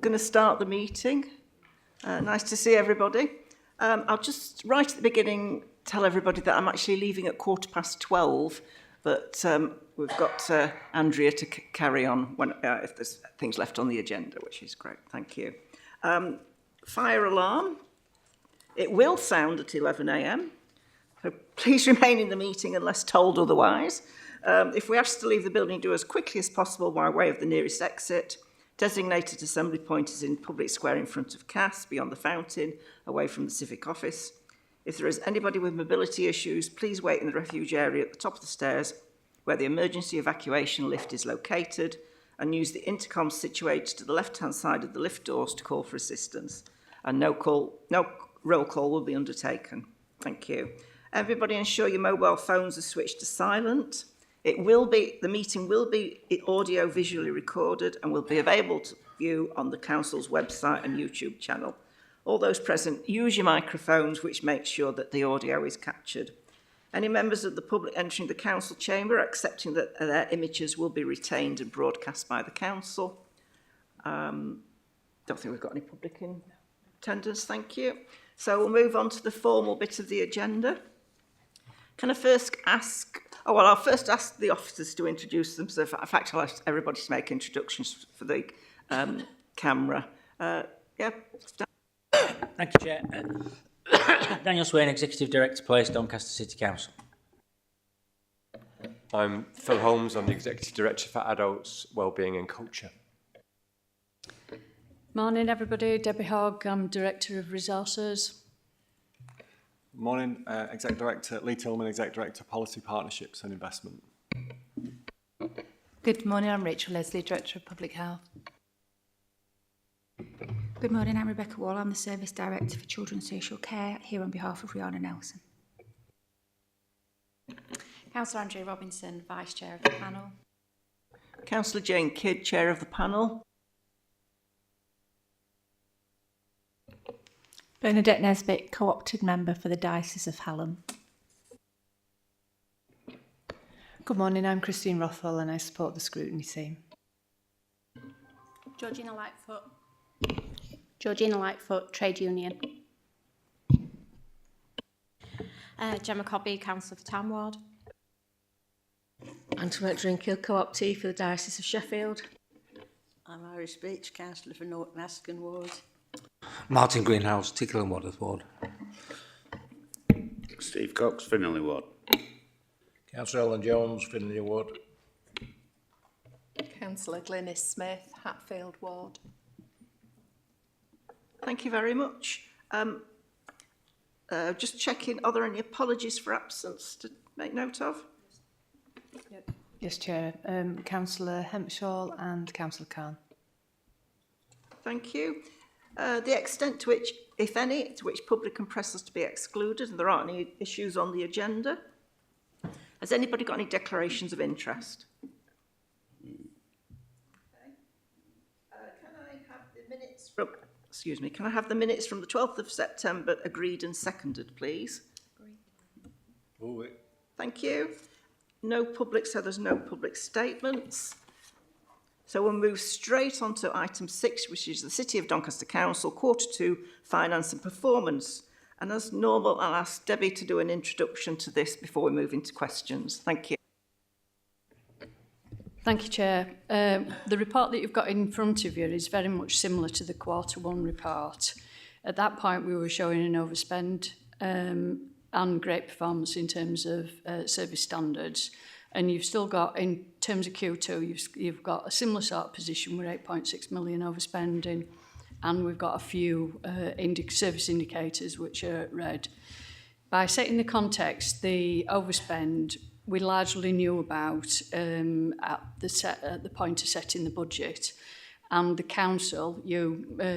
going to start the meeting. Nice to see everybody. I'll just, right at the beginning, tell everybody that I'm actually leaving at 12:15, but we've got Andrea to carry on when, if there's things left on the agenda, which is great. Thank you. Fire alarm. It will sound at 11 a.m, so please remain in the meeting unless told otherwise. If we ask to leave the building, do as quickly as possible by way of the nearest exit. Designated assembly point is in public square in front of CAS, beyond the fountain, away from the civic office. If there is anybody with mobility issues, please wait in the refuge area at the top of the stairs where the emergency evacuation lift is located, and use the intercom situated to the left-hand side of the lift doors to call for assistance. And no roll call will be undertaken. Thank you. Everybody ensure your mobile phones are switched to silent. The meeting will be audio visually recorded and will be available to view on the council's website and YouTube channel. All those present, use your microphones, which makes sure that the audio is captured. Any members of the public entering the council chamber, accepting that their images will be retained and broadcast by the council. Don't think we've got any public in attendance, thank you. So we'll move on to the formal bit of the agenda. Can I first ask, I'll first ask the officers to introduce themselves. In fact, I'll ask everybody to make introductions for the camera. Yeah. Thank you, Chair. Daniel Swain, Executive Director, Place, Doncaster City Council. I'm Phil Holmes, I'm the Executive Director for Adults, Wellbeing and Culture. Morning everybody, Debbie Hogg, I'm Director of Resources. Morning, Exec Director, Lee Tillman, Exec Director, Policy Partnerships and Investment. Good morning, I'm Rachel Leslie, Director of Public Health. Good morning, I'm Rebecca Wall, I'm the Service Director for Children's Social Care, here on behalf of Rihanna Nelson. Councillor Andrea Robinson, Vice Chair of the panel. Councillor Jane Kidd, Chair of the panel. Bernadette Nesbitt, Co-opted Member for the Diocese of Hallam. Good morning, I'm Christine Rothwell and I support the Scrutiny team. Georgina Lightfoot, Trade Union. Gemma Cobby, Councillor for Town Ward. Antoinette Drinkhill, Co-optee for the Diocese of Sheffield. I'm Iris Beach, Councillor for Norton Askin Ward. Martin Greenhouse, Tickle and Wadworth Ward. Steve Cox, Finley Ward. Councillor Ellen Jones, Finley Ward. Councillor Glynis Smith, Hatfield Ward. Thank you very much. Just checking, are there any apologies for absence to make note of? Yep. Yes, Chair. Councillor Hempshaw and Councillor Khan. Thank you. The extent to which, if any, to which public and press is to be excluded, and there aren't any issues on the agenda. Has anybody got any declarations of interest? Okay. Can I have the minutes from, can I have the minutes from the 12th of September agreed and seconded, please? Agreed. Thank you. No public, so there's no public statements. So we'll move straight on to item 6, which is the City of Doncaster Council, Q2 Finance and Performance. And as normal, I'll ask Debbie to do an introduction to this before we move into questions. Thank you. Thank you, Chair. The report that you've got in front of you is very much similar to the Q1 report. At that point, we were showing an overspend and great performance in terms of service standards. And you've still got, in terms of Q2, you've got a similar sort of position with 8.6 million overspending, and we've got a few service indicators which are red. By setting the context, the overspend we largely knew about at the point of setting the budget, and the council,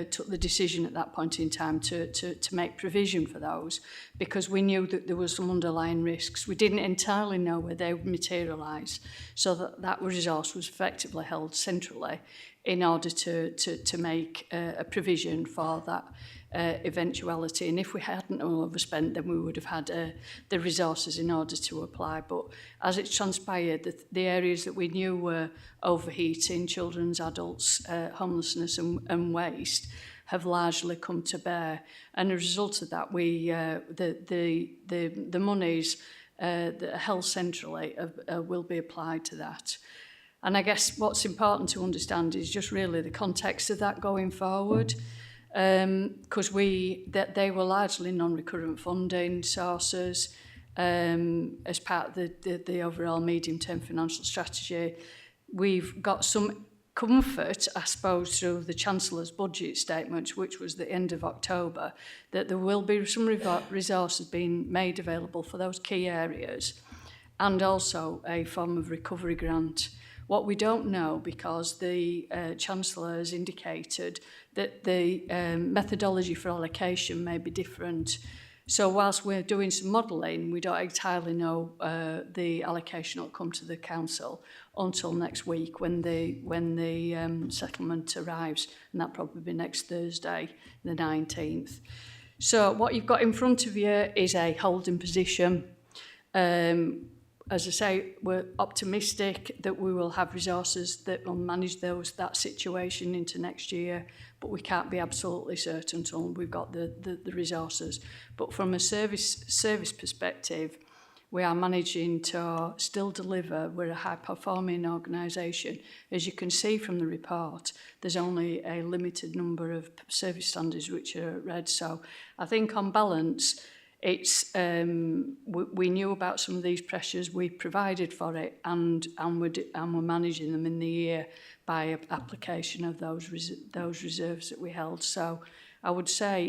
took the decision at that point in time to make provision for those, because we knew that there were some underlying risks. We didn't entirely know where they would materialise, so that resource was effectively held centrally in order to make a provision for that eventuality. And if we hadn't overspent, then we would have had the resources in order to apply. But as it's transpired, the areas that we knew were overheating, children's, adults, homelessness and waste, have largely come to bear. And as a result of that, the monies that are held centrally will be applied to that. And I guess what's important to understand is just really the context of that going forward, because they were largely non-recurrent funding sources as part of the overall medium-term financial strategy. We've got some comfort, I suppose, through the Chancellor's budget statement, which was the end of October, that there will be some resources being made available for those key areas, and also a form of recovery grant. What we don't know, because the Chancellor has indicated that the methodology for allocation may be different. So whilst we're doing some modelling, we don't entirely know the allocation will come to the Council until next week when the settlement arrives, and that'll probably be next Thursday, the 19th. So what you've got in front of you is a holding position. As I say, we're optimistic that we will have resources that will manage that situation into next year, but we can't be absolutely certain until we've got the resources. But from a service perspective, we are managing to still deliver. We're a high-performing organisation. As you can see from the report, there's only a limited number of service standards which are read. So I think on balance, it's we knew about some of these pressures, we provided for it, and we're managing them in the year by application of those reserves that we held. So I would say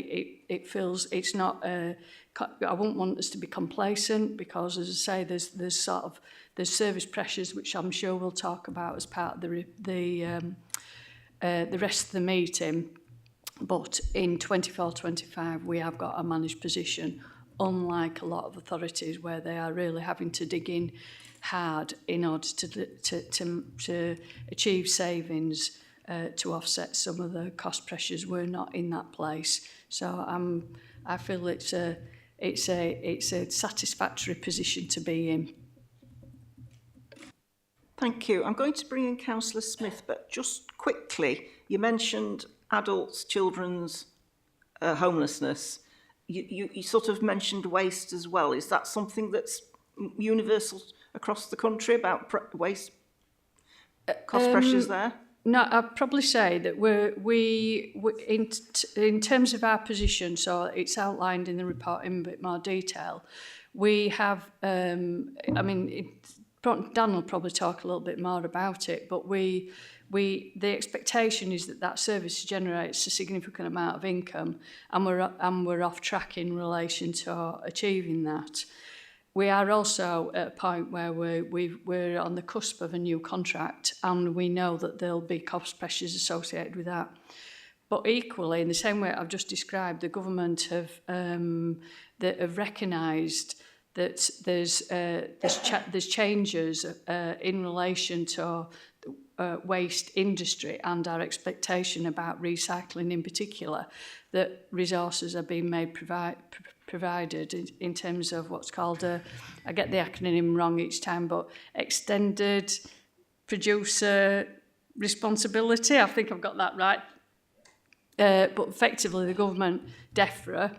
it feels it's not. I wouldn't want us to be complacent, because, as I say, there's service pressures which I'm sure we'll talk about as part of the rest of the meeting. But in 24-25, we have got a managed position, unlike a lot of authorities where they are really having to dig in hard in order to achieve savings to offset some of the cost pressures. We're not in that place. So I feel it's a satisfactory position to be in. Thank you. I'm going to bring in Councillor Smith, but just quickly, you mentioned adults, children's homelessness. You sort of mentioned waste as well. Is that something that's universal across the country about waste cost pressures there? No, I'd probably say that we in terms of our position, so it's outlined in the report in a bit more detail. We have, Dan will probably talk a little bit more about it, but the expectation is that service generates a significant amount of income, and we're off track in relation to achieving that. We are also at a point where we're on the cusp of a new contract, and we know that there'll be cost pressures associated with that. But equally, in the same way I've just described, the government have recognised that there's changes in relation to waste industry and our expectation about recycling in particular, that resources are being made provided in terms of what's called I get the acronym wrong each time, but extended producer responsibility. I think I've got that right. But effectively the government, DEFRA,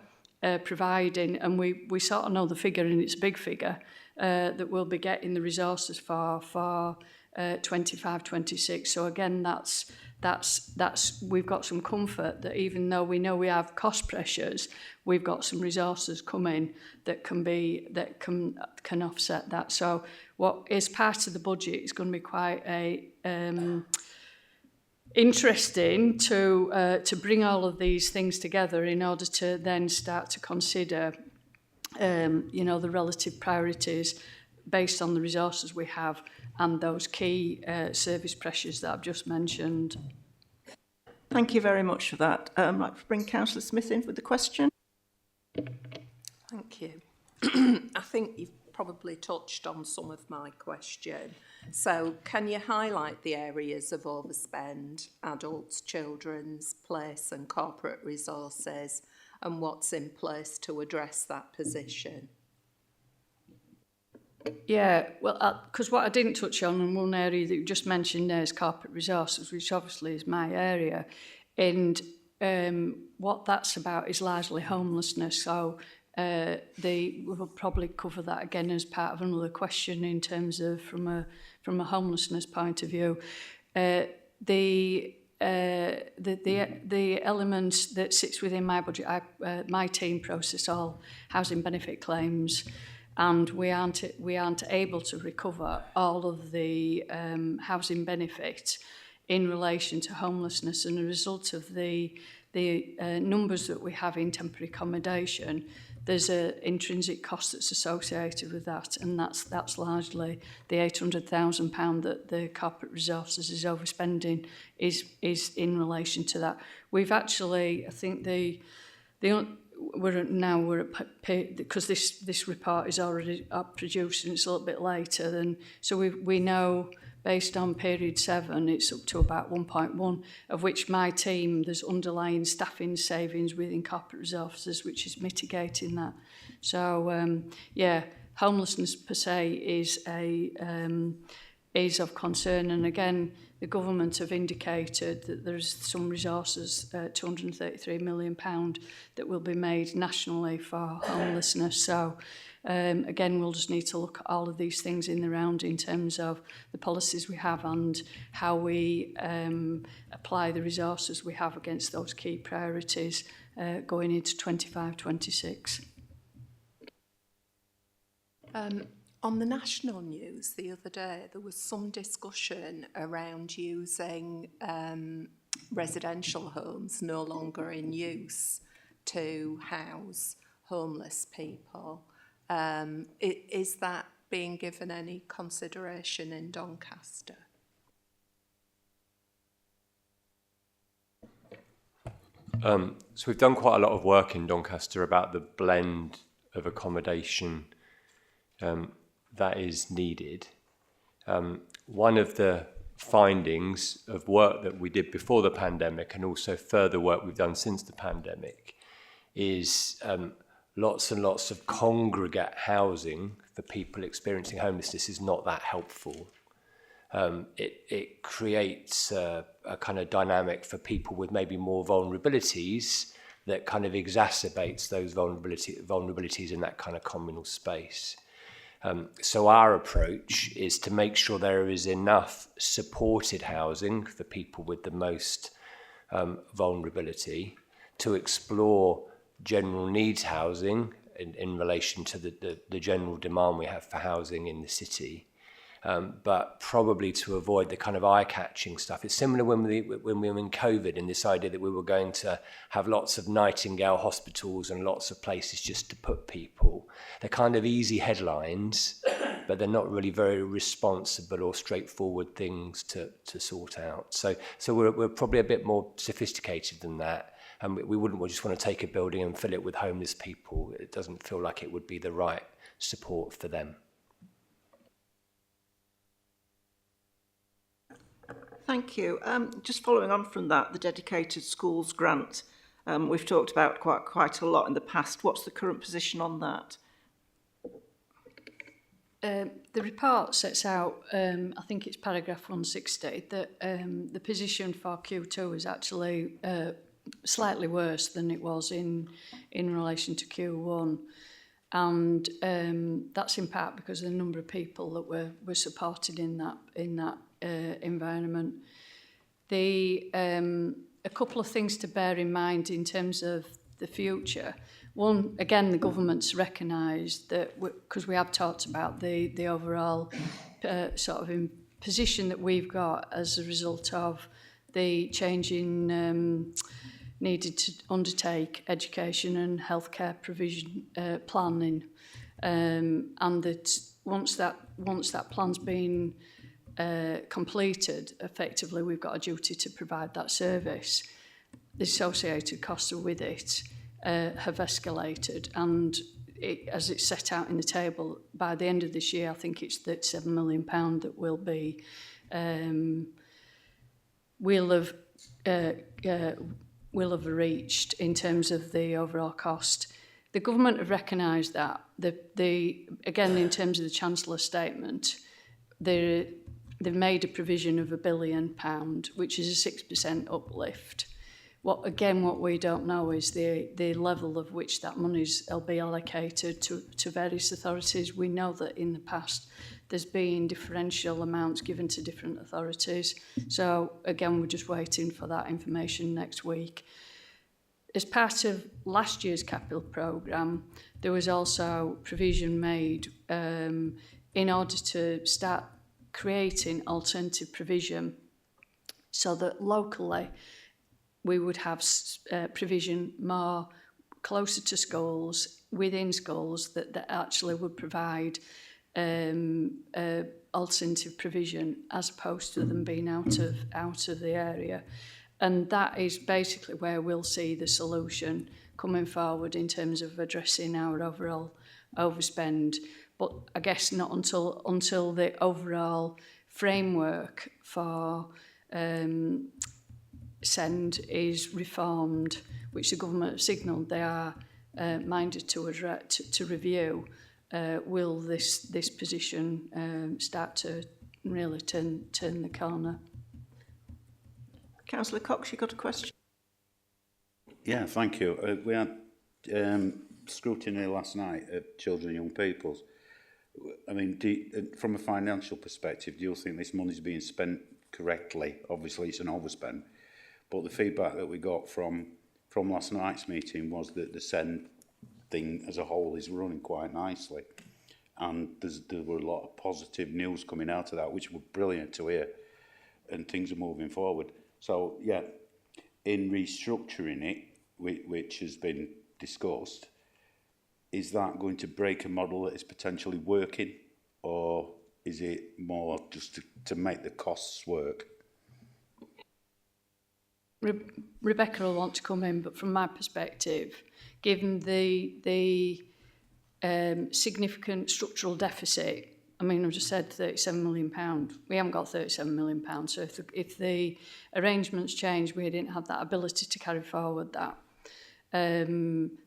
providing, and we sort of know the figure, and it's a big figure, that we'll be getting the resources for 25-26. So again, that's we've got some comfort that even though we know we have cost pressures, we've got some resources coming that can offset that. So what is part of the budget is going to be quite interesting to bring all of these things together in order to then start to consider the relative priorities based on the resources we have and those key service pressures that I've just mentioned. Thank you very much for that. I'd like to bring Councillor Smith in with the question. Thank you. I think you've probably touched on some of my question. So can you highlight the areas of overspend, adults, children's, place and corporate resources, and what's in place to address that position? Yeah, well, because what I didn't touch on, and one area that you just mentioned there is corporate resources, which obviously is my area. And what that's about is largely homelessness. So we'll probably cover that again as part of another question in terms of from a homelessness point of view. The element that sits within my budget, my team process all housing benefit claims, and we aren't able to recover all of the housing benefit in relation to homelessness, and a result of the numbers that we have in temporary accommodation, there's an intrinsic cost that's associated with that, and that's largely the £800,000 that the corporate resources is overspending is in relation to that. We've actually, I think we're at because this report is already produced and it's a little bit later than, so we know based on period 7 it's up to about 1.1, of which my team, there's underlying staffing savings within corporate resources which is mitigating that. So homelessness per se is of concern, and again the government have indicated that there's some resources, £233 million that will be made nationally for homelessness. So again, we'll just need to look at all of these things in the round in terms of the policies we have and how we apply the resources we have against those key priorities going into 25-26. On the national news the other day, there was some discussion around using residential homes no longer in use to house homeless people. Is that being given any consideration in Doncaster? So we've done quite a lot of work in Doncaster about the blend of accommodation that is needed. One of the findings of work that we did before the pandemic and also further work we've done since the pandemic is lots and lots of congregate housing for people experiencing homelessness is not that helpful. It creates a kind of dynamic for people with maybe more vulnerabilities that kind of exacerbates those vulnerabilities in that kind of communal space. So our approach is to make sure there is enough supported housing for people with the most vulnerability, to explore general needs housing in relation to the general demand we have for housing in the city, but probably to avoid the kind of eye-catching stuff. It's similar when we were in COVID, and this idea that we were going to have lots of Nightingale hospitals and lots of places just to put people. They're kind of easy headlines, but they're not really very responsible or straightforward things to sort out. So we're probably a bit more sophisticated than that, and we wouldn't just want to take a building and fill it with homeless people. It doesn't feel like it would be the right support for them. Thank you. Just following on from that, the dedicated schools grant, we've talked about quite a lot in the past. What's the current position on that? The report sets out, I think it's paragraph 160, that the position for Q2 is actually slightly worse than it was in relation to Q1. And that's in part because of the number of people that were supported in that environment. A couple of things to bear in mind in terms of the future. One, again, the government's recognised that, because we have talked about the overall sort of position that we've got as a result of the change in needed to undertake education and healthcare provision planning, and that once that plan's been completed, effectively we've got a duty to provide that service. The associated costs with it have escalated, and as it's set out in the table, by the end of this year, I think it's £37 million that will be will have reached in terms of the overall cost. The government have recognised that. Again, in terms of the Chancellor's statement, they've made a provision of £1 billion, which is a 6% uplift. What we don't know is the level of which that money will be allocated to various authorities. We know that in the past there's been differential amounts given to different authorities. So again, we're just waiting for that information next week. As part of last year's capital programme, there was also provision made in order to start creating alternative provision so that locally we would have provision more closer to schools, within schools, that actually would provide alternative provision as opposed to them being out of the area. And that is basically where we'll see the solution coming forward in terms of addressing our overall overspend. But I guess not until the overall framework for SEND is reformed, which the government have signalled they are minded to review, will this position start to really turn the corner. Councillor Cox, you got a question? Yeah, thank you. We had scrutiny last night at Children and Young People's. I mean, from a financial perspective, do you think this money is being spent correctly? Obviously, it's an overspend. But the feedback that we got from last night's meeting was that the SEND thing as a whole is running quite nicely. And there were a lot of positive news coming out of that, which were brilliant to hear. And things are moving forward. So, yeah, in restructuring it, which has been discussed, is that going to break a model that is potentially working? Or is it more just to make the costs work? Rebecca will want to come in, but from my perspective, given the significant structural deficit, I mean, I've just said £37 million. We haven't got £37 million. So if the arrangements change, we didn't have that ability to carry forward that, then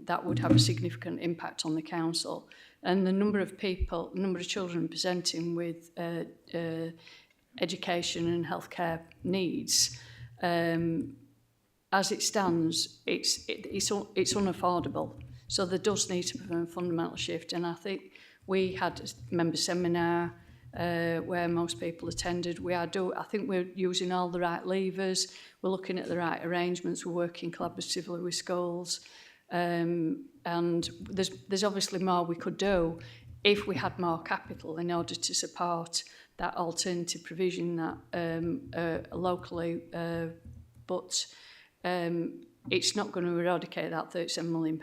that would have a significant impact on the council. And the number of children presenting with education and healthcare needs, as it stands, it's unaffordable. So there does need to be a fundamental shift. And I think we had a member seminar where most people attended. I think we're using all the right levers. We're looking at the right arrangements. We're working collaboratively with schools. And there's obviously more we could do if we had more capital in order to support that alternative provision that locally, but it's not going to eradicate that £37 million.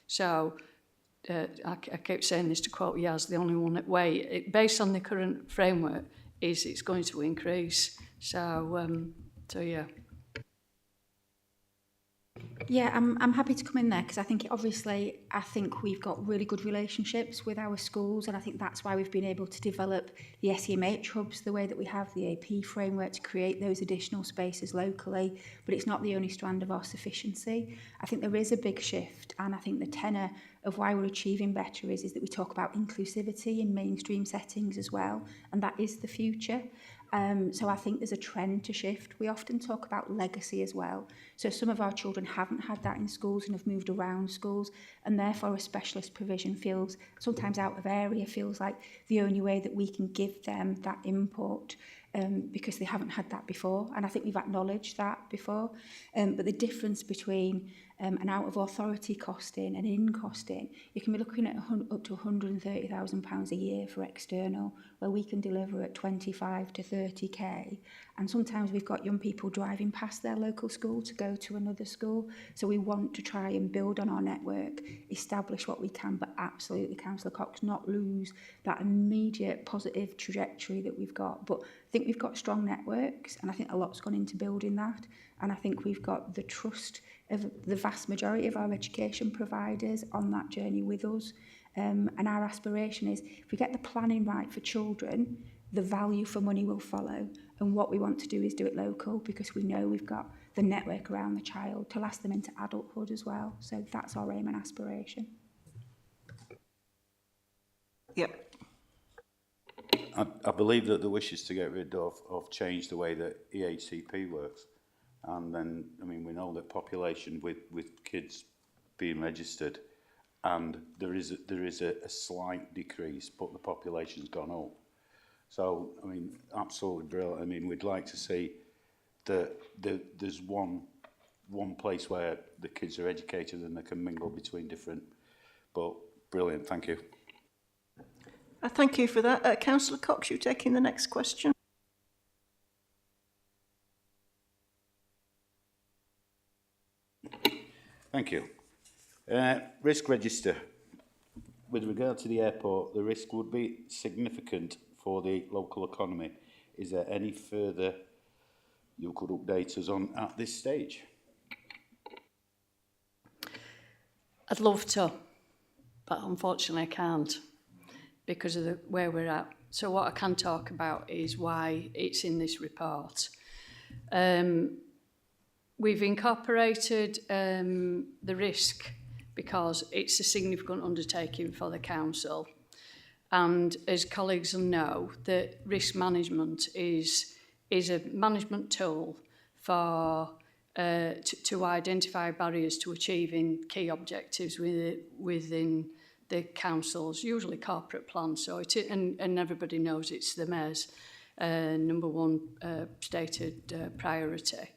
So I keep saying this to quote Yaz, the only one way, based on the current framework, is it's going to increase. So yeah. Yeah, I'm happy to come in there because I think we've got really good relationships with our schools, and I think that's why we've been able to develop the SEMH hubs the way that we have, the AP framework to create those additional spaces locally, but it's not the only strand of our sufficiency. I think there is a big shift, and I think the tenor of why we're achieving better is that we talk about inclusivity in mainstream settings as well, and that is the future. So I think there's a trend to shift. We often talk about legacy as well. So some of our children haven't had that in schools and have moved around schools, and therefore a specialist provision feels sometimes out of area, feels like the only way that we can give them that input because they haven't had that before. And I think we've acknowledged that before. But the difference between an out-of-authority costing and in-costing, you can be looking at up to £130,000 a year for external, where we can deliver at 25 to 30k. And sometimes we've got young people driving past their local school to go to another school. So we want to try and build on our network, establish what we can, but absolutely, Councillor Cox, not lose that immediate positive trajectory that we've got. But I think we've got strong networks, and I think a lot's gone into building that. And I think we've got the trust of the vast majority of our education providers on that journey with us. And our aspiration is, if we get the planning right for children, the value for money will follow. And what we want to do is do it local, because we know we've got the network around the child to last them into adulthood as well. So that's our aim and aspiration. Yep. I believe that the wish is to get rid of change the way that EHCP works. And then, I mean, we know that population with kids being registered, and there is a slight decrease, but the population's gone up. So, I mean, absolutely brilliant. I mean, we'd like to see that there's one place where the kids are educated and they can mingle between different, but brilliant, thank you. Thank you for that. Councillor Cox, you taking the next question? Thank you. Risk register. With regard to the airport, the risk would be significant for the local economy. Is there any further you could update us on at this stage? I'd love to, but unfortunately I can't because of where we're at. So what I can talk about is why it's in this report. We've incorporated the risk because it's a significant undertaking for the council. And as colleagues will know, that risk management is a management tool for to identify barriers to achieving key objectives within the council's usually corporate plan. So and everybody knows it's the mayor's number one stated priority.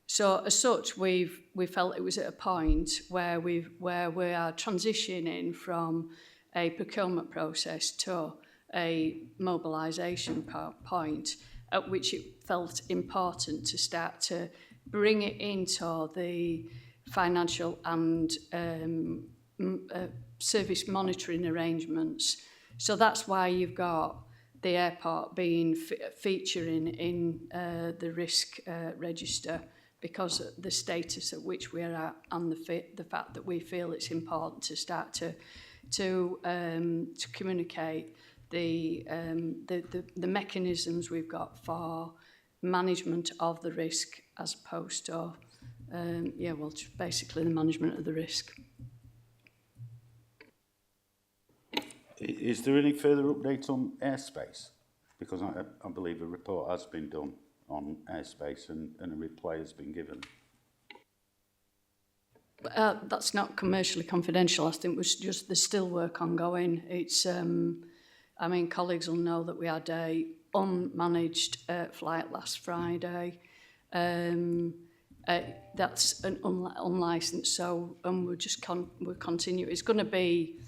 So as such, we felt it was at a point where we are transitioning from a procurement process to a mobilisation point, at which it felt important to start to bring it into the financial and service monitoring arrangements. So that's why you've got the airport being featuring in the risk register, because of the status at which we're at and the fact that we feel it's important to start to communicate the mechanisms we've got for management of the risk, as opposed to basically the management of the risk. Is there any further update on airspace? Because I believe a report has been done on airspace and a reply has been given. That's not commercially confidential. I think it was just there's still work ongoing. It's, I mean, colleagues will know that we had a unmanaged flight last Friday. That's an unlicensed, so we'll continue. It's going to be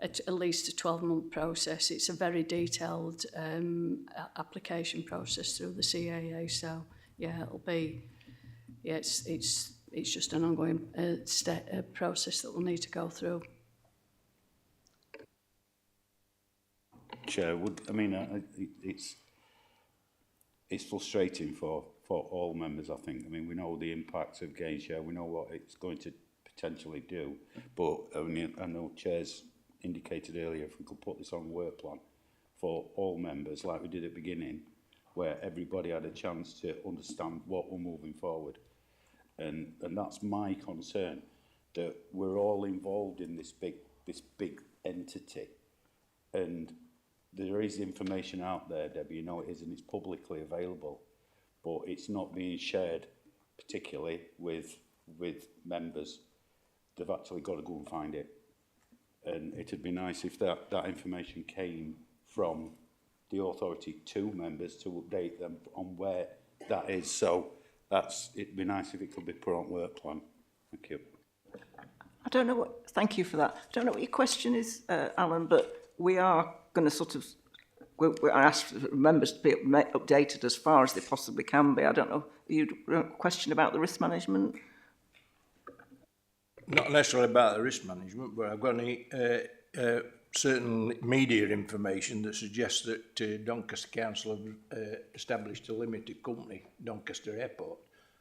at least a 12-month process. It's a very detailed application process through the CAA. So yeah, it'll be. Yeah, it's just an ongoing process that we'll need to go through. Chair, it's frustrating for all members, I think. I mean, we know the impact of gain share, we know what it's going to potentially do, but I mean, I know Chair's indicated earlier, if we could put this on a work plan for all members, like we did at the beginning, where everybody had a chance to understand what we're moving forward. And that's my concern, that we're all involved in this big entity, and there is information out there, Debbie, you know it is, and it's publicly available, but it's not being shared, particularly with members. They've actually got to go and find it, and it'd be nice if that information came from the authority to members to update them on where that is. So it'd be nice if it could be put on work plan. Thank you. Thank you for that. I don't know what your question is, Alan, but we are going to sort of I asked members to be updated as far as they possibly can be. I don't know, you'd question about the risk management? Not necessarily about the risk management, but I've got any certain media information that suggests that Doncaster Council have established a limited company, Doncaster Airport.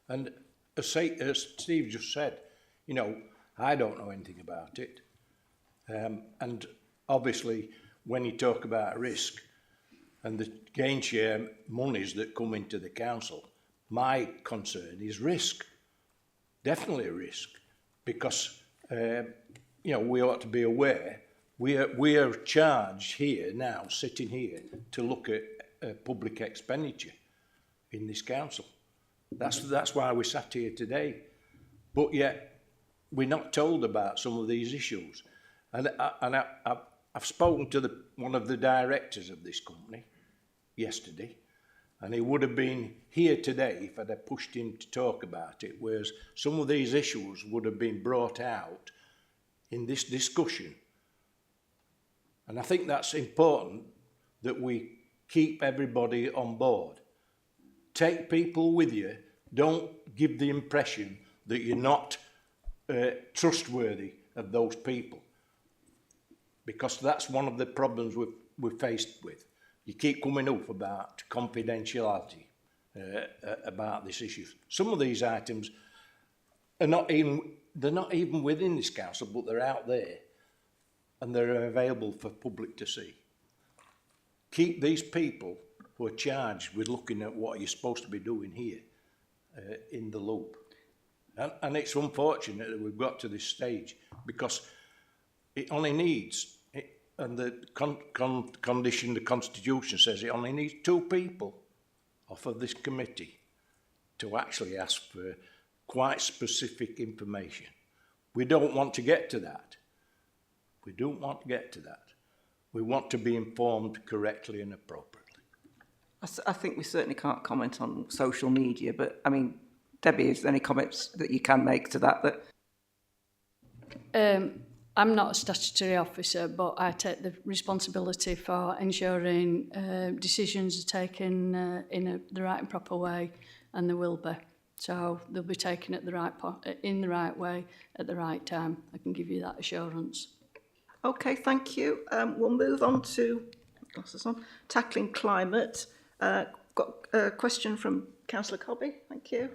And as Steve just said, you know, I don't know anything about it. And obviously, when you talk about risk and the gain share monies that come into the council, my concern is risk, definitely a risk, because you know, we ought to be aware we are charged here now, sitting here, to look at public expenditure in this council. That's why we sat here today, but yet we're not told about some of these issues. And I've spoken to one of the directors of this company yesterday, and he would have been here today if I'd have pushed him to talk about it, whereas some of these issues would have been brought out in this discussion. And I think that's important that we keep everybody on board. Take people with you. Don't give the impression that you're not trustworthy of those people, because that's one of the problems we're faced with. You keep coming up about confidentiality about this issue. Some of these items are they're not even within this council, but they're out there and they're available for public to see. Keep these people who are charged with looking at what you're supposed to be doing here in the loop. And it's unfortunate that we've got to this stage, because it only needs, and the condition, the Constitution says it only needs 2 people off of this committee to actually ask for quite specific information. We don't want to get to that. We don't want to get to that. We want to be informed correctly and appropriately. I think we certainly can't comment on social media, but I mean, Debbie, is there any comments that you can make to that? I'm not a statutory officer, but I take the responsibility for ensuring decisions are taken in the right and proper way, and there will be. So they'll be taken at the right in the right way at the right time. I can give you that assurance. Okay, thank you. We'll move on to tackling climate. Got a question from Councillor Cobby. Thank you.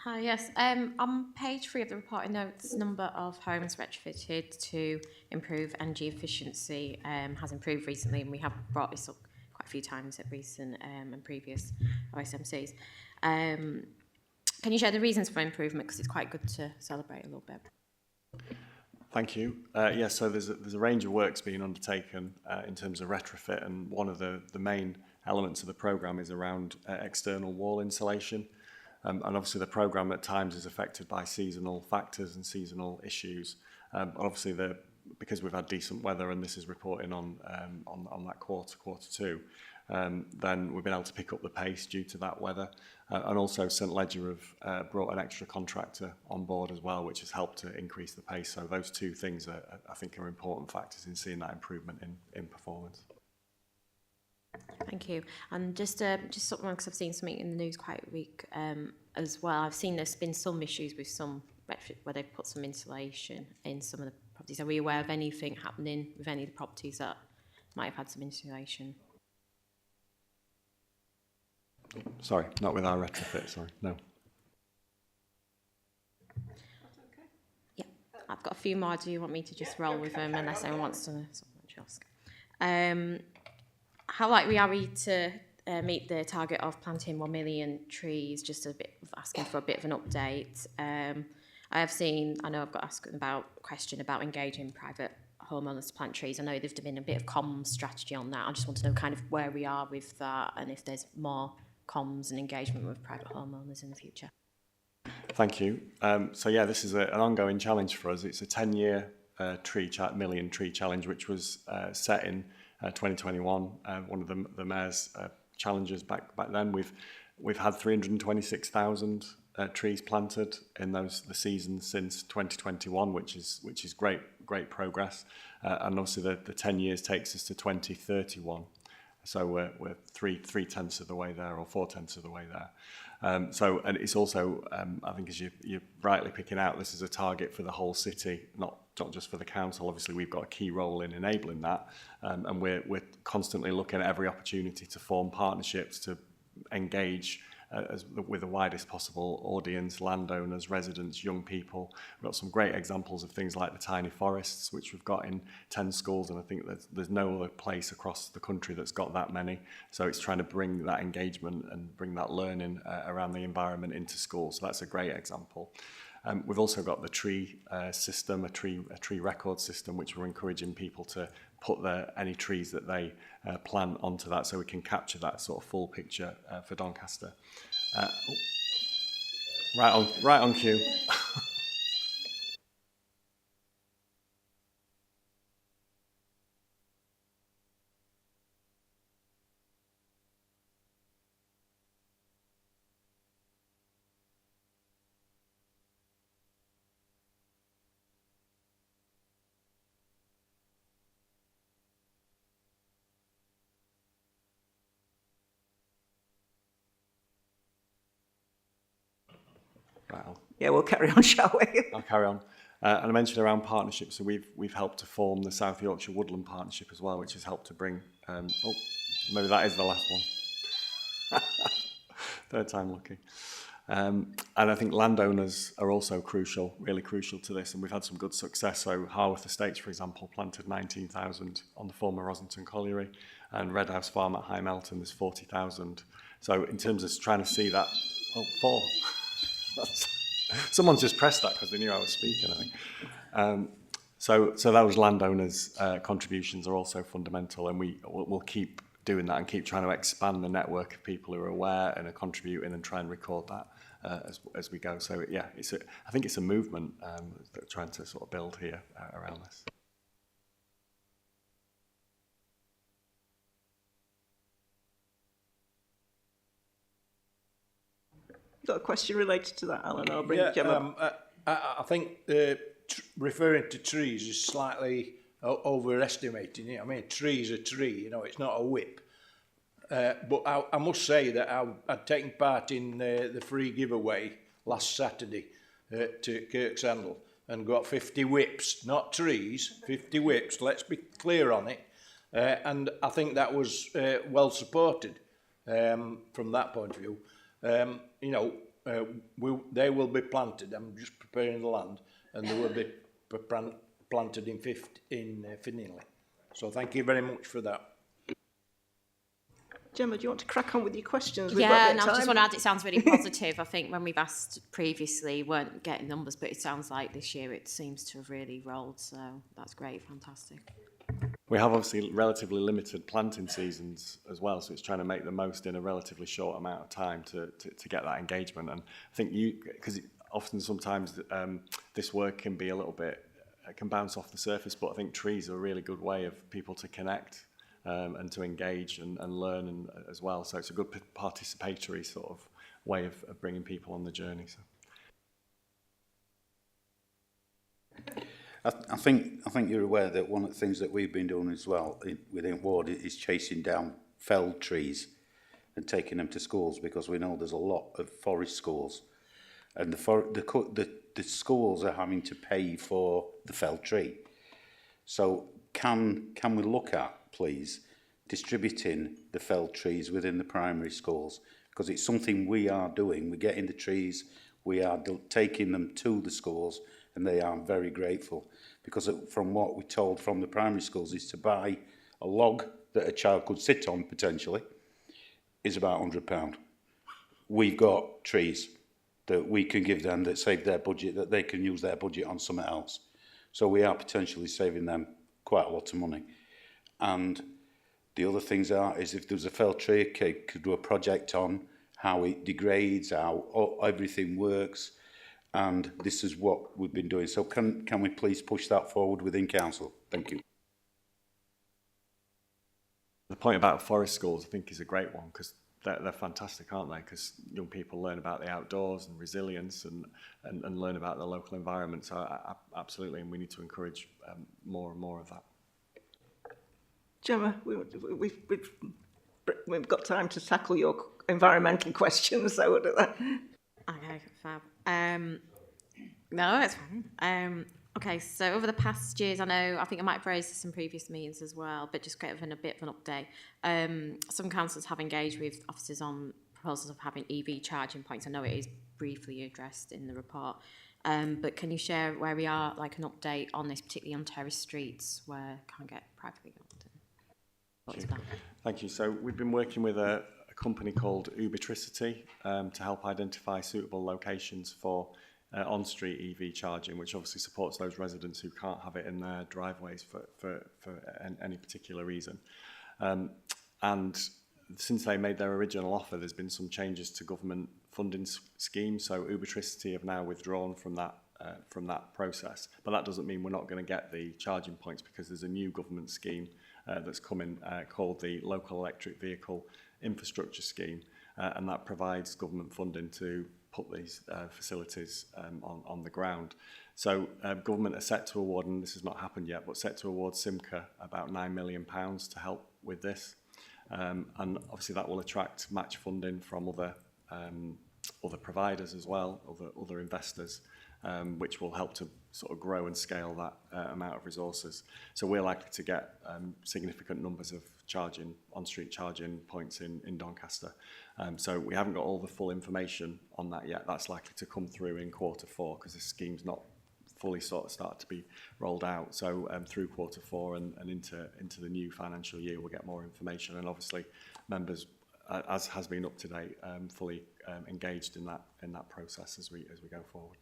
Hi, yes. On page 3 of the report, it notes number of homes retrofitted to improve energy efficiency has improved recently, and we have brought this up quite a few times at recent and previous OSMCs. Can you share the reasons for improvement? Because it's quite good to celebrate a little bit. Thank you. Yes, so there's a range of works being undertaken in terms of retrofit, and one of the main elements of the programme is around external wall insulation. And obviously the programme at times is affected by seasonal factors and seasonal issues. Obviously, because we've had decent weather, and this is reporting on that quarter 2, then we've been able to pick up the pace due to that weather. And also St Ledger have brought an extra contractor on board as well, which has helped to increase the pace. So those 2 things I think are important factors in seeing that improvement in performance. Thank you. And just something, because I've seen something in the news quite a week as well. I've seen there's been some issues with some retrofit where they've put some insulation in some of the properties. Are we aware of anything happening with any of the properties that might have had some insulation? Sorry, not with our retrofit, sorry, no. Yeah, I've got a few more. Do you want me to just roll with them unless anyone wants to ask? How likely are we to meet the target of planting 1 million trees? Just a bit of asking for a bit of an update. I know I've got asked about a question about engaging private homeowners to plant trees. I know there's been a bit of comms strategy on that. I just want to know kind of where we are with that, and if there's more comms and engagement with private homeowners in the future. Thank you. So yeah, this is an ongoing challenge for us. It's a 10-year million tree challenge, which was set in 2021. One of the mayor's challenges back then. We've had 326,000 trees planted in the seasons since 2021, which is great progress. And obviously the 10 years takes us to 2031. So we're three tenths of the way there, or 4/10 of the way there. And it's also, I think, as you're rightly picking out, this is a target for the whole city, not just for the council. Obviously, we've got a key role in enabling that, and we're constantly looking at every opportunity to form partnerships to engage with the widest possible audience, landowners, residents, young people. We've got some great examples of things like the tiny forests, which we've got in 10 schools, and I think there's no other place across the country that's got that many. So it's trying to bring that engagement and bring that learning around the environment into schools. So that's a great example. We've also got the tree system, a tree record system, which we're encouraging people to put any trees that they plant onto that, so we can capture that sort of full picture for Doncaster. Right on cue. Yeah, we'll carry on, shall we? I'll carry on. And I mentioned around partnerships, so we've helped to form the South Yorkshire Woodland Partnership as well, which has helped to bring. Maybe that is the last one. Third time lucky. And I think landowners are also crucial, really crucial to this, and we've had some good success. So Harworth Estates, for example, planted 19,000 on the former Rosington Colliery, and Red House Farm at High Melton, there's 40,000. So in terms of trying to see that, four. Someone's just pressed that because they knew I was speaking, I think. So those landowners' contributions are also fundamental, and we'll keep doing that and keep trying to expand the network of people who are aware and are contributing, and try and record that as we go. So yeah, I think it's a movement that we're trying to sort of build here around this. Got a question related to that, Alan? I'll bring Gemma. I think referring to trees is slightly overestimating it. I mean, a tree is a tree, it's not a whip. But I must say that I'd taken part in the free giveaway last Saturday to Kirksandall and got 50 whips, not trees, 50 whips, let's be clear on it. And I think that was well supported from that point of view. They will be planted. I'm just preparing the land, and they will be planted in Finley. So thank you very much for that. Gemma, do you want to crack on with your questions? Yeah, and I just want to add, it sounds really positive. I think when we've asked previously, we weren't getting numbers, but it sounds like this year it seems to have really rolled. So that's great, fantastic. We have obviously relatively limited planting seasons as well, so it's trying to make the most in a relatively short amount of time to get that engagement. And I think because often sometimes this work can be a little bit, it can bounce off the surface, but I think trees are a really good way of people to connect and to engage and learn as well. So it's a good participatory sort of way of bringing people on the journey. So. I think you're aware that one of the things that we've been doing as well within Ward is chasing down felled trees and taking them to schools, because we know there's a lot of forest schools, and the schools are having to pay for the felled tree. So can we look at, please, distributing the felled trees within the primary schools, because it's something we are doing. We're getting the trees, we are taking them to the schools, and they are very grateful, because from what we're told from the primary schools is to buy a log that a child could sit on potentially is about £100. We've got trees that we can give them that save their budget, that they can use their budget on something else. So we are potentially saving them quite a lot of money. And the other things is if there's a felled tree, could do a project on how it degrades, how everything works. And this is what we've been doing. So can we please push that forward within council? Thank you. The point about forest schools, I think, is a great one, because they're fantastic, aren't they? Because young people learn about the outdoors and resilience and learn about the local environment. So absolutely, and we need to encourage more and more of that. Gemma, we've we've got time to tackle your environmental questions. So we'll do that. Okay, fab. No, it's fine. Okay, so over the past years, I think I might have raised this in previous meetings as well, but just giving a bit of an update. Some councils have engaged with officers on proposals of having EV charging points. I know it is briefly addressed in the report, but can you share where we are, like an update on this, particularly on terrace streets where can't get privately owned? What is that? Thank you. So we've been working with a company called Ubitricity to help identify suitable locations for on-street EV charging, which obviously supports those residents who can't have it in their driveways for any particular reason. And since they made their original offer, there's been some changes to government funding schemes. So Ubitricity have now withdrawn from that process. But that doesn't mean we're not going to get the charging points, because there's a new government scheme that's coming called the Local Electric Vehicle Infrastructure Scheme, and that provides government funding to put these facilities on the ground. So government are set to award, and this has not happened yet, but set to award Simca about £9 million to help with this. And obviously that will attract match funding from other providers as well, other investors, which will help to sort of grow and scale that amount of resources. So we're likely to get significant numbers of on-street charging points in Doncaster. So we haven't got all the full information on that yet. That's likely to come through in Q4, because this scheme's not fully sort of started to be rolled out. So through Q4 and into the new financial year, we'll get more information. And obviously members, as has been up to date, fully engaged in that process as we go forward.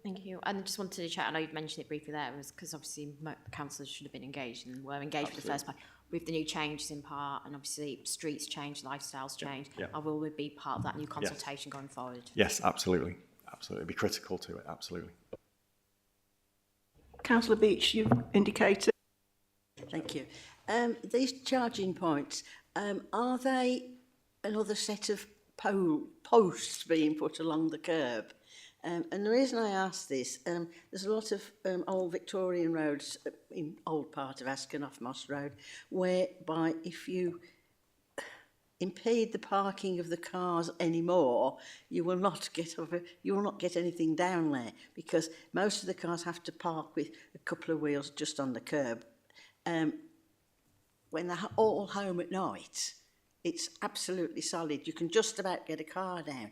Thank you. And I just wanted to chat, I know you've mentioned it briefly there, was because obviously councillors should have been engaged and were engaged with the first place. With the new changes in part, and obviously streets change, lifestyles change, will we be part of that new consultation going forward? Yes, absolutely. Absolutely. Be critical to it, absolutely. Councillor Beach, you've indicated. Thank you. These charging points, are they another set of posts being put along the curb? And the reason I ask this, there's a lot of old Victorian roads in old part of Askernoff Moss Road, whereby if you impede the parking of the cars anymore, you will not get anything down there, because most of the cars have to park with a couple of wheels just on the curb. When they're all home at night, it's absolutely solid. You can just about get a car down.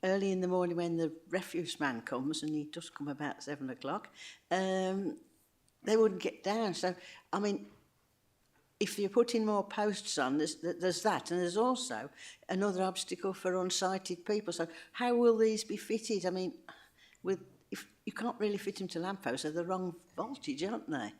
Early in the morning when the refuse man comes, and he does come about 7 o'clock, they wouldn't get down. So, I mean, if you're putting more posts on, there's that. And there's also another obstacle for unsighted people. So how will these be fitted? I mean, if you can't really fit them to lampposts, they're the wrong voltage, aren't they?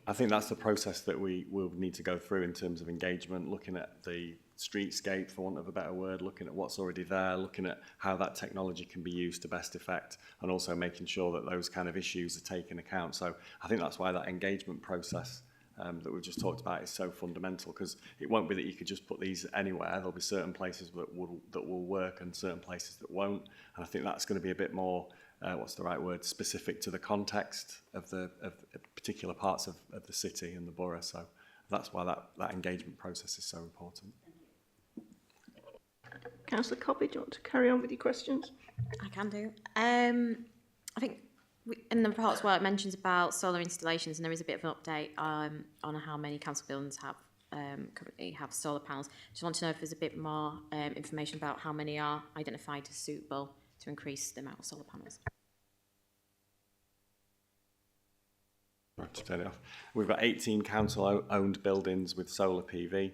I think that's the process that we will need to go through in terms of engagement, looking at the streetscape, for want of a better word, looking at what's already there, looking at how that technology can be used to best effect, and also making sure that those kind of issues are taken account. So I think that's why that engagement process that we've just talked about is so fundamental, because it won't be that you could just put these anywhere. There'll be certain places that will work and certain places that won't. And I think that's going to be a bit more, what's the right word, specific to the context of the particular parts of the city and the borough. So that's why that engagement process is so important. Councillor Cobbey, do you want to carry on with your questions? I can do. I think in the report as well, it mentions about solar installations, and there is a bit of an update on how many council buildings currently have solar panels. Just want to know if there's a bit more information about how many are identified as suitable to increase the amount of solar panels. Right, to turn it off. We've got 18 council-owned buildings with solar PV,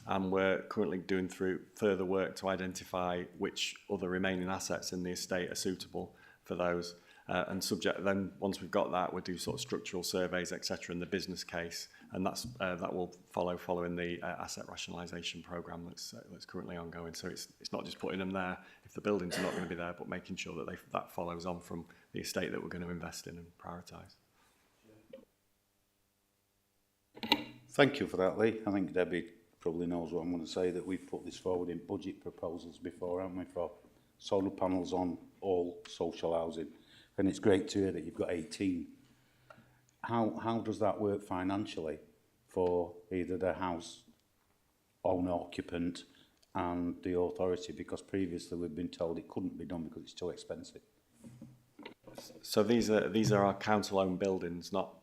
and we're currently doing through further work to identify which other remaining assets in the estate are suitable for those. And then once we've got that, we'll do sort of structural surveys, etc., in the business case, and that will following the asset rationalisation programme that's currently ongoing. So it's not just putting them there if the buildings are not going to be there, but making sure that that follows on from the estate that we're going to invest in and prioritise. Thank you for that, Lee. I think Debbie probably knows what I'm going to say, that we've put this forward in budget proposals before, haven't we, for solar panels on all social housing. And it's great to hear that you've got 18. How does that work financially for either the house owner, occupant and the authority, because previously we've been told it couldn't be done because it's too expensive. So these are our council-owned buildings, not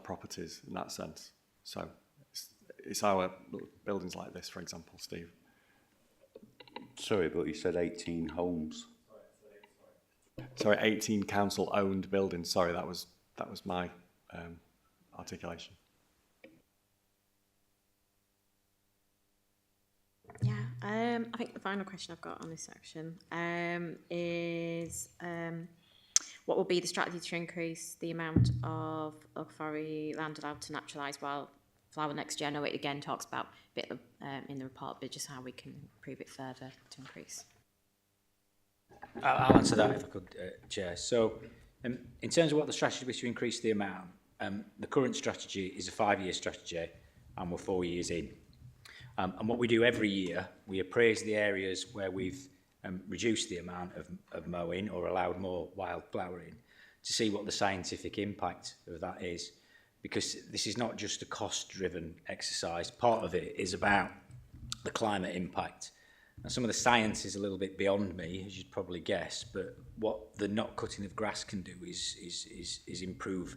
properties in that sense. So it's our buildings like this, for example, Steve. Sorry, but you said 18 homes. Sorry, 18 council-owned buildings. Sorry, that was my articulation. Yeah, I think the final question I've got on this section is what will be the strategy to increase the amount of quarry land allowed to naturalise wildflower next year? I know it again talks about a bit of, in the report, but just how we can improve it further to increase. I'll answer that if I could, Chair. So, in terms of what the strategy was to increase the amount, the current strategy is a 5-year strategy, and we're 4 years in. And what we do every year, we appraise the areas where we've reduced the amount of mowing or allowed more wildflowering to see what the scientific impact of that is. Because this is not just a cost-driven exercise. Part of it is about the climate impact. And some of the science is a little bit beyond me, as you'd probably guess, but what the not cutting of grass can do is improve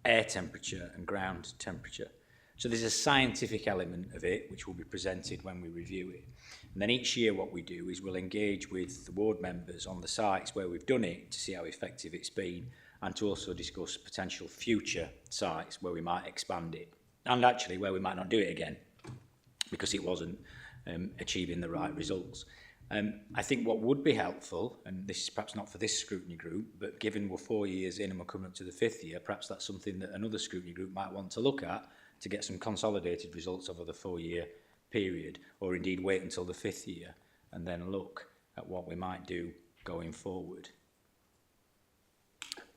air temperature and ground temperature. So there's a scientific element of it which will be presented when we review it. And then each year what we do is we'll engage with the ward members on the sites where we've done it to see how effective it's been, and to also discuss potential future sites where we might expand it, and actually where we might not do it again because it wasn't achieving the right results. I think what would be helpful, and this is perhaps not for this scrutiny group, but given we're 4 years in and we're coming up to the 5th year, perhaps that's something that another scrutiny group might want to look at to get some consolidated results over the 4-year period, or indeed wait until the 5th year and then look at what we might do going forward.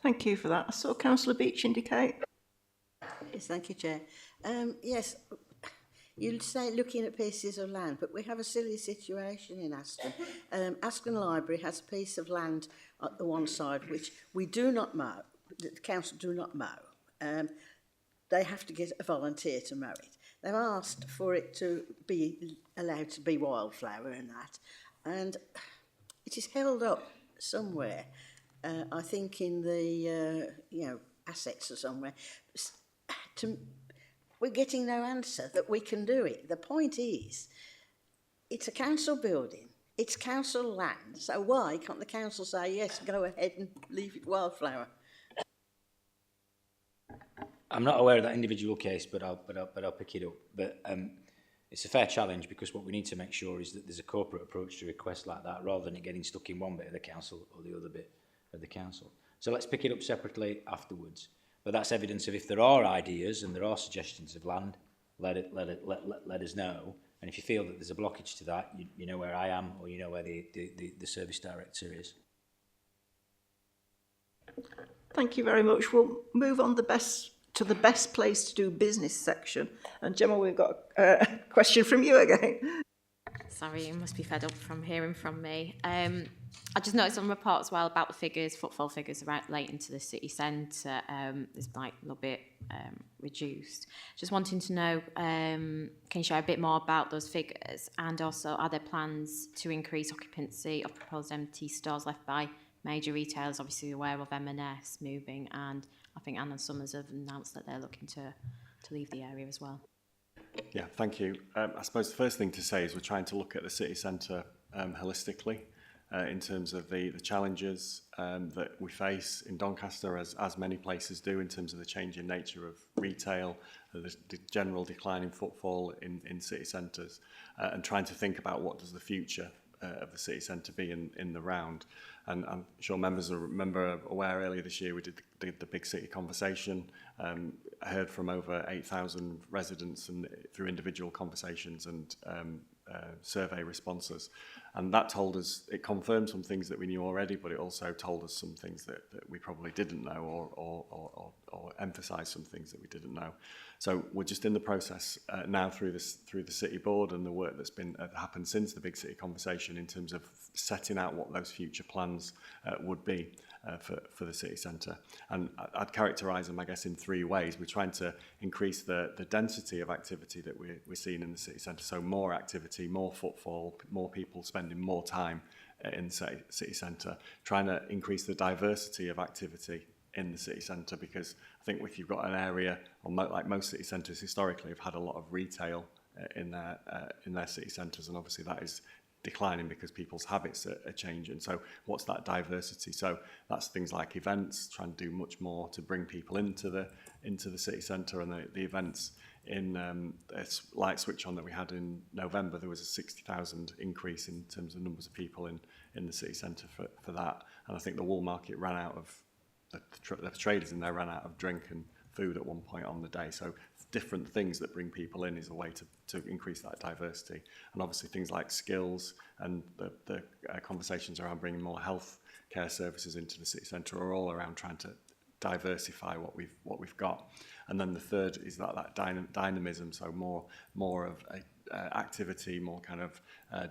Thank you for that. I saw Councillor Beach indicate. Yes, thank you, Chair. Yes, you'd say looking at pieces of land, but we have a silly situation in Aston. Aston Library has a piece of land at the one side which we do not mow, the council do not mow. They have to get a volunteer to mow it. They've asked for it to be allowed to be wildflower and that, and it is held up somewhere. I think in the assets or somewhere. We're getting no answer that we can do it. The point is, it's a council building, it's council land, so why can't the council say, yes, go ahead and leave it wildflower? I'm not aware of that individual case, but I'll pick it up. But it's a fair challenge, because what we need to make sure is that there's a corporate approach to requests like that, rather than it getting stuck in one bit of the council or the other bit of the council. So let's pick it up separately afterwards. But that's evidence of, if there are ideas and there are suggestions of land, let us know. And if you feel that there's a blockage to that, you know where I am, or you know where the service director is. Thank you very much. We'll move on to the best place to do business section. And Gemma, we've got a question from you again. Sorry, you must be fed up from hearing from me. I just noticed on the report as well about the figures, footfall figures relating to the city centre. Is like a little bit reduced. Just wanting to know, can you share a bit more about those figures? And also, are there plans to increase occupancy of proposed empty stores left by major retailers? Obviously aware of M&S moving, and I think Anna Summers have announced that they're looking to leave the area as well. Yeah, thank you. I suppose the first thing to say is we're trying to look at the city centre holistically in terms of the challenges that we face in Doncaster, as many places do, in terms of the changing nature of retail, the general decline in footfall in city centres, and trying to think about what does the future of the city centre be in the round. And I'm sure members are aware earlier this year we did the big city conversation. I heard from over 8,000 residents and through individual conversations and survey responses. And that told us, it confirmed some things that we knew already, but it also told us some things that we probably didn't know, or emphasised some things that we didn't know. So we're just in the process now through the City Board and the work that's been happened since the Big City Conversation in terms of setting out what those future plans would be for the city centre. And I'd characterise them, I guess, in three ways. We're trying to increase the density of activity that we're seeing in the city centre. So more activity, more footfall, more people spending more time in the city centre. Trying to increase the diversity of activity in the city centre, because I think if you've got an area, or like most city centres historically have had a lot of retail in their city centres, and obviously that is declining because people's habits are changing. So what's that diversity? So that's things like events, trying to do much more to bring people into the city centre, and the events in light switch on that we had in November, there was a 60,000 increase in terms of numbers of people in the city centre for that. And I think the wool market ran out of the traders in there ran out of drink and food at one point on the day. So different things that bring people in is a way to increase that diversity. And obviously things like skills and the conversations around bringing more health care services into the city centre are all around trying to diversify what we've got. And then the third is that dynamism, so more of activity, more kind of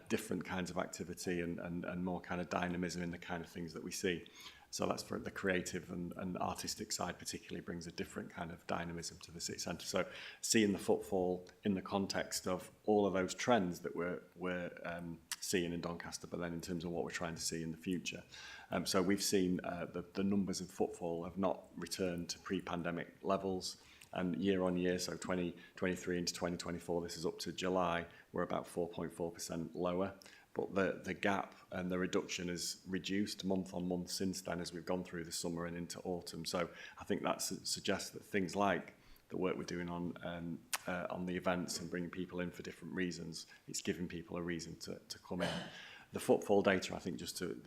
different kinds of activity, and more kind of dynamism in the kind of things that we see. So that's for the creative and artistic side particularly brings a different kind of dynamism to the city centre. So seeing the footfall in the context of all of those trends that we're seeing in Doncaster, but then in terms of what we're trying to see in the future. So we've seen the numbers of footfall have not returned to pre-pandemic levels. And year on year, so 2023 into 2024, this is up to July, we're about 4.4% lower. But the gap and the reduction has reduced month on month since then as we've gone through the summer and into autumn. So I think that suggests that things like the work we're doing on the events and bringing people in for different reasons, it's giving people a reason to come in. The footfall data, I think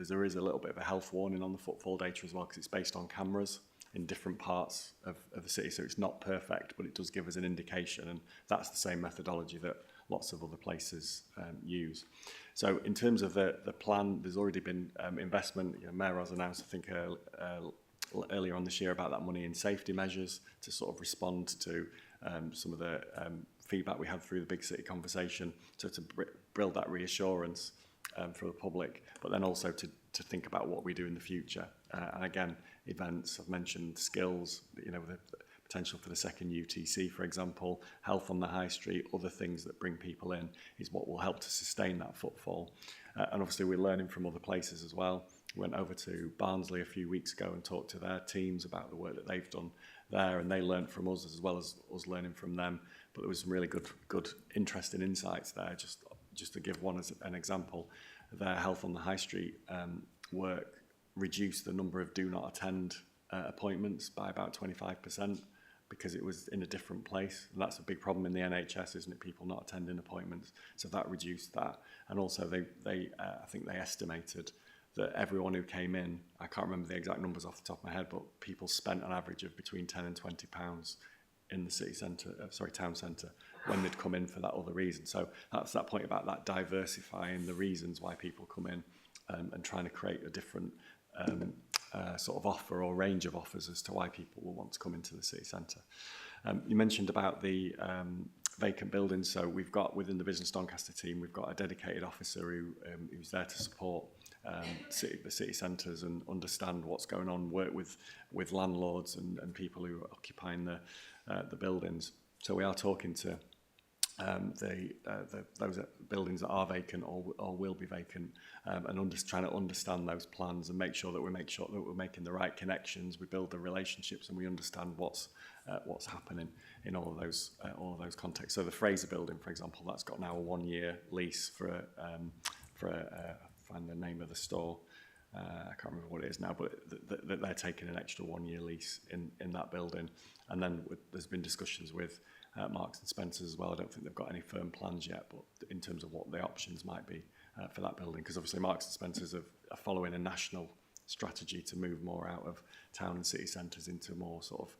there is a little bit of a health warning on the footfall data as well, because it's based on cameras in different parts of the city. So it's not perfect, but it does give us an indication. And that's the same methodology that lots of other places use. So in terms of the plan, there's already been investment. Mayor has announced, I think, earlier on this year about that money in safety measures to sort of respond to some of the feedback we had through the Big City Conversation, so to build that reassurance for the public, but then also to think about what we do in the future. And again, events, I've mentioned skills, the potential for the second UTC, for example, health on the high street, other things that bring people in is what will help to sustain that footfall. And obviously we're learning from other places as well. We went over to Barnsley a few weeks ago and talked to their teams about the work that they've done there, and they learned from us as well as us learning from them. But there was some really good interesting insights there. Just to give one as an example, their health on the high street work reduced the number of do not attend appointments by about 25%. Because it was in a different place. And that's a big problem in the NHS, isn't it? People not attending appointments. So that reduced that. And also I think they estimated that everyone who came in, I can't remember the exact numbers off the top of my head, but people spent an average of between £10 and £20 in the city centre, town centre, when they'd come in for that other reason. So that's that point about that diversifying the reasons why people come in and trying to create a different sort of offer or range of offers as to why people will want to come into the city centre. You mentioned about the vacant buildings. So we've got within the Business Doncaster team, we've got a dedicated officer who's there to support the city centres and understand what's going on, work with landlords and people who are occupying the buildings. So we are talking to those buildings that are vacant or will be vacant, and trying to understand those plans and make sure that we're making the right connections, we build the relationships, and we understand what's happening in all of those contexts. So the Fraser building, for example, that's got now a 1-year lease for find the name of the store. I can't remember what it is now, but they're taking an extra 1-year lease in that building. And then there's been discussions with Marks and Spencer's as well. I don't think they've got any firm plans yet, but in terms of what the options might be for that building, because obviously Marks and Spencer's are following a national strategy to move more out of town and city centres into more sort of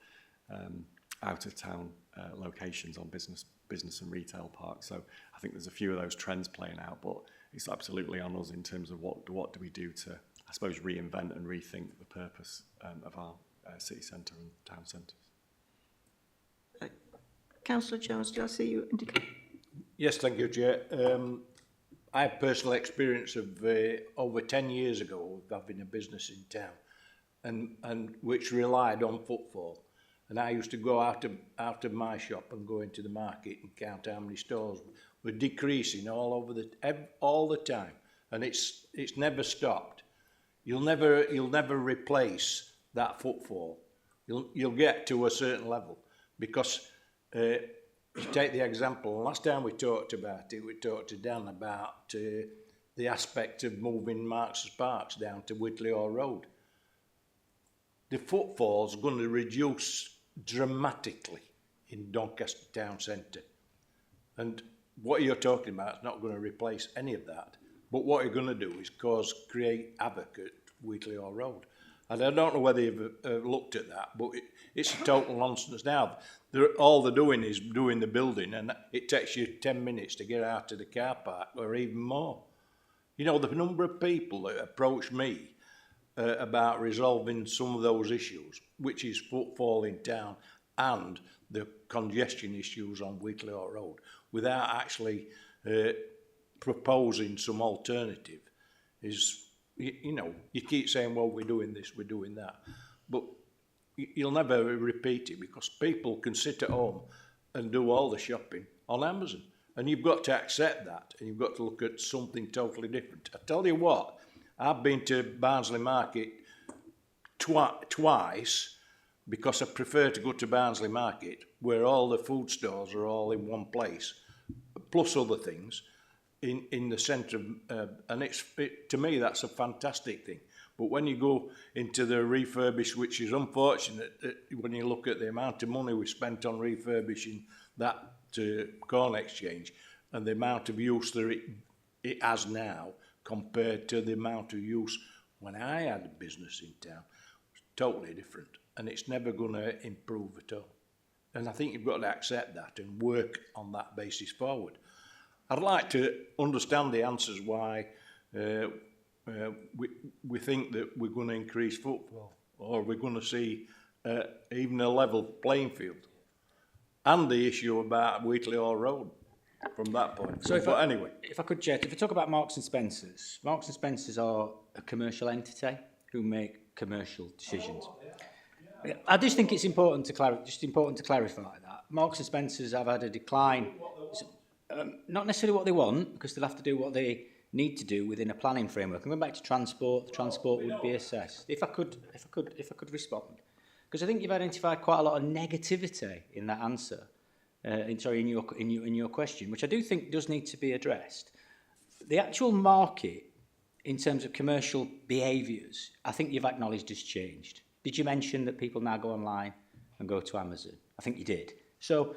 out of town locations on business and retail parks. So I think there's a few of those trends playing out, but it's absolutely on us in terms of what do we do to, I suppose, reinvent and rethink the purpose of our city centre and town centres. Councillor Jones, did I see you indicate? Yes, thank you, Chair. I have personal experience of over 10 years ago of having a business in town, and which relied on footfall. And I used to go out of my shop and go into the market and count how many stores were decreasing all the time, and it's never stopped. You'll never replace that footfall. You'll get to a certain level because. To take the example, last time we talked about it, we talked to Dan about the aspect of moving Marks and Sparks down to Whitley Hall Road. The footfall's going to reduce dramatically in Doncaster town centre. And what you're talking about is not going to replace any of that. But what you're going to do is create havoc at Whitley Hall Road. And I don't know whether you've looked at that, but it's a total nonsense. Now, all they're doing is doing the building, and it takes you 10 minutes to get out to the car park, or even more. You know, the number of people that approach me about resolving some of those issues, which is footfall in town and the congestion issues on Whitley Hall Road, without actually proposing some alternative, is... You know, you keep saying, well, we're doing this, we're doing that. But you'll never repeat it because people can sit at home and do all the shopping on Amazon. And you've got to accept that, and you've got to look at something totally different. I tell you what, I've been to Barnsley Market twice because I prefer to go to Barnsley Market where all the food stores are all in one place, plus other things. In the centre of, and to me that's a fantastic thing. But when you go into the refurbished, which is unfortunate, when you look at the amount of money we spent on refurbishing that Corn Exchange and the amount of use that it has now compared to the amount of use when I had a business in town, it's totally different, and it's never going to improve at all. And I think you've got to accept that and work on that basis forward. I'd like to understand the answers why we think that we're going to increase footfall, or we're going to see even a level playing field, and the issue about Whitley Hall Road from that point. So anyway, if I could, Chair, if we talk about Marks and Spencers are a commercial entity who make commercial decisions. I just think it's important to clarify that Marks and Spencers have had a decline. Not necessarily what they want, because they'll have to do what they need to do within a planning framework. I'm going back to transport. The transport would be assessed. If I could respond, because I think you've identified quite a lot of negativity in that answer. In your question, which I do think does need to be addressed. The actual market, in terms of commercial behaviours, I think you've acknowledged has changed. Did you mention that people now go online and go to Amazon? I think you did. So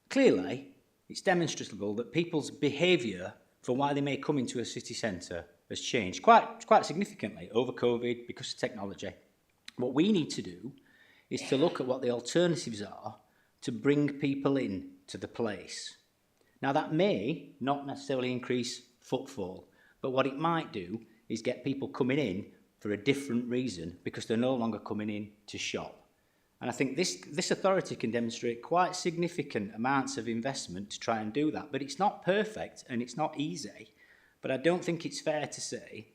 clearly, it's demonstrable that people's behaviour for why they may come into a city centre has changed quite significantly over COVID because of technology. What we need to do is to look at what the alternatives are to bring people in to the place. Now, that may not necessarily increase footfall, but what it might do is get people coming in for a different reason because they're no longer coming in to shop. And I think this authority can demonstrate quite significant amounts of investment to try and do that. But it's not perfect and it's not easy. But I don't think it's fair to say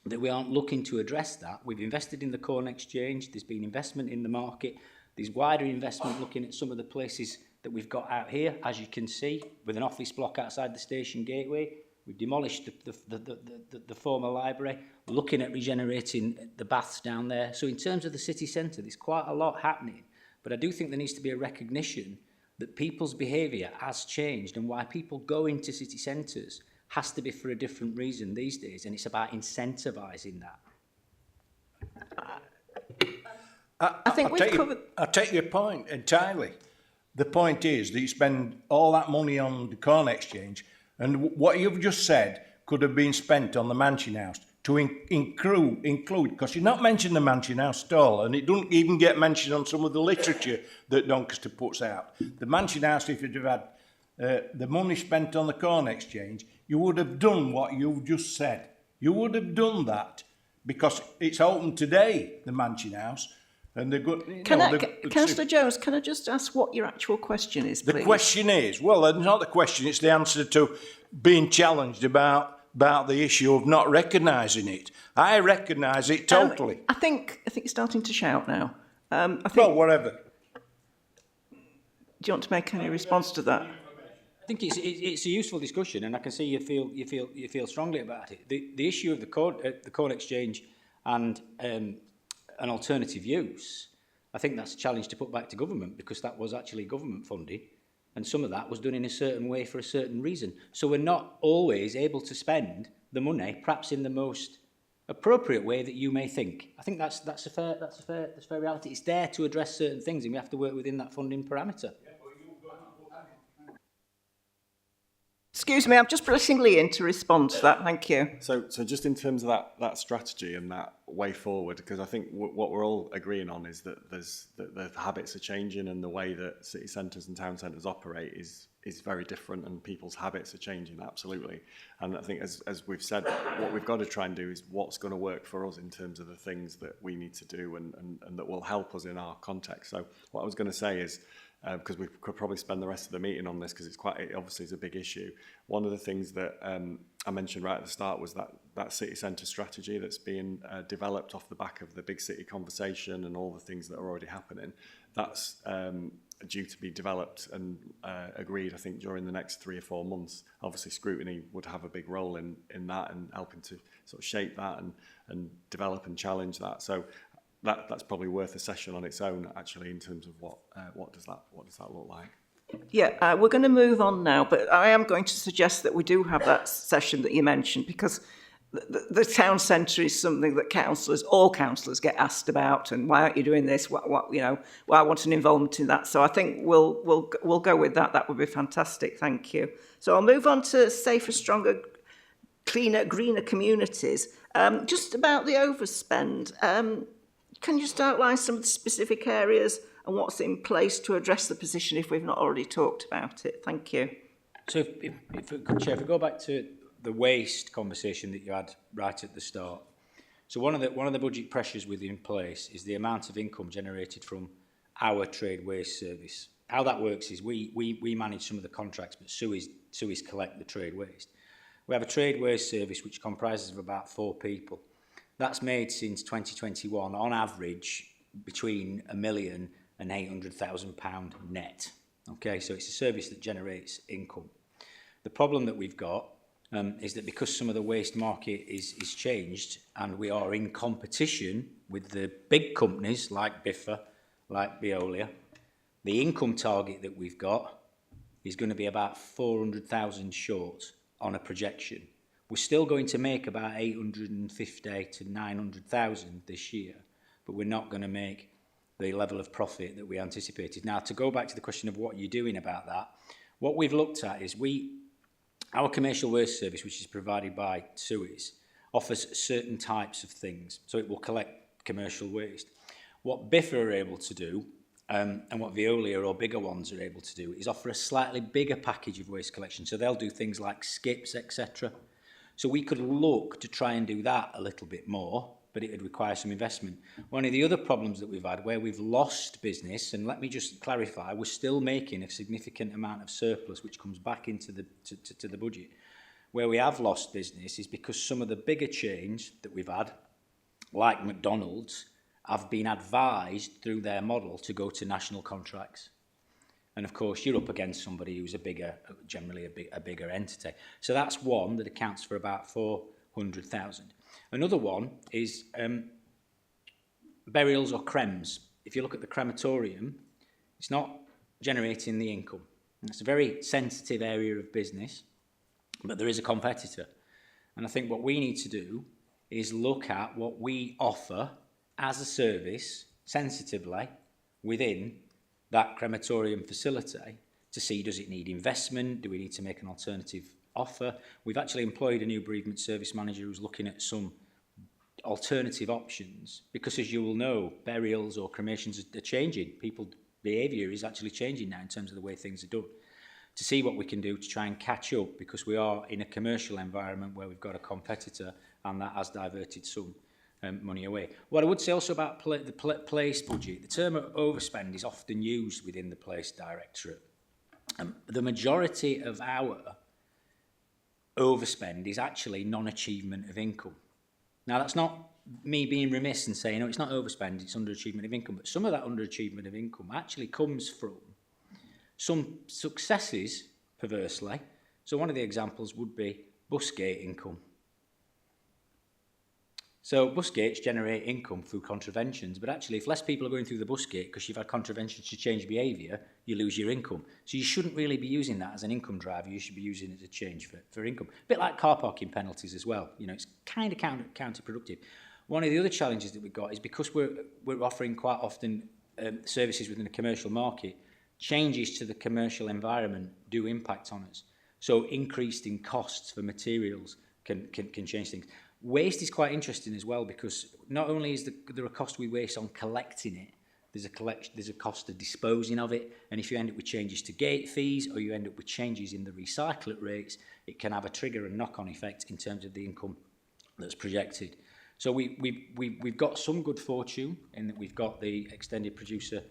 that we aren't looking to address that. We've invested in the Corn Exchange. There's been investment in the market. There's wider investment looking at some of the places that we've got out here, as you can see, with an office block outside the station gateway. We've demolished the former library, looking at regenerating the baths down there. So in terms of the city centre, there's quite a lot happening. But I do think there needs to be a recognition that people's behaviour has changed, and why people go into city centres has to be for a different reason these days, and it's about incentivising that. I take your point entirely. The point is that you spend all that money on the Corn Exchange, and what you've just said could have been spent on the Mansion House to include, because you're not mentioning the Mansion House at all, and it doesn't even get mentioned on some of the literature that Doncaster puts out. The Mansion House, if you'd have had the money spent on the Corn Exchange, you would have done what you've just said. You would have done that, because it's open today, the Mansion House, And they're good. Councillor Jones, can I just ask what your actual question is, please? The question is, well, it's not the question, it's the answer to being challenged about the issue of not recognising it. I recognise it totally. I think you're starting to shout now. Well, whatever. Do you want to make any response to that? I think it's a useful discussion, and I can see you feel strongly about it. The issue of the code exchange and an alternative use, I think that's a challenge to put back to government, because that was actually government funding, and some of that was done in a certain way for a certain reason. So we're not always able to spend the money, perhaps in the most appropriate way that you may think. I think that's a fair reality. It's there to address certain things, and we have to work within that funding parameter. Excuse me, I'm just pressing Lee in to respond to that. Thank you. So just in terms of that strategy and that way forward, because I think what we're all agreeing on is that the habits are changing, and the way that city centres and town centres operate is very different, and people's habits are changing, absolutely. And I think, as we've said, what we've got to try and do is what's going to work for us in terms of the things that we need to do and that will help us in our context. So what I was going to say is, because we could probably spend the rest of the meeting on this, because it obviously is a big issue. One of the things that I mentioned right at the start was that city centre strategy that's being developed off the back of the big city conversation and all the things that are already happening. That's due to be developed and agreed, I think, during the next 3 or 4 months. Obviously, Scrutiny would have a big role in that and helping to sort of shape that and develop and challenge that. So that's probably worth a session on its own, actually, in terms of what does that look like. Yeah, we're going to move on now, but I am going to suggest that we do have that session that you mentioned, because the town centre is something that all councillors get asked about, and why aren't you doing this? Why I want an involvement in that. So I think we'll go with that. That would be fantastic. Thank you. So I'll move on to safer, stronger, cleaner, greener communities. Just about the overspend. Can you just outline some of the specific areas and what's in place to address the position if we've not already talked about it? Thank you. So if we go back to the waste conversation that you had right at the start. So one of the budget pressures within place is the amount of income generated from our trade waste service. How that works is we manage some of the contracts, but SUIs collect the trade waste. We have a trade waste service which comprises of about 4 people. That's made since 2021, on average, between £1 million and £800,000 net. Okay, so it's a service that generates income. The problem that we've got is that because some of the waste market is changed, and we are in competition with the big companies like Biffa, like Veolia, the income target that we've got is going to be about 400,000 short on a projection. We're still going to make about 850 to 900,000 this year, but we're not going to make the level of profit that we anticipated. Now, to go back to the question of what you're doing about that, what we've looked at is our commercial waste service, which is provided by SUIs, offers certain types of things. So it will collect commercial waste. What Biffa are able to do, and what Veolia or bigger ones are able to do, is offer a slightly bigger package of waste collection. So they'll do things like skips, etc. So we could look to try and do that a little bit more, but it would require some investment. One of the other problems that we've had, where we've lost business, and let me just clarify, we're still making a significant amount of surplus which comes back into the budget. Where we have lost business is because some of the bigger chains that we've had, like McDonald's, have been advised through their model to go to national contracts. And of course, you're up against somebody who's generally a bigger entity. So that's one that accounts for about 400,000. Another one is burials or crems. If you look at the crematorium, it's not generating the income. And it's a very sensitive area of business, but there is a competitor. And I think what we need to do is look at what we offer as a service, sensitively, within that crematorium facility, to see, does it need investment? Do we need to make an alternative offer? We've actually employed a new bereavement service manager who's looking at some alternative options, because as you will know, burials or cremations are changing. People's behaviour is actually changing now in terms of the way things are done. To see what we can do to try and catch up, because we are in a commercial environment where we've got a competitor, and that has diverted some money away. What I would say also about the place budget, the term overspend is often used within the place directorate. The majority of our overspend is actually non-achievement of income. Now, that's not me being remiss and saying, no, it's not overspend, it's underachievement of income, but some of that underachievement of income actually comes from some successes, perversely. So one of the examples would be busgate income. So bus gates generate income through contraventions, but actually if less people are going through the bus gate because you've had contraventions to change behaviour, you lose your income. So you shouldn't really be using that as an income driver, you should be using it as a change for income. A bit like car parking penalties as well, you know, it's kind of counterproductive. One of the other challenges that we've got is because we're offering quite often services within the commercial market, changes to the commercial environment do impact on us. So increased in costs for materials can change things. Waste is quite interesting as well because not only is there a cost we waste on collecting it, there's a cost of disposing of it, and if you end up with changes to gate fees or you end up with changes in the recyclate rates, it can have a trigger and knock-on effect in terms of the income that's projected. So we've got some good fortune in that we've got the extended producer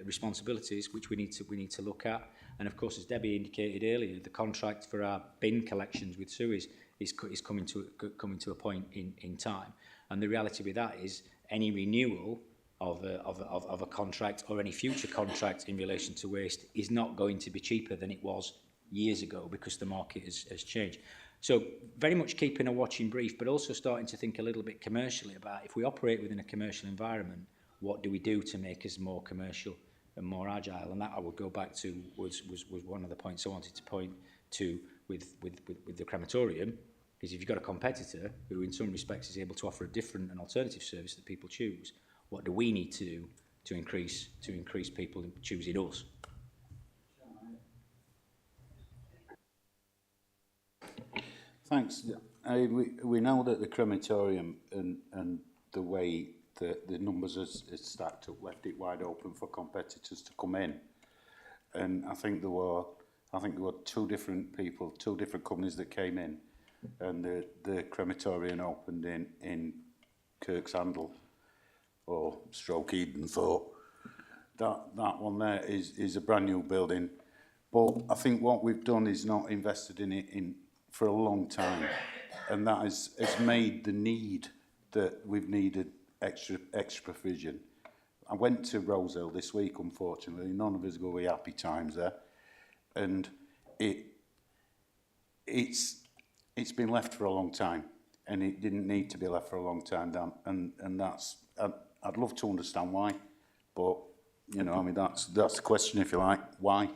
responsibilities, which we need to look at, and of course, as Debbie indicated earlier, the contract for our bin collections with Suez is coming to a point in time, and the reality with that is any renewal of a contract or any future contract in relation to waste is not going to be cheaper than it was years ago because the market has changed. So very much keeping a watching brief, but also starting to think a little bit commercially about if we operate within a commercial environment, what do we do to make us more commercial and more agile? And that I would go back to was one of the points I wanted to point to with the crematorium. Is if you've got a competitor who in some respects is able to offer a different and alternative service that people choose, what do we need to do to increase people choosing us? Thanks. We know that the crematorium and the way that the numbers is stacked up left it wide open for competitors to come in, and I think there were two different companies that came in. And the crematorium opened in Kirksandall or Stroke Edenthorpe. That one there is a brand new building, but I think what we've done is not invested in it for a long time, and that has made the need that we've needed extra provision. I went to Rosehill this week, unfortunately. None of us go with happy times there, and it's been left for a long time, and it didn't need to be left for a long time, Dan. And that's I'd love to understand why, but you know, I mean, that's the question, if you like. Why?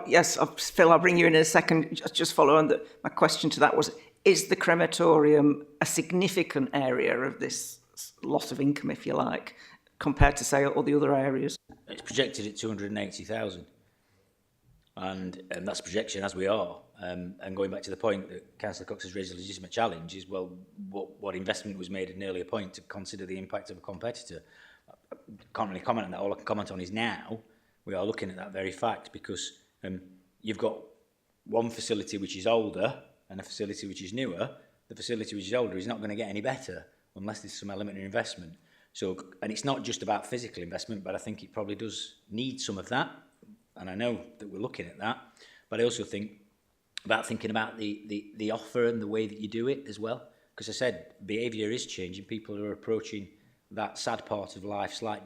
Yes, Phil, I'll bring you in a second. Just follow on. My question to that was: is the crematorium a significant area of this loss of income, if you like, compared to say all the other areas? It's projected at 280,000. And that's projection as we are. And going back to the point that Councillor Cox has raised a legitimate challenge is, well, what investment was made at an earlier point to consider the impact of a competitor? I can't really comment on that. All I can comment on is now we are looking at that very fact because you've got one facility which is older and a facility which is newer. The facility which is older is not going to get any better unless there's some element of investment. So, and it's not just about physical investment, but I think it probably does need some of that. And I know that we're looking at that, but I also think about thinking about the offer and the way that you do it as well. Because I said behaviour is changing. People are approaching that sad part of life slightly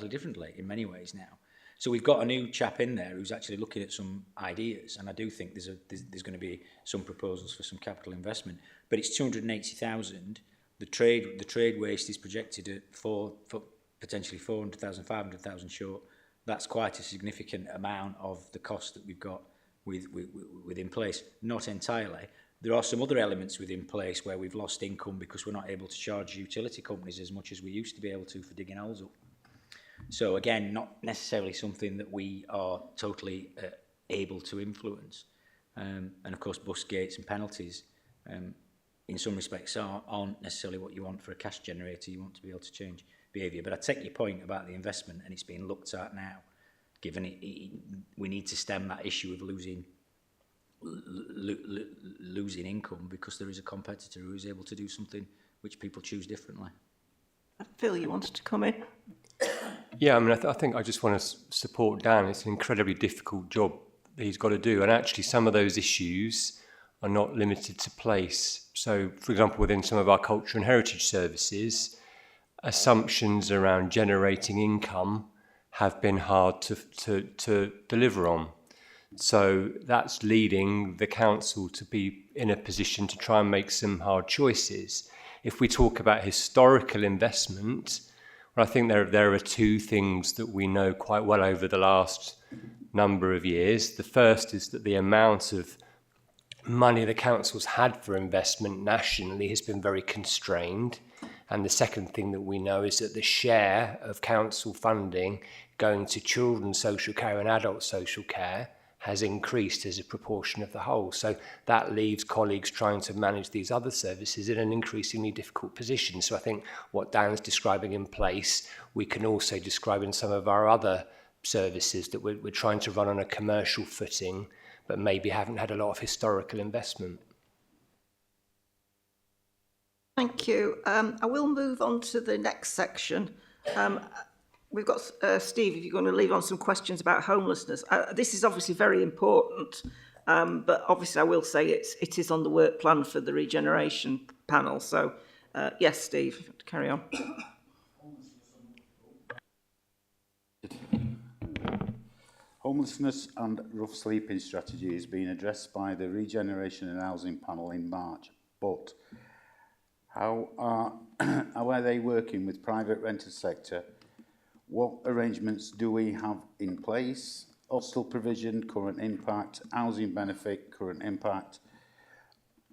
differently in many ways now. So we've got a new chap in there who's actually looking at some ideas, and I do think there's going to be some proposals for some capital investment. But it's 280,000. The trade waste is projected at for potentially 400,000, 500,000 short. That's quite a significant amount of the cost that we've got within place. Not entirely. There are some other elements within place where we've lost income because we're not able to charge utility companies as much as we used to be able to for digging holes up. So again, not necessarily something that we are totally able to influence. And of course, bus gates and penalties, in some respects, aren't necessarily what you want for a cash generator. You want to be able to change behaviour. But I take your point about the investment, and it's being looked at now, given we need to stem that issue of losing losing income because there is a competitor who is able to do something which people choose differently. Phil, you wanted to come in? Yeah, I mean, I think I just want to support Dan. It's an incredibly difficult job that he's got to do. And actually, some of those issues are not limited to place. So, for example, within some of our culture and heritage services, assumptions around generating income have been hard to deliver on. So that's leading the council to be in a position to try and make some hard choices. If we talk about historical investment, well, I think there are two things that we know quite well over the last number of years. The first is that the amount of money the council's had for investment nationally has been very constrained. And the second thing that we know is that the share of council funding going to children's social care and adult social care has increased as a proportion of the whole. So that leaves colleagues trying to manage these other services in an increasingly difficult position. So I think what Dan's describing in place, we can also describe in some of our other services that we're trying to run on a commercial footing, but maybe haven't had a lot of historical investment. Thank you. I will move on to the next section. We've got Steve, if you're going to leave on some questions about homelessness. This is obviously very important, but obviously I will say it is on the work plan for the regeneration panel. So, yes, Steve, carry on. Homelessness and rough sleeping strategy is being addressed by the Regeneration and Housing Panel in March, but how are they working with private rented sector? What arrangements do we have in place? Hostel provision, current impact, housing benefit, current impact.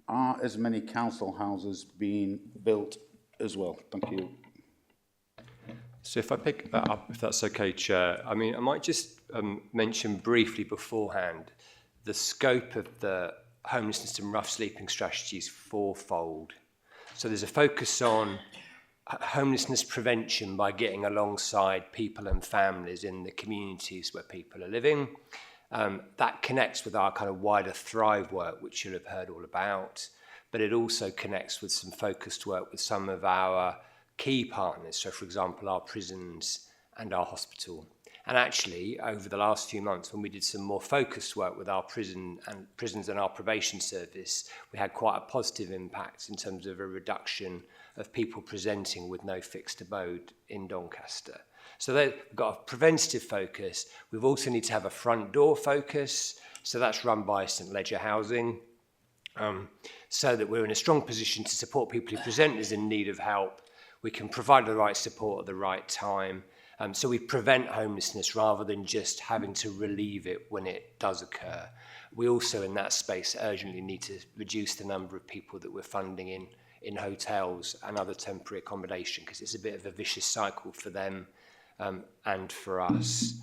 Are as many council houses being built as well? Thank you. So if I pick that up, if that's okay, Chair, I mean, I might just mention briefly beforehand, the scope of the homelessness and rough sleeping strategy is fourfold. So there's a focus on homelessness prevention by getting alongside people and families in the communities where people are living. That connects with our kind of wider Thrive work, which you'll have heard all about, but it also connects with some focused work with some of our key partners, so for example our prisons and our hospital. And actually over the last few months when we did some more focused work with our prisons and our probation service, we had quite a positive impact in terms of a reduction of people presenting with no fixed abode in Doncaster. So we've got a preventative focus. We've also need to have a front door focus, so that's run by St Ledger Housing, so that we're in a strong position to support people who present as in need of help. We can provide the right support at the right time. So we prevent homelessness rather than just having to relieve it when it does occur. We also, in that space, urgently need to reduce the number of people that we're funding in hotels and other temporary accommodation, because it's a bit of a vicious cycle for them and for us.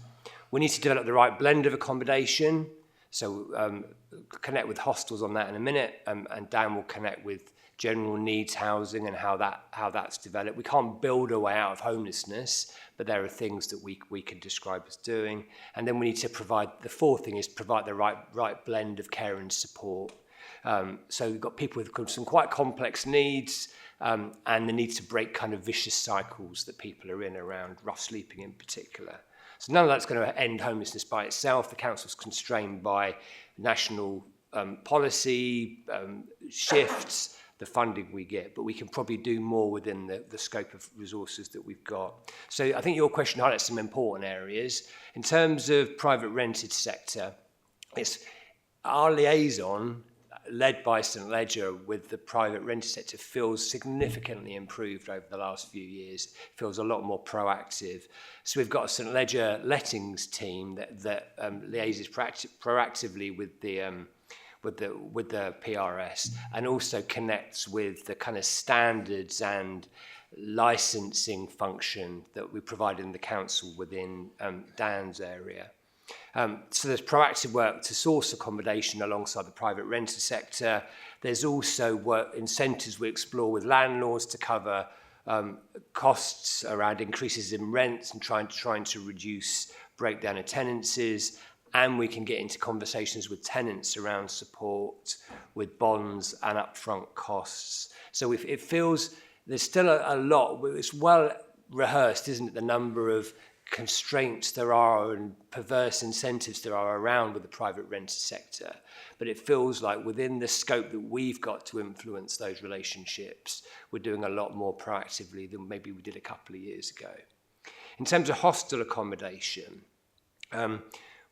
We need to develop the right blend of accommodation. So connect with hostels on that in a minute, and Dan will connect with general needs housing and how that's developed. We can't build a way out of homelessness, but there are things that we can describe as doing. And then we need to provide, the fourth thing is provide the right blend of care and support. So we've got people with some quite complex needs, and the need to break kind of vicious cycles that people are in around rough sleeping in particular. So none of that's going to end homelessness by itself. The council's constrained by national policy, shifts, the funding we get, but we can probably do more within the scope of resources that we've got. So I think your question highlights some important areas. In terms of private rented sector, it's our liaison, led by St Ledger with the private rented sector, feels significantly improved over the last few years, feels a lot more proactive. So we've got a St Ledger lettings team that liaises proactively with the PRS, and also connects with the kind of standards and licensing function that we provide in the council within Dan's area. So there's proactive work to source accommodation alongside the private renter sector. There's also work incentives we explore with landlords to cover costs around increases in rents and trying to reduce breakdown of tenancies. and we can get into conversations with tenants around support, with bonds and upfront costs. So if it feels there's still a lot, it's well rehearsed, isn't it, the number of constraints there are and perverse incentives there are around with the private rented sector. But it feels like within the scope that we've got to influence those relationships, we're doing a lot more proactively than maybe we did a couple of years ago. In terms of hostel accommodation,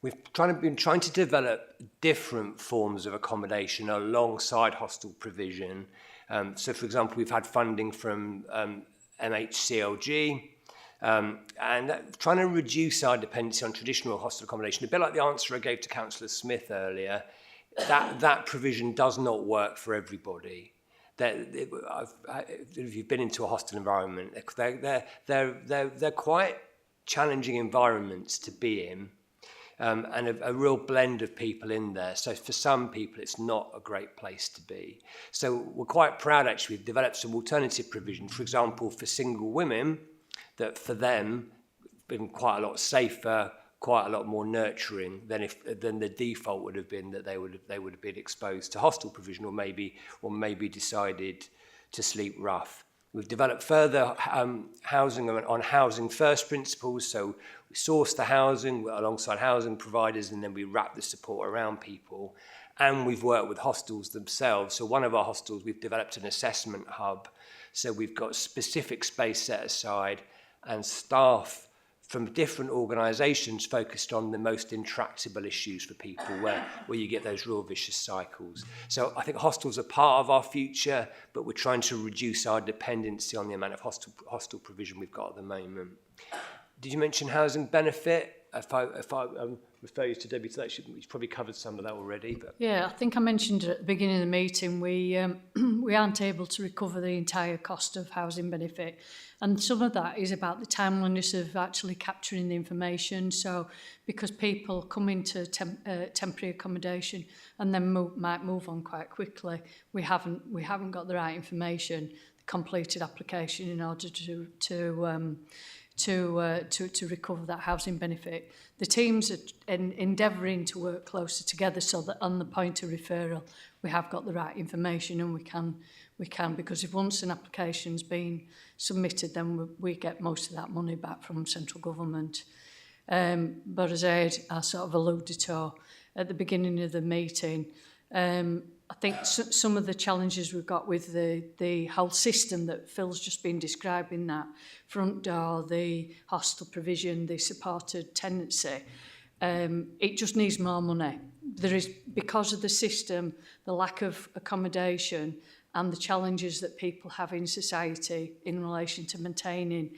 we've been trying to develop different forms of accommodation alongside hostel provision. So, for example, we've had funding from MHCLG, and trying to reduce our dependency on traditional hostel accommodation. A bit like the answer I gave to Councillor Smith earlier, that provision does not work for everybody. If you've been into a hostel environment, they're quite challenging environments to be in, and a real blend of people in there. So for some people, it's not a great place to be. So we're quite proud, actually, we've developed some alternative provision. For example, for single women, that for them, been quite a lot safer, quite a lot more nurturing than the default would have been, that they would have been exposed to hostel provision or maybe decided to sleep rough. We've developed further housing on housing first principles, so we source the housing alongside housing providers and then we wrap the support around people. And we've worked with hostels themselves. So one of our hostels, we've developed an assessment hub. So we've got specific space set aside and staff from different organisations focused on the most intractable issues for people where you get those real vicious cycles. So I think hostels are part of our future, but we're trying to reduce our dependency on the amount of hostel provision we've got at the moment. Did you mention housing benefit? If I refer you to Debbie, she's probably covered some of that already. But. Yeah, I think I mentioned at the beginning of the meeting, we aren't able to recover the entire cost of housing benefit. And some of that is about the timeliness of actually capturing the information. So because people come into temporary accommodation and then might move on quite quickly, we haven't got the right information, the completed application in order to recover that housing benefit. The teams are endeavouring to work closer together so that on the point of referral we have got the right information and we can because if once an application's been submitted then we get most of that money back from central government. But as I sort of alluded to at the beginning of the meeting, I think some of the challenges we've got with the whole system that Phil's just been describing, that front door, the hostel provision, the supported tenancy, it just needs more money. There is, because of the system, the lack of accommodation and the challenges that people have in society in relation to maintaining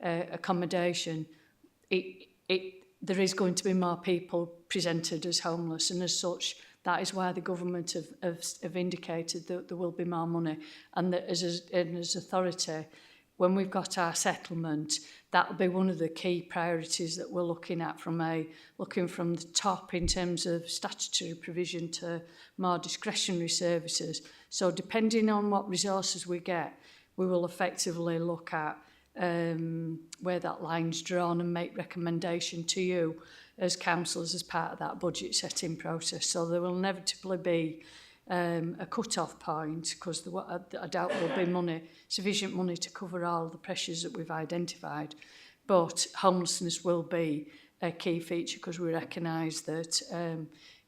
accommodation, there is going to be more people presented as homeless, and as such, that is why the government have indicated that there will be more money, and that as authority, when we've got our settlement, that will be one of the key priorities that we're looking at looking from the top in terms of statutory provision to more discretionary services. So depending on what resources we get, we will effectively look at where that line's drawn and make recommendation to you as councillors as part of that budget setting process. So there will inevitably be a cut-off point, because I doubt there'll be sufficient money to cover all the pressures that we've identified. But homelessness will be a key feature because we recognise that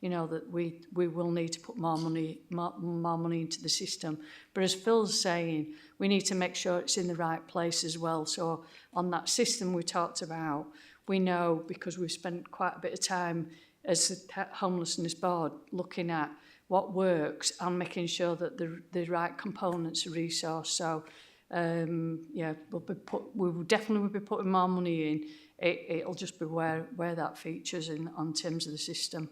that we will need to put more money into the system. But as Phil's saying, we need to make sure it's in the right place as well. So on that system we talked about, we know, because we've spent quite a bit of time as the Homelessness Board looking at what works and making sure that the right components are resourced. So we will definitely be putting more money in. It'll just be where that features on terms of the system.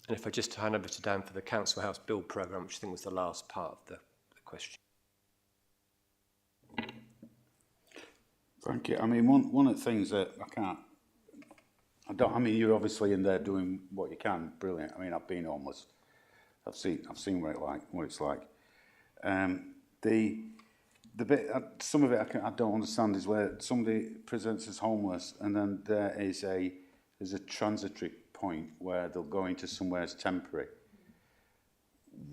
And if I just hand over to Dan for the Council House Build programme, which I think was the last part of the question. Thank you. I mean, one of the things that you're obviously in there doing what you can. Brilliant. I mean, I've been homeless. I've seen what it's like. The bit, some of it I don't understand is where somebody presents as homeless and then there is a there's a transitory point where they'll go into somewhere as temporary.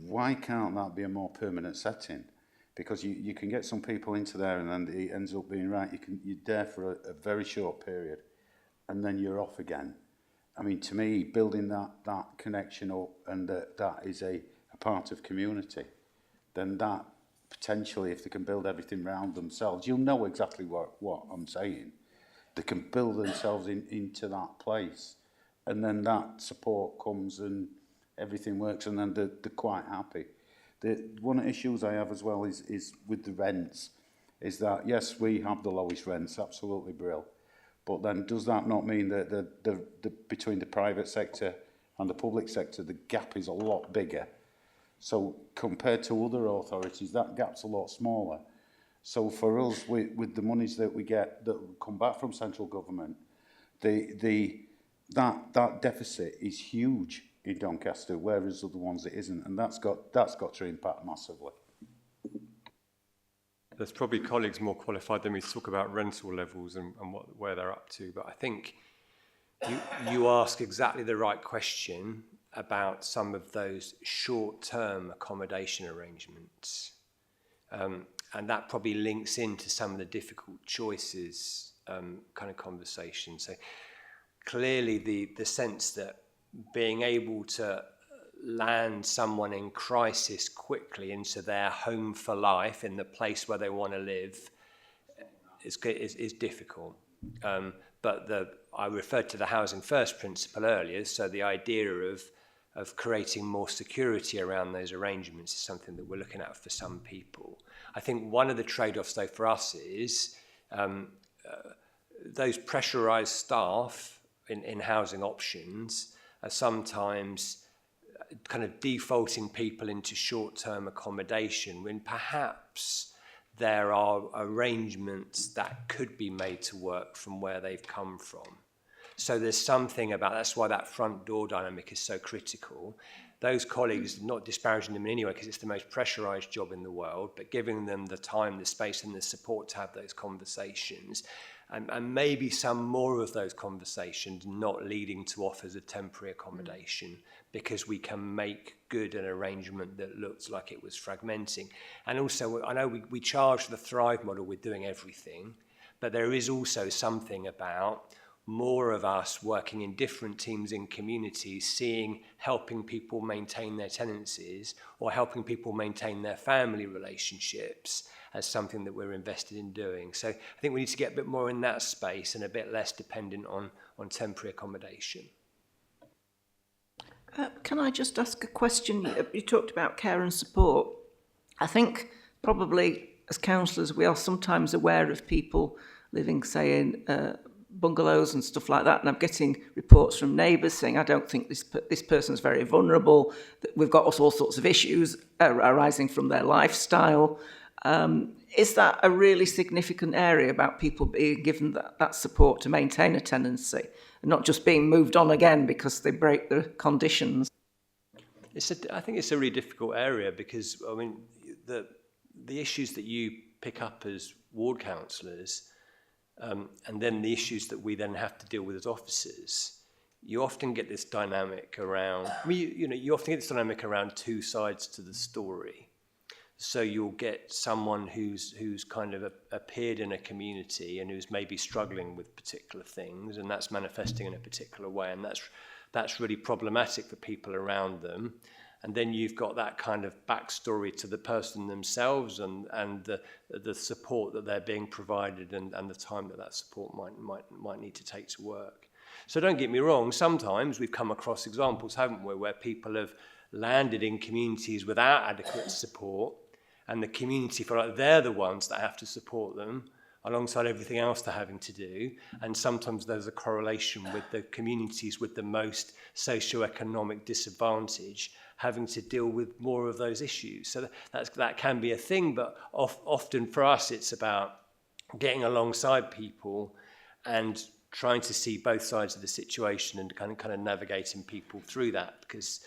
Why can't that be a more permanent setting? Because you can get some people into there and then it ends up being right. You're there for a very short period and then you're off again. I mean, to me, building that connection up and that is a part of community, then that potentially, if they can build everything around themselves, you'll know exactly what I'm saying. They can build themselves into that place, and then that support comes and everything works, and then they're quite happy. One of the issues I have as well is with the rents, is that yes, we have the lowest rents, absolutely brilliant. But then does that not mean that the between the private sector and the public sector, the gap is a lot bigger? So compared to other authorities, that gap's a lot smaller. So for us, with the monies that we get that come back from central government, that deficit is huge in Doncaster, whereas other ones it isn't, and that's got to impact massively. There's probably colleagues more qualified than me to talk about rental levels and where they're up to, but I think you ask exactly the right question about some of those short-term accommodation arrangements. And that probably links into some of the difficult choices kind of conversation. So clearly the sense that being able to land someone in crisis quickly into their home for life in the place where they want to live is difficult. But I referred to the housing first principle earlier, so the idea of creating more security around those arrangements is something that we're looking at for some people. I think one of the trade-offs though for us is those pressurised staff in housing options are sometimes kind of defaulting people into short-term accommodation when perhaps there are arrangements that could be made to work from where they've come from. So there's something about, that's why that front door dynamic is so critical. Those colleagues, not disparaging them in any way because it's the most pressurised job in the world, but giving them the time, the space and the support to have those conversations. And maybe some more of those conversations not leading to offers of temporary accommodation because we can make good an arrangement that looks like it was fragmenting. And also, I know we charge the Thrive model with doing everything, but there is also something about more of us working in different teams in communities, helping people maintain their tenancies or helping people maintain their family relationships as something that we're invested in doing. So I think we need to get a bit more in that space and a bit less dependent on temporary accommodation. Can I just ask a question? You talked about care and support. I think probably as councillors we are sometimes aware of people living, say, in bungalows and stuff like that, and I'm getting reports from neighbours saying, I don't think this person's very vulnerable, that we've got all sorts of issues arising from their lifestyle. Is that a really significant area about people being given that support to maintain a tenancy and not just being moved on again because they break the conditions? I think it's a really difficult area because, I mean, the issues that you pick up as ward councillors and then the issues that we then have to deal with as officers, you often get this dynamic around, you often get this dynamic around two sides to the story. So you'll get someone who's kind of appeared in a community and who's maybe struggling with particular things, and that's manifesting in a particular way, and that's really problematic for people around them. And then you've got that kind of backstory to the person themselves and the support that they're being provided and the time that support might need to take to work. So don't get me wrong, sometimes we've come across examples, haven't we, where people have landed in communities without adequate support, and the community feel like they're the ones that have to support them alongside everything else they're having to do. And sometimes there's a correlation with the communities with the most socioeconomic disadvantage having to deal with more of those issues. So that can be a thing, but often for us it's about getting alongside people and trying to see both sides of the situation and kind of navigating people through that, because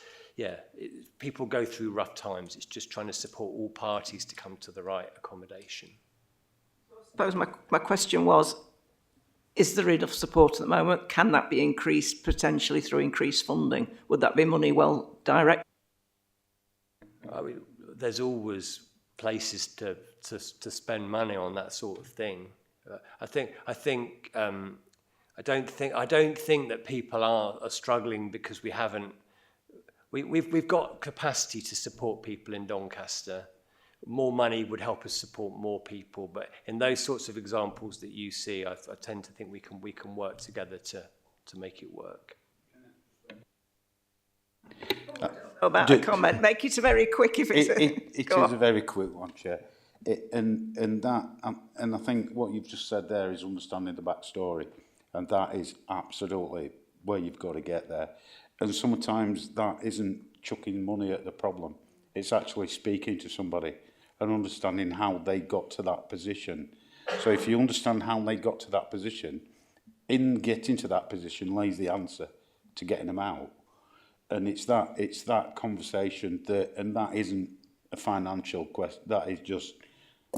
people go through rough times. It's just trying to support all parties to come to the right accommodation. I suppose my question was, Is there enough support at the moment? Can that be increased potentially through increased funding? Would that be money well directed? I mean, there's always places to spend money on that sort of thing. I don't think that people are struggling because we've got capacity to support people in Doncaster. More money would help us support more people, but in those sorts of examples that you see, I tend to think we can work together to make it work. About a comment, make it very quick if it's it is a very quick one, Chair. And I think what you've just said there is understanding the backstory, and that is absolutely where you've got to get there. And sometimes that isn't chucking money at the problem; it's actually speaking to somebody and understanding how they got to that position. So if you understand how they got to that position, in getting to that position lays the answer to getting them out. And it's that conversation and that isn't a financial question. That is just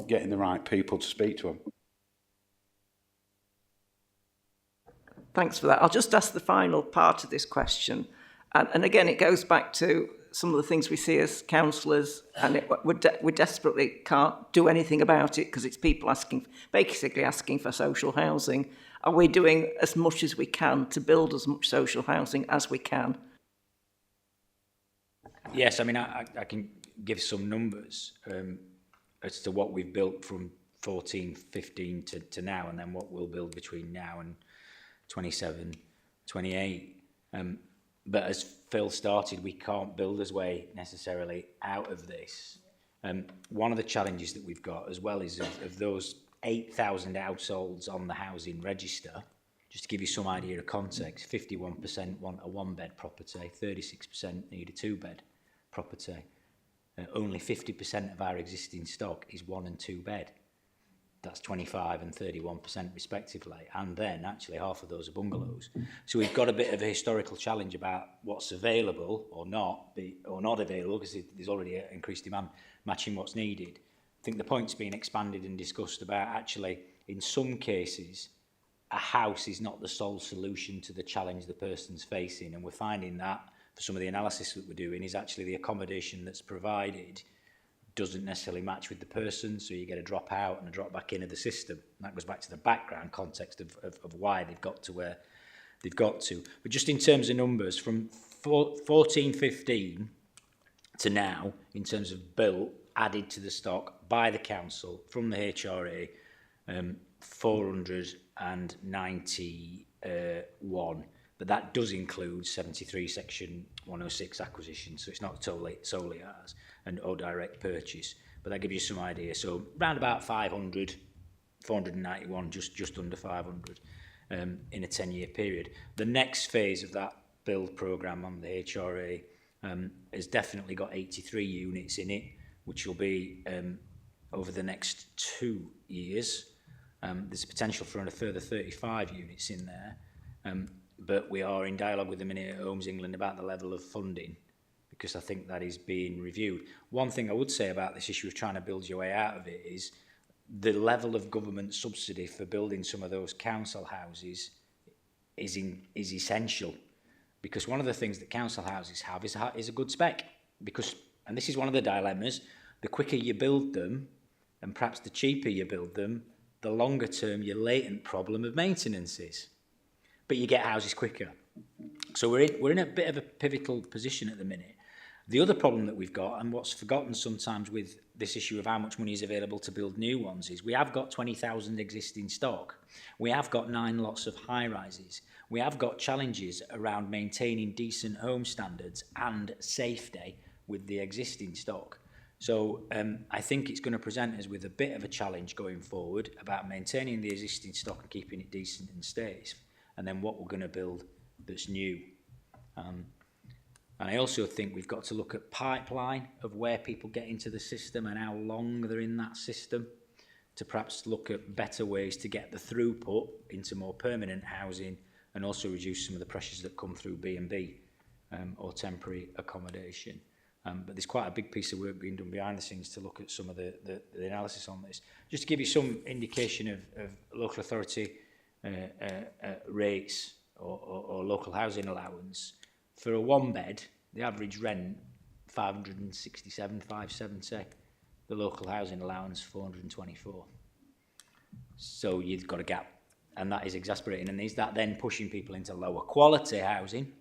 getting the right people to speak to them. Thanks for that. I'll just ask the final part of this question. And again, it goes back to some of the things we see as councillors, and we desperately can't do anything about it because it's people basically asking for social housing. Are we doing as much as we can to build as much social housing as we can? Yes, I mean, I can give some numbers as to what we've built from 14, 15 to now, and then what we'll build between now and 27, 28. But as Phil started, we can't build our way necessarily out of this. One of the challenges that we've got as well is of those 8,000 households on the housing register, just to give you some idea of context, 51% want a one-bed property, 36% need a two-bed property. Only 50% of our existing stock is one and two bed. That's 25 and 31% respectively. And then actually half of those are bungalows. So we've got a bit of a historical challenge about what's available or not available, because there's already an increased demand matching what's needed. I think the point's been expanded and discussed about actually, in some cases, a house is not the sole solution to the challenge the person's facing. And we're finding that for some of the analysis that we're doing is actually the accommodation that's provided doesn't necessarily match with the person, so you get a drop out and a drop back into the system. And that goes back to the background context of why they've got to where they've got to. But just in terms of numbers, from 14, 15 to now, in terms of built, added to the stock by the council from the HRA, 491. But that does include 73 Section 106 acquisitions, so it's not solely ours, or direct purchase. But that gives you some idea. So around about 500, 491, just under 500 in a 10-year period. The next phase of that build programme on the HRA has definitely got 83 units in it, which will be over the next 2 years. There's potential for a further 35 units in there. But we are in dialogue with the Minute Homes England about the level of funding, because I think that is being reviewed. One thing I would say about this issue of trying to build your way out of it is the level of government subsidy for building some of those council houses is essential, because one of the things that council houses have is a good spec. Because, and this is one of the dilemmas, the quicker you build them, and perhaps the cheaper you build them, the longer term your latent problem of maintenance is. But you get houses quicker. So we're in a bit of a pivotal position at the minute. The other problem that we've got, and what's forgotten sometimes with this issue of how much money is available to build new ones, is we have got 20,000 existing stock. We have got 9 lots of high-rises. We have got challenges around maintaining decent home standards and safety with the existing stock. So I think it's going to present us with a bit of a challenge going forward about maintaining the existing stock and keeping it decent and safe, and then what we're going to build that's new. And I also think we've got to look at pipeline of where people get into the system and how long they're in that system, to perhaps look at better ways to get the throughput into more permanent housing, and also reduce some of the pressures that come through B&B or temporary accommodation. But there's quite a big piece of work being done behind the scenes to look at some of the analysis on this. Just to give you some indication of local authority rates or local housing allowance, for a one bed, the average rent 567, 570. The local housing allowance 424. So you've got a gap, and that is exasperating. And is that then pushing people into lower quality housing,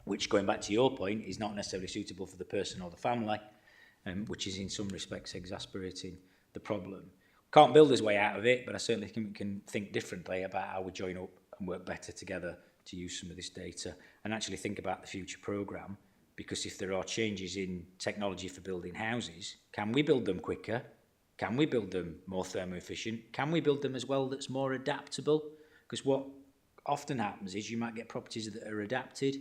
which, going back to your point, is not necessarily suitable for the person or the family, which is in some respects exasperating the problem. Can't build his way out of it, but I certainly can think differently about how we join up and work better together to use some of this data and actually think about the future programme, because if there are changes in technology for building houses, can we build them quicker? Can we build them more thermo efficient? Can we build them as well that's more adaptable? Because what often happens is you might get properties that are adapted,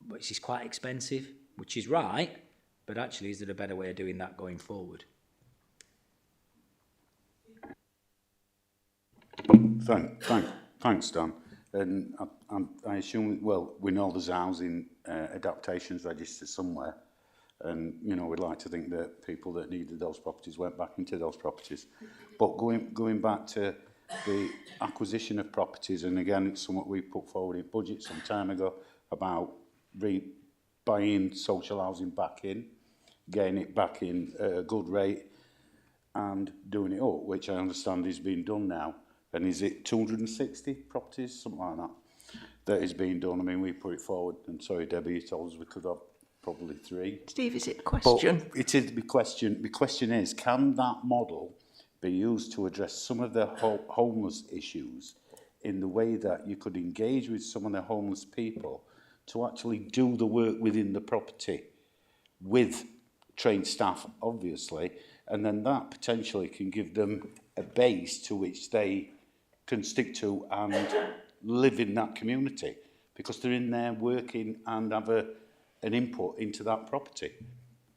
which is quite expensive, which is right, but actually is there a better way of doing that going forward? Thanks, Dan. And I assume, well, we know there's a housing adaptations register somewhere, and we'd like to think that people that needed those properties went back into those properties. But going back to the acquisition of properties, and again, it's something we put forward in budget some time ago about buying social housing back in, getting it back in at a good rate, and doing it up, which I understand is being done now. And is it 260 properties, something like that, that is being done? I mean, we put it forward, and sorry, Debbie, you told us we could have probably 3. Steve, is it a question? But it is the question. The question is, can that model be used to address some of the homeless issues in the way that you could engage with some of the homeless people to actually do the work within the property with trained staff, obviously, and then that potentially can give them a base to which they can stick to and live in that community, because they're in there working and have an input into that property.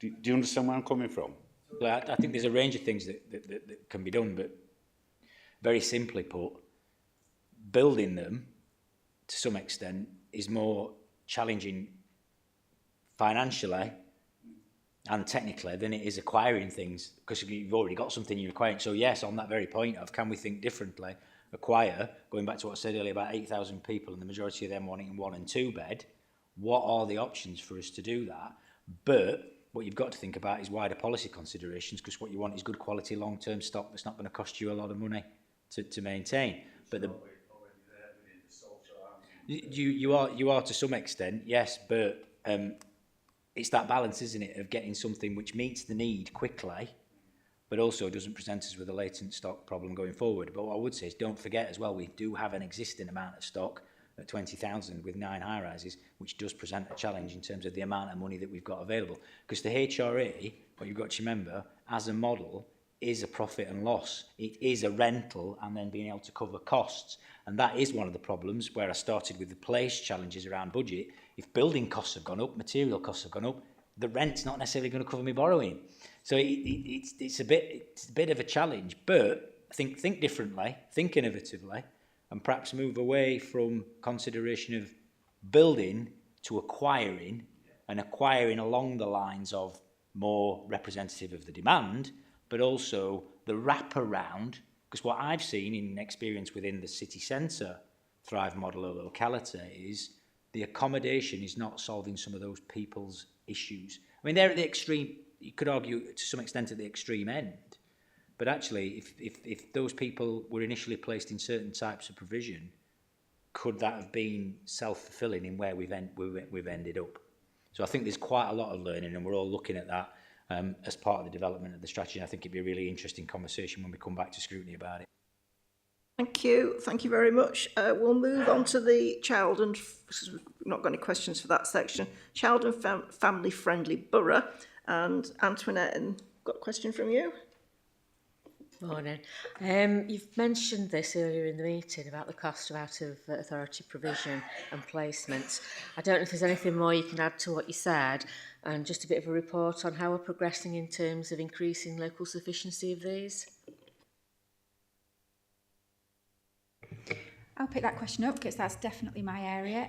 Do you understand where I'm coming from? Well, I think there's a range of things that can be done, but very simply put, building them to some extent is more challenging financially and technically than it is acquiring things, because you've already got something you're acquiring. So yes, on that very point of can we think differently, acquire, going back to what I said earlier about 8,000 people and the majority of them wanting 1 and 2 bed, what are the options for us to do that? But what you've got to think about is wider policy considerations, because what you want is good quality long-term stock that's not going to cost you a lot of money to maintain. But you are to some extent, yes, but it's that balance, isn't it, of getting something which meets the need quickly, but also doesn't present us with a latent stock problem going forward. But what I would say is don't forget as well, we do have an existing amount of stock at 20,000 with 9 high-rises, which does present a challenge in terms of the amount of money that we've got available. Because the HRA, what you've got to remember, as a model, is a profit and loss. It is a rental and then being able to cover costs. And that is one of the problems where I started with the place challenges around budget. If building costs have gone up, material costs have gone up, the rent's not necessarily going to cover me borrowing. So it's a bit of a challenge, but I think differently, think innovatively, and perhaps move away from consideration of building to acquiring, and acquiring along the lines of more representative of the demand, but also the wraparound. Because what I've seen in experience within the city centre Thrive model or locality is the accommodation is not solving some of those people's issues. I mean, they're at the extreme, you could argue to some extent at the extreme end, but actually if those people were initially placed in certain types of provision, could that have been self-fulfilling in where we've ended up? So I think there's quite a lot of learning, and we're all looking at that as part of the development of the strategy. And I think it'd be a really interesting conversation when we come back to scrutiny about it. Thank you very much. We'll move on to the child and, because we've not got any questions for that section, child and family-friendly borough. And Antoinette, got a question from you? Morning. You've mentioned this earlier in the meeting about the cost of out-of-authority provision and placements. I don't know if there's anything more you can add to what you said, and just a bit of a report on how we're progressing in terms of increasing local sufficiency of these. I'll pick that question up because that's definitely my area.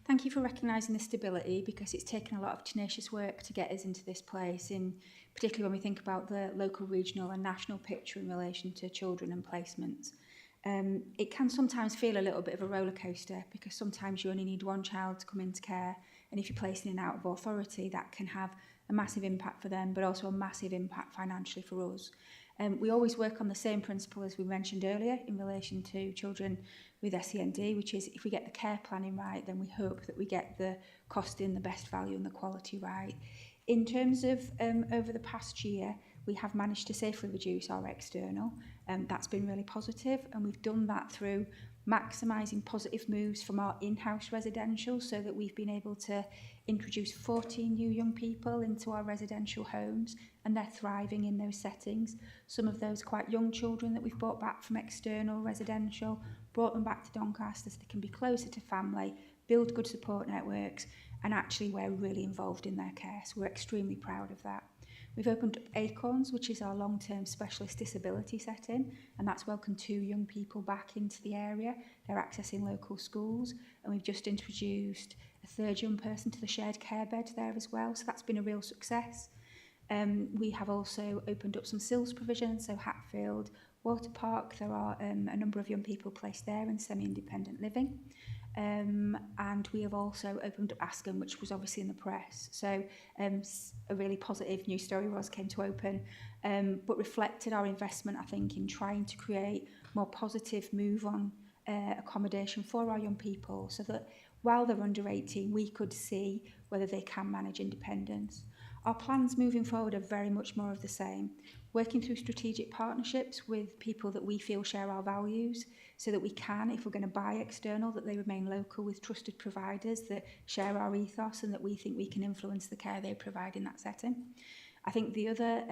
Thank you for recognising the stability, because it's taken a lot of tenacious work to get us into this place, particularly when we think about the local, regional and national picture in relation to children and placements. It can sometimes feel a little bit of a roller coaster because sometimes you only need one child to come into care, and if you're placing it out of authority, that can have a massive impact for them, but also a massive impact financially for us. We always work on the same principle as we mentioned earlier in relation to children with SEND, which is if we get the care planning right, then we hope that we get the costing, the best value and the quality right. In terms of over the past year, we have managed to safely reduce our external. That's been really positive, and we've done that through maximising positive moves from our in-house residential, so that we've been able to introduce 14 new young people into our residential homes, and they're thriving in those settings. Some of those quite young children that we've brought back from external residential, brought them back to Doncaster so they can be closer to family, build good support networks, and actually we're really involved in their care. So we're extremely proud of that. We've opened up Acorns, which is our long-term specialist disability setting, and that's welcomed 2 young people back into the area. They're accessing local schools, and we've just introduced a 3rd young person to the shared care bed there as well, so that's been a real success. We have also opened up some SILS provisions, so Hatfield Water Park, there are a number of young people placed there in semi-independent living. And we have also opened up Askham, which was obviously in the press. So a really positive news story was came to open, but reflected our investment, I think, in trying to create more positive move on accommodation for our young people, so that while they're under 18, we could see whether they can manage independence. Our plans moving forward are very much more of the same, working through strategic partnerships with people that we feel share our values, so that we can, if we're going to buy external, that they remain local with trusted providers that share our ethos and that we think we can influence the care they provide in that setting. I think the other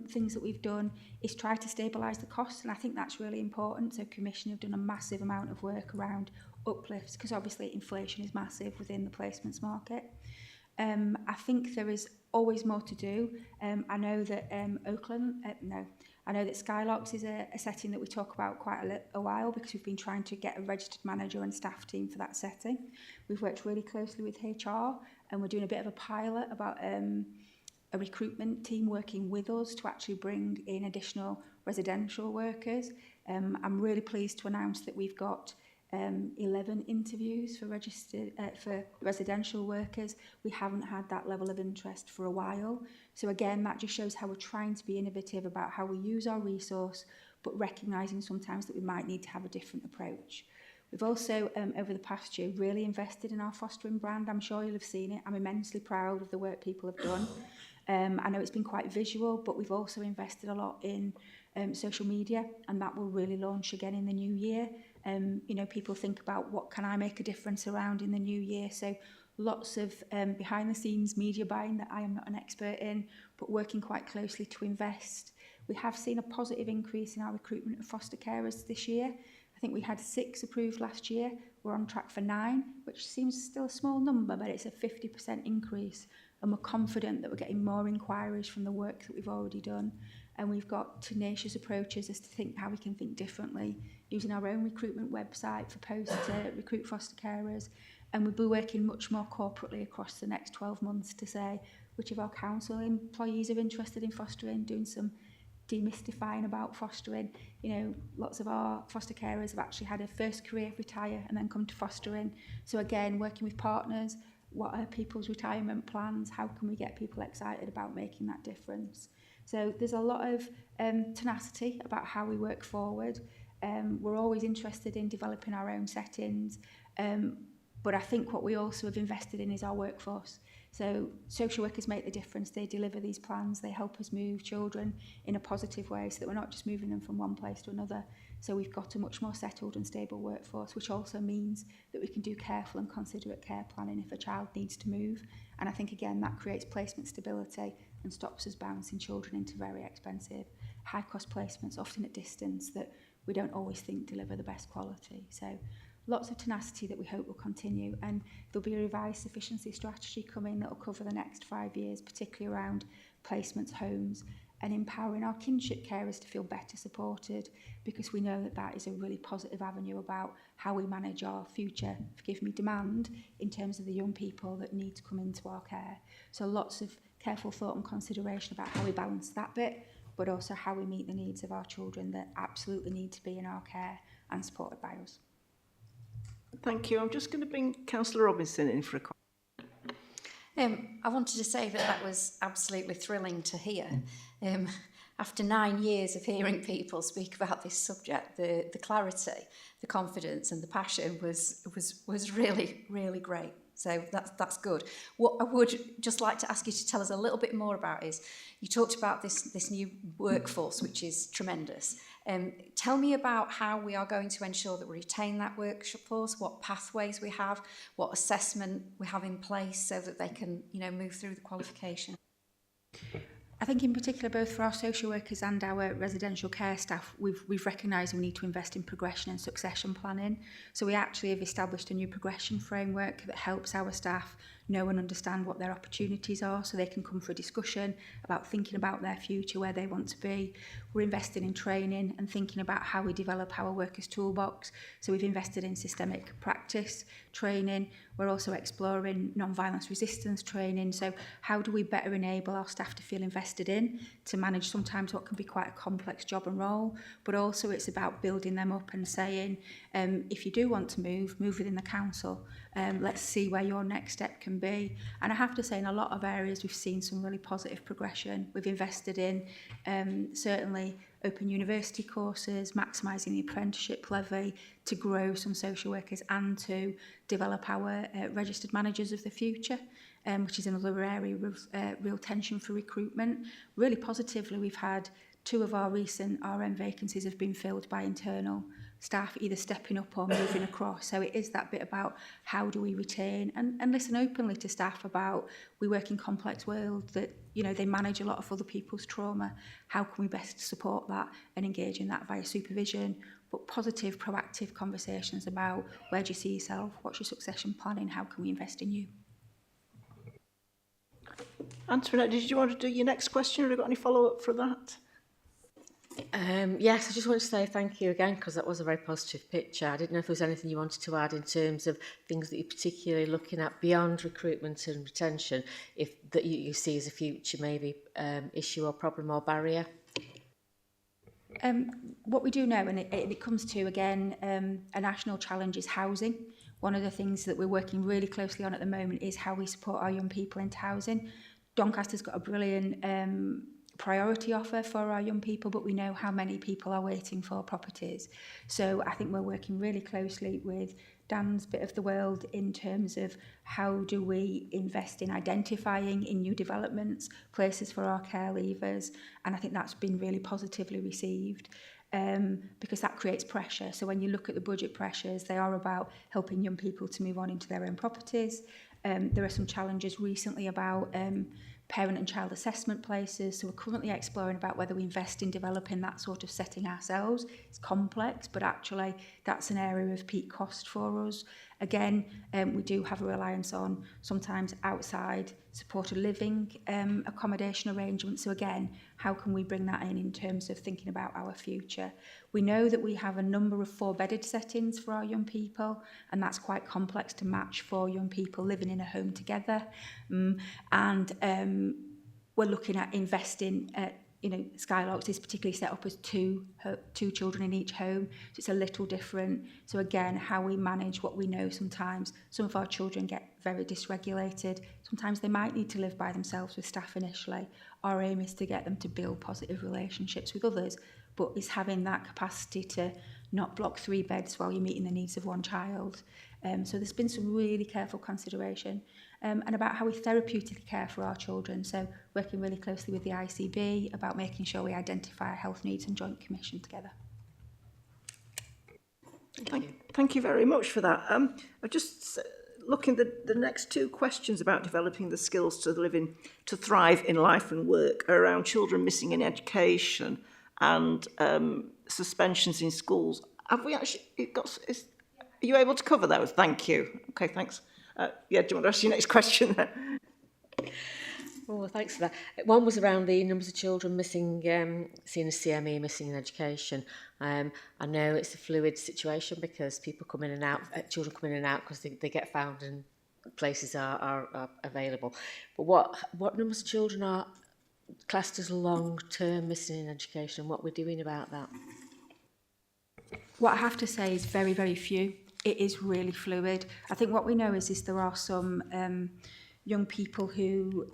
things that we've done is try to stabilise the costs, and I think that's really important. So Commission have done a massive amount of work around uplifts, because obviously inflation is massive within the placements market. I think there is always more to do. I know that I know that Skylocks is a setting that we talk about quite a while, because we've been trying to get a registered manager and staff team for that setting. We've worked really closely with HR, and we're doing a bit of a pilot about a recruitment team working with us to actually bring in additional residential workers. I'm really pleased to announce that we've got 11 interviews for residential workers. We haven't had that level of interest for a while. So again, that just shows how we're trying to be innovative about how we use our resource, but recognising sometimes that we might need to have a different approach. We've also, over the past year, really invested in our fostering brand. I'm sure you'll have seen it. I'm immensely proud of the work people have done. I know it's been quite visual, but we've also invested a lot in social media, and that will really launch again in the new year. You know, people think about what can I make a difference around in the new year. So lots of behind the scenes media buying that I am not an expert in, but working quite closely to invest. We have seen a positive increase in our recruitment of foster carers this year. I think we had 6 approved last year. We're on track for 9, which seems still a small number, but it's a 50% increase. And we're confident that we're getting more inquiries from the work that we've already done. And we've got tenacious approaches as to think how we can think differently, using our own recruitment website for posts to recruit foster carers. And we'll be working much more corporately across the next 12 months to say which of our council employees are interested in fostering, doing some demystifying about fostering. You know, lots of our foster carers have actually had a first career retire and then come to fostering. So again, working with partners, what are people's retirement plans? How can we get people excited about making that difference? So there's a lot of tenacity about how we work forward. We're always interested in developing our own settings. But I think what we also have invested in is our workforce. So social workers make the difference. They deliver these plans. They help us move children in a positive way so that we're not just moving them from one place to another. So we've got a much more settled and stable workforce, which also means that we can do careful and considerate care planning if a child needs to move. And I think, again, that creates placement stability and stops us bouncing children into very expensive, high-cost placements, often at distance, that we don't always think deliver the best quality. So lots of tenacity that we hope will continue, and there'll be a revised sufficiency strategy coming that will cover the next 5 years, particularly around placements, homes, and empowering our kinship carers to feel better supported, because we know that that is a really positive avenue about how we manage our future, demand in terms of the young people that need to come into our care. So lots of careful thought and consideration about how we balance that bit, but also how we meet the needs of our children that absolutely need to be in our care and supported by us. Thank you. I'm just going to bring Councillor Robinson in for a comment. I wanted to say that was absolutely thrilling to hear. After 9 years of hearing people speak about this subject, the clarity, the confidence and the passion was really, really great. So that's good. What I would just like to ask you to tell us a little bit more about is, you talked about this new workforce, which is tremendous. Tell me about how we are going to ensure that we retain that workforce, what pathways we have, what assessment we have in place so that they can, move through the qualification. I think in particular, both for our social workers and our residential care staff, we've recognised we need to invest in progression and succession planning. So we actually have established a new progression framework that helps our staff know and understand what their opportunities are, so they can come for a discussion about thinking about their future, where they want to be. We're investing in training and thinking about how we develop our workers' toolbox. So we've invested in systemic practice training. We're also exploring non-violence resistance training. So how do we better enable our staff to feel invested in, to manage sometimes what can be quite a complex job and role, but also it's about building them up and saying, if you do want to move within the council. Let's see where your next step can be. And I have to say, in a lot of areas, we've seen some really positive progression. We've invested in certainly open university courses, maximising the apprenticeship levy to grow some social workers and to develop our registered managers of the future, which is another area of real tension for recruitment. Really positively, we've had 2 of our recent RM vacancies have been filled by internal staff, either stepping up or moving across. So it is that bit about how do we retain and listen openly to staff about, we work in complex world that, they manage a lot of other people's trauma. How can we best support that and engage in that via supervision? But positive, proactive conversations about, where do you see yourself? What's your succession planning? How can we invest in you? Antoinette, did you want to do your next question, or have you got any follow-up for that? Yes, I just want to say thank you again, because that was a very positive picture. I didn't know if there was anything you wanted to add in terms of things that you're particularly looking at beyond recruitment and retention, that you see as a future maybe issue or problem or barrier. What we do know, and it comes to, again, a national challenge, is housing. One of the things that we're working really closely on at the moment is how we support our young people into housing. Doncaster's got a brilliant priority offer for our young people, but we know how many people are waiting for properties. So I think we're working really closely with Dan's bit of the world in terms of how do we invest in identifying in new developments, places for our care leavers, and I think that's been really positively received. Because that creates pressure. So when you look at the budget pressures, they are about helping young people to move on into their own properties. There are some challenges recently about parent and child assessment places. So we're currently exploring about whether we invest in developing that sort of setting ourselves. It's complex, but actually that's an area of peak cost for us. Again, we do have a reliance on sometimes outside supported living accommodation arrangements. So again, how can we bring that in terms of thinking about our future? We know that we have a number of 4-bedded settings for our young people, and that's quite complex to match for young people living in a home together. We're looking at investing Skylarks is particularly set up as two children in each home, so it's a little different. So again, how we manage what we know, sometimes some of our children get very dysregulated. Sometimes they might need to live by themselves with staff initially. Our aim is to get them to build positive relationships with others, but it's having that capacity to not block 3 beds while you're meeting the needs of 1 child. So there's been some really careful consideration and about how we therapeutically care for our children. So working really closely with the ICB about making sure we identify our health needs and joint commission together. Thank you very much for that. I'm just looking at the next 2 questions about developing the skills to thrive in life and work are around children missing in education and suspensions in schools. Have we actually are you able to cover those? Thank you. Okay, thanks. Do you want to ask your next question then? Oh, thanks for that. One was around the numbers of children missing, seen as CME, missing in education. I know it's a fluid situation because people come in and out, children come in and out because they get found and places are available. But what numbers of children are classed as long-term missing in education, and what we're doing about that? What I have to say is very, very few. It is really fluid. I think what we know is there are some young people who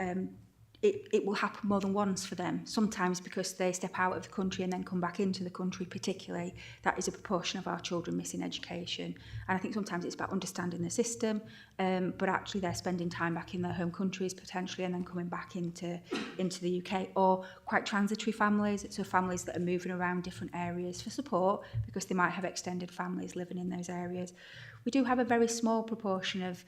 it will happen more than once for them. Sometimes because they step out of the country and then come back into the country, particularly, that is a proportion of our children missing education. And I think sometimes it's about understanding the system, but actually they're spending time back in their home countries potentially and then coming back into the UK, or quite transitory families, so families that are moving around different areas for support because they might have extended families living in those areas. We do have a very small proportion of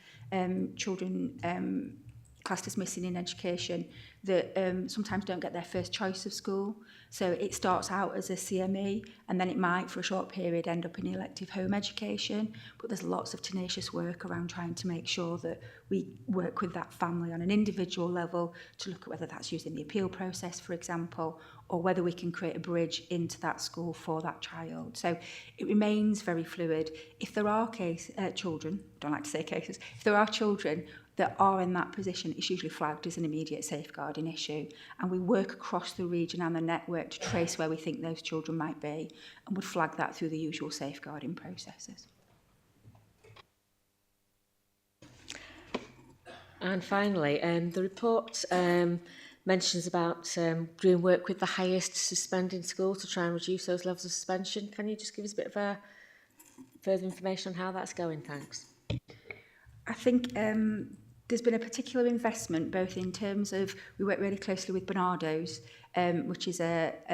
children classed as missing in education that sometimes don't get their first choice of school. So it starts out as a CME and then it might for a short period end up in elective home education, but there's lots of tenacious work around trying to make sure that we work with that family on an individual level to look at whether that's using the appeal process, for example, or whether we can create a bridge into that school for that child. So it remains very fluid. If there are children, I don't like to say cases, if there are children that are in that position, it's usually flagged as an immediate safeguarding issue. And we work across the region and the network to trace where we think those children might be and would flag that through the usual safeguarding processes. And finally, the report mentions about doing work with the highest suspending schools to try and reduce those levels of suspension. Can you just give us a bit of further information on how that's going? Thanks. I think there's been a particular investment both in terms of, we work really closely with Bernardo's, which is that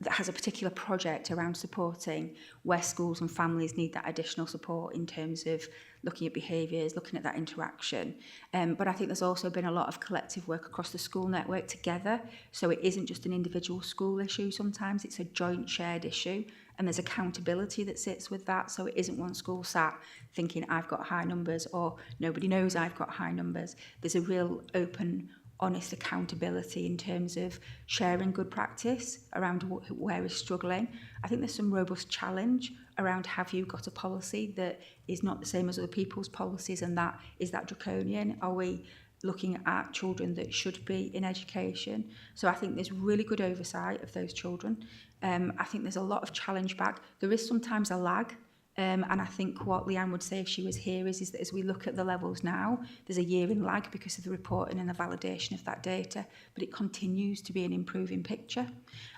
has a particular project around supporting where schools and families need that additional support in terms of looking at behaviours, looking at that interaction. But I think there's also been a lot of collective work across the school network together. So it isn't just an individual school issue sometimes, it's a joint shared issue. And there's accountability that sits with that. So it isn't one school sat thinking I've got high numbers or nobody knows I've got high numbers. There's a real open, honest accountability in terms of sharing good practice around where is struggling. I think there's some robust challenge around, have you got a policy that is not the same as other people's policies, and that is that draconian? Are we looking at children that should be in education? So I think there's really good oversight of those children. I think there's a lot of challenge back. There is sometimes a lag. And I think what Leanne would say if she was here is that as we look at the levels now, there's a year in lag because of the reporting and the validation of that data, but it continues to be an improving picture.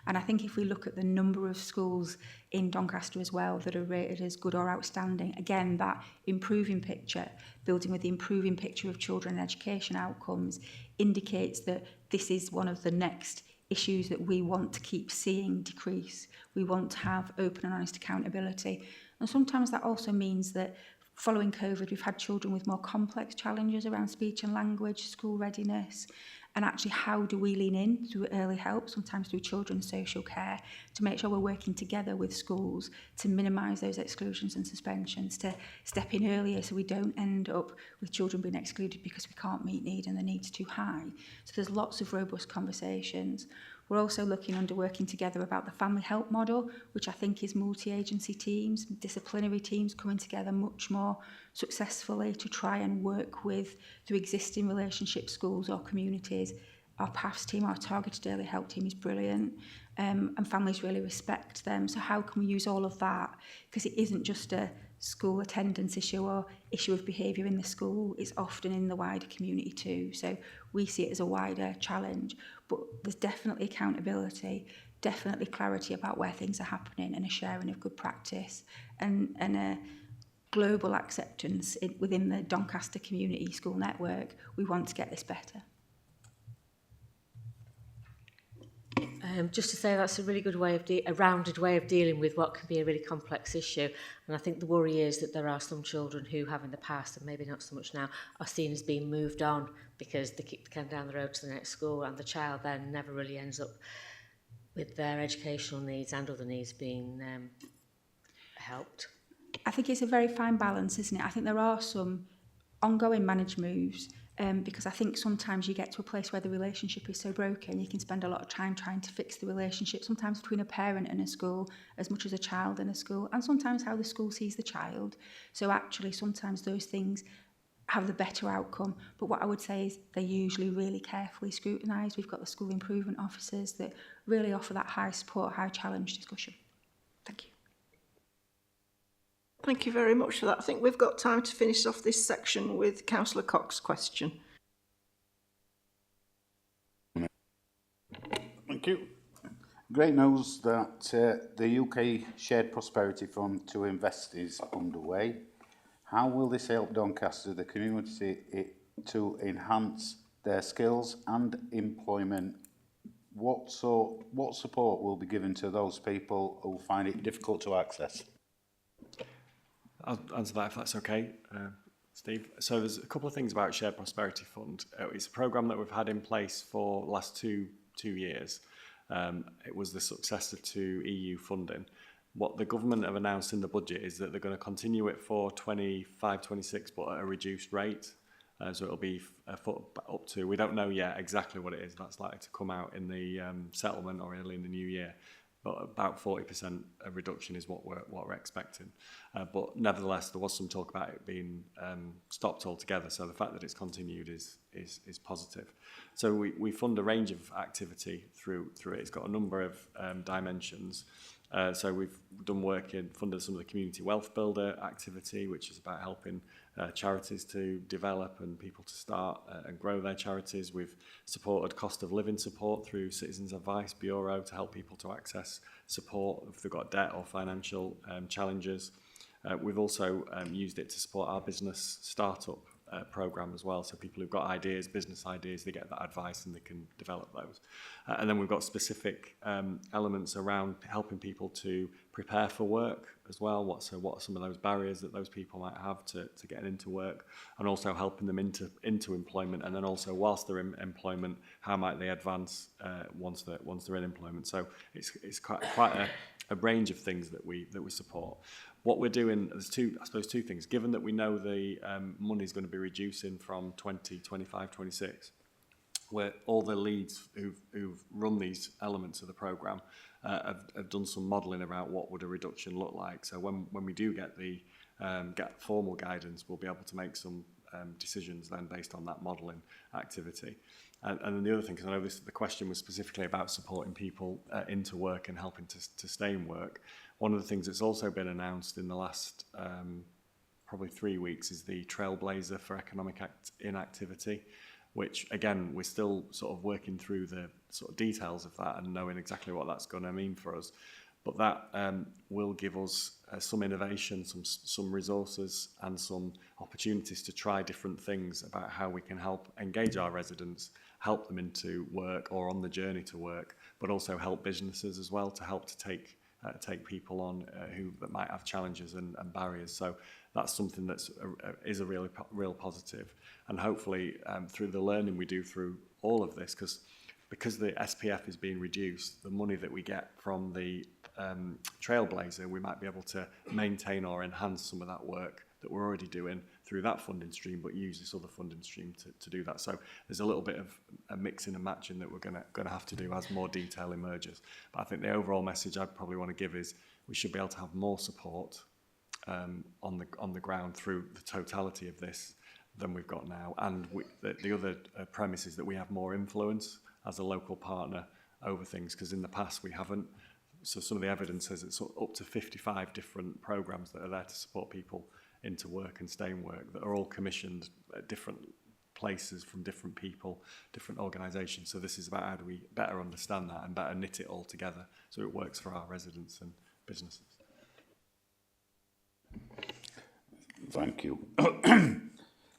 And I think if we look at the number of schools in Doncaster as well that are rated as good or outstanding, again, that improving picture, building with the improving picture of children and education outcomes, indicates that this is one of the next issues that we want to keep seeing decrease. We want to have open and honest accountability. And sometimes that also means that following COVID, we've had children with more complex challenges around speech and language, school readiness, and actually how do we lean in through early help, sometimes through children's social care, to make sure we're working together with schools to minimise those exclusions and suspensions, to step in earlier so we don't end up with children being excluded because we can't meet need and the need's too high. So there's lots of robust conversations. We're also looking under working together about the family help model, which I think is multi-agency teams, disciplinary teams coming together much more successfully to try and work with, through existing relationship schools or communities. Our PAFS team, our targeted early help team is brilliant, and families really respect them. So how can we use all of that? Because it isn't just a school attendance issue or issue of behaviour in the school, it's often in the wider community too. So we see it as a wider challenge, but there's definitely accountability, definitely clarity about where things are happening, and a sharing of good practice, and a global acceptance within the Doncaster community school network. We want to get this better. Just to say that's a really good way of a rounded way of dealing with what can be a really complex issue. And I think the worry is that there are some children who have in the past, and maybe not so much now, are seen as being moved on because they kick the can down the road to the next school, and the child then never really ends up with their educational needs and other needs being helped. I think it's a very fine balance, isn't it? I think there are some ongoing managed moves, because I think sometimes you get to a place where the relationship is so broken, you can spend a lot of time trying to fix the relationship, sometimes between a parent and a school, as much as a child and a school, and sometimes how the school sees the child. So actually, sometimes those things have the better outcome. But what I would say is they're usually really carefully scrutinised. We've got the school improvement officers that really offer that high support, high challenge discussion. Thank you. Thank you very much for that. I think we've got time to finish off this section with Councillor Cox's question. Thank you. Great news that the UK Shared Prosperity Fund to Invest is underway. How will this help Doncaster, the community, to enhance their skills and employment? What support will be given to those people who find it difficult to access? I'll answer that if that's okay, Steve. So there's a couple of things about Shared Prosperity Fund. It's a programme that we've had in place for the last two years. It was the successor to EU funding. What the government have announced in the budget is that they're going to continue it for 25-26, but at a reduced rate. So it'll be up to, we don't know yet exactly what it is. That's likely to come out in the settlement or early in the new year. But about 40% of reduction is what we're expecting. But nevertheless, there was some talk about it being stopped altogether. So the fact that it's continued is positive. So we fund a range of activity through it. It's got a number of dimensions. So we've done work in funded some of the community wealth builder activity, which is about helping charities to develop and people to start and grow their charities. We've supported cost of living support through Citizens Advice Bureau to help people to access support if they've got debt or financial challenges. We've also used it to support our business startup program as well. So people who've got ideas, business ideas, they get that advice and they can develop those. And then we've got specific elements around helping people to prepare for work as well. What are some of those barriers that those people might have to getting into work, and also helping them into employment, and then also whilst they're in employment, how might they advance once they're in employment. So it's quite a range of things that we support. What we're doing, there's two things. Given that we know the money is going to be reducing from 2025, 26, where all the leads who've run these elements of the programme have done some modelling about what would a reduction look like. So when we do get the get formal guidance, we'll be able to make some decisions then based on that modelling activity. And then the other thing, because I know the question was specifically about supporting people into work and helping to stay in work. One of the things that's also been announced in the last probably 3 weeks is the Trailblazer for Economic Inactivity, which again, we're still sort of working through the sort of details of that and knowing exactly what that's going to mean for us. But that will give us some innovation, some resources and some opportunities to try different things about how we can help engage our residents, help them into work or on the journey to work, but also help businesses as well to help to take people on that might have challenges and barriers. So that's something that's is a real positive. And hopefully through the learning we do through all of this, because the SPF is being reduced, the money that we get from the Trailblazer, we might be able to maintain or enhance some of that work that we're already doing through that funding stream, but use this other funding stream to do that. So there's a little bit of a mixing and matching that we're going to have to do as more detail emerges. But I think the overall message I'd probably want to give is we should be able to have more support on the ground through the totality of this than we've got now. And the other premise is that we have more influence as a local partner over things, because in the past we haven't. So some of the evidence says it's up to 55 different programs that are there to support people into work and stay in work that are all commissioned at different places from different people, different organisations. So this is about how do we better understand that and better knit it all together so it works for our residents and businesses. Thank you.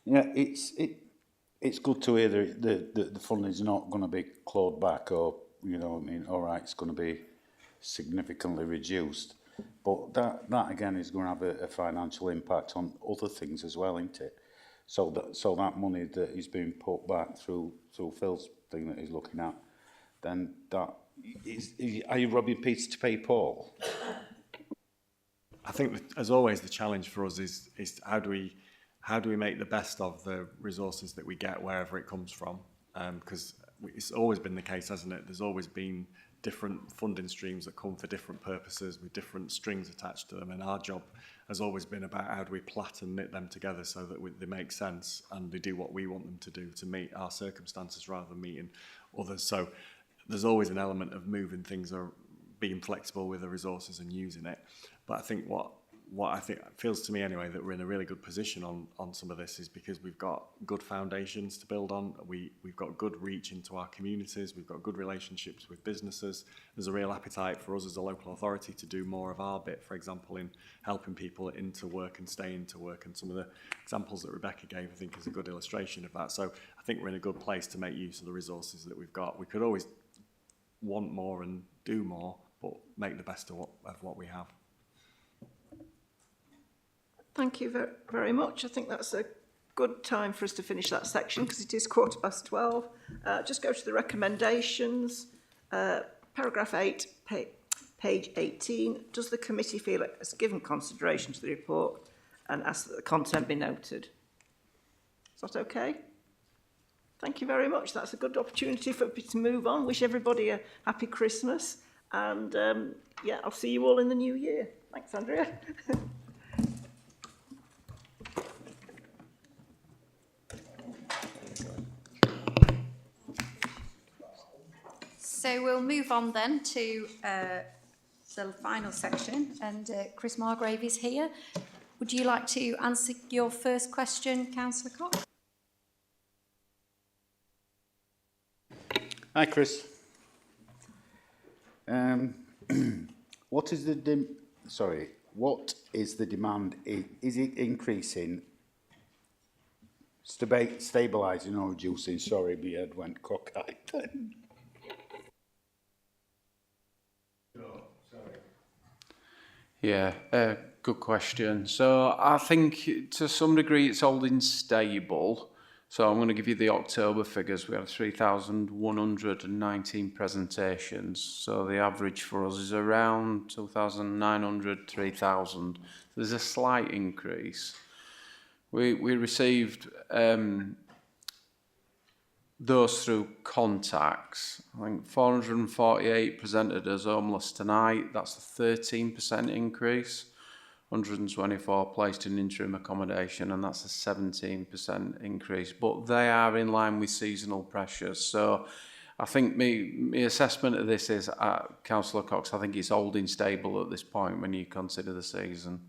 Yeah, it's good to hear the funding is not going to be clawed back, or you know what I mean. All right, it's going to be significantly reduced, but that again is going to have a financial impact on other things as well, isn't it? So that money that is being put back through Phil's thing that he's looking at, then that are you robbing Peter to pay Paul? I think that, as always, the challenge for us is how do we make the best of the resources that we get wherever it comes from, because it's always been the case, hasn't it? There's always been different funding streams that come for different purposes with different strings attached to them, and our job has always been about how do we plait and knit them together so that they make sense and they do what we want them to do to meet our circumstances rather than meeting others. So there's always an element of moving things or being flexible with the resources and using it. But I think what what I think feels to me anyway that we're in a really good position on some of this is because we've got good foundations to build on. We've got good reach into our communities. We've got good relationships with businesses. There's a real appetite for us as a local authority to do more of our bit, for example, in helping people into work and stay into work. And some of the examples that Rebecca gave, I think, is a good illustration of that. So I think we're in a good place to make use of the resources that we've got. We could always want more and do more, but make the best of what we have. Thank you very much. I think that's a good time for us to finish that section because it is 12:15. Just go to the recommendations. Paragraph 8, page 18. Does the committee feel it has given consideration to the report and ask that the content be noted? Is that okay? Thank you very much. That's a good opportunity for me to move on. Wish everybody a happy Christmas. And yeah, I'll see you all in the new year. Thanks, Andrea. So we'll move on then to the final section, and Chris Margrave is here. Would you like to answer your first question, Councillor Cox? Hi, Chris. What is the demand? Is it increasing, stabilising or reducing? Sorry, my head went cockeyed then. Yeah, good question. So I think to some degree it's holding stable. So I'm going to give you the October figures. We had 3,119 presentations. So the average for us is around 2,900, 3,000. There's a slight increase. We received those through contacts. I think 448 presented as homeless tonight. That's a 13% increase. 124 placed in interim accommodation, and that's a 17% increase. But they are in line with seasonal pressures. So I think my assessment of this is, Councillor Cox, I think it's holding stable at this point when you consider the season.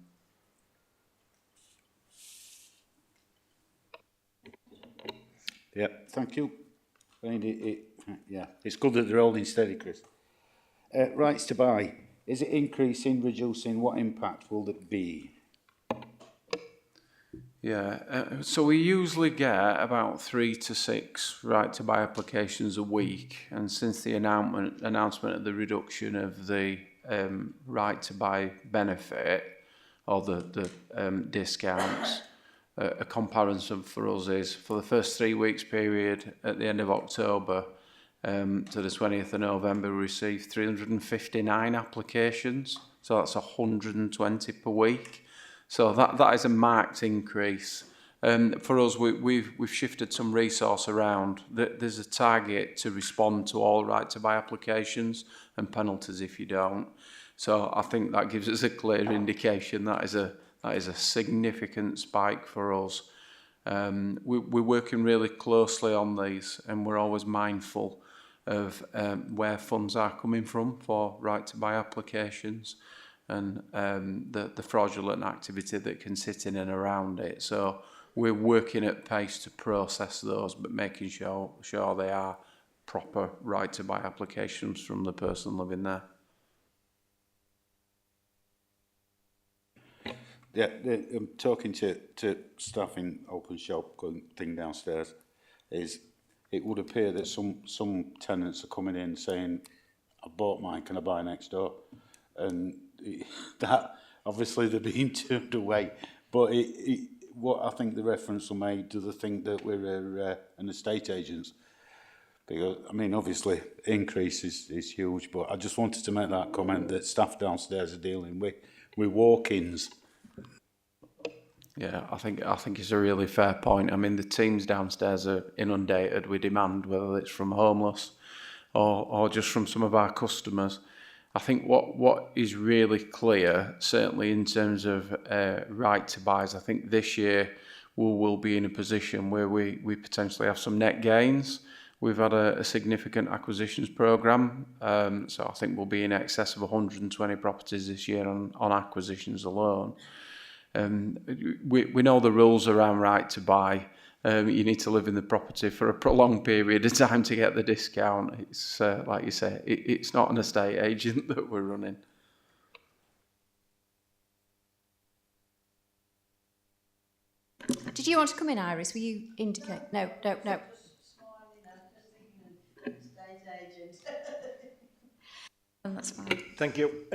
Yeah, thank you. Yeah, it's good that they're holding steady, Chris. Rights to buy. Is it increasing, reducing? What impact will it be? Yeah, so we usually get about 3 to 6 right to buy applications a week, and since the announcement of the reduction of the right to buy benefit or the discounts, a comparison for us is for the first 3 weeks period at the end of October to the 20th of November, we received 359 applications, so that's 120 per week. So that is a marked increase. For us, we've shifted some resource around. There's a target to respond to all right to buy applications and penalties if you don't. So I think that gives us a clear indication that is a significant spike for us. We're working really closely on these, and we're always mindful of where funds are coming from for right to buy applications and the fraudulent activity that can sit in and around it. So we're working at pace to process those, but making sure they are proper right to buy applications from the person living there. Yeah, I'm talking to staff in open shop thing downstairs. It would appear that some tenants are coming in saying, "I bought mine, can I buy next door?" And that obviously they're being turned away. But what I think the reference will make, do they think that we're an estate agents? Because I mean, obviously, increase is huge. But I just wanted to make that comment that staff downstairs are dealing with walk-ins. Yeah, I think it's a really fair point. I mean, the teams downstairs are inundated with demand, whether it's from homeless or just from some of our customers. I think what is really clear, certainly in terms of right to buys, I think this year we'll be in a position where we potentially have some net gains. We've had a significant acquisitions programme, so I think we'll be in excess of 120 properties this year on acquisitions alone. We know the rules around right to buy. You need to live in the property for a prolonged period of time to get the discount. It's like you say, it's not an estate agent that we're running. Did you want to come in, Iris? Will you indicate? No. That's fine. Thank you.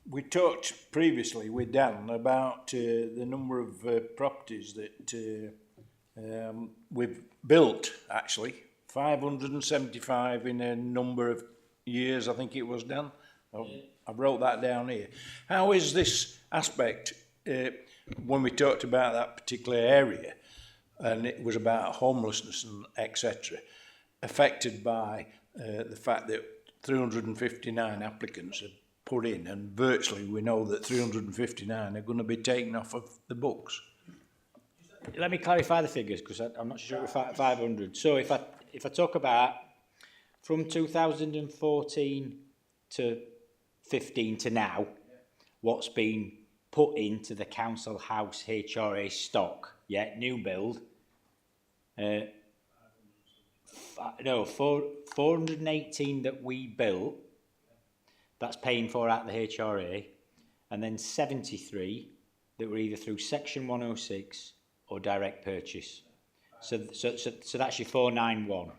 We talked previously with Dan about the number of properties that we've built, actually. 575 in a number of years, I think it was, Dan. I wrote that down here. How is this aspect, when we talked about that particular area, and it was about homelessness and etc., affected by the fact that 359 applicants have put in, and virtually we know that 359 are going to be taken off of the books? Let me clarify the figures, because I'm not sure if 500. So if I talk about from 2014 to 15 to now, what's been put into the council house HRA stock, new build, 418 that we built, that's paying for out the HRA, and then 73 that were either through Section 106 or direct purchase. So that's your 491.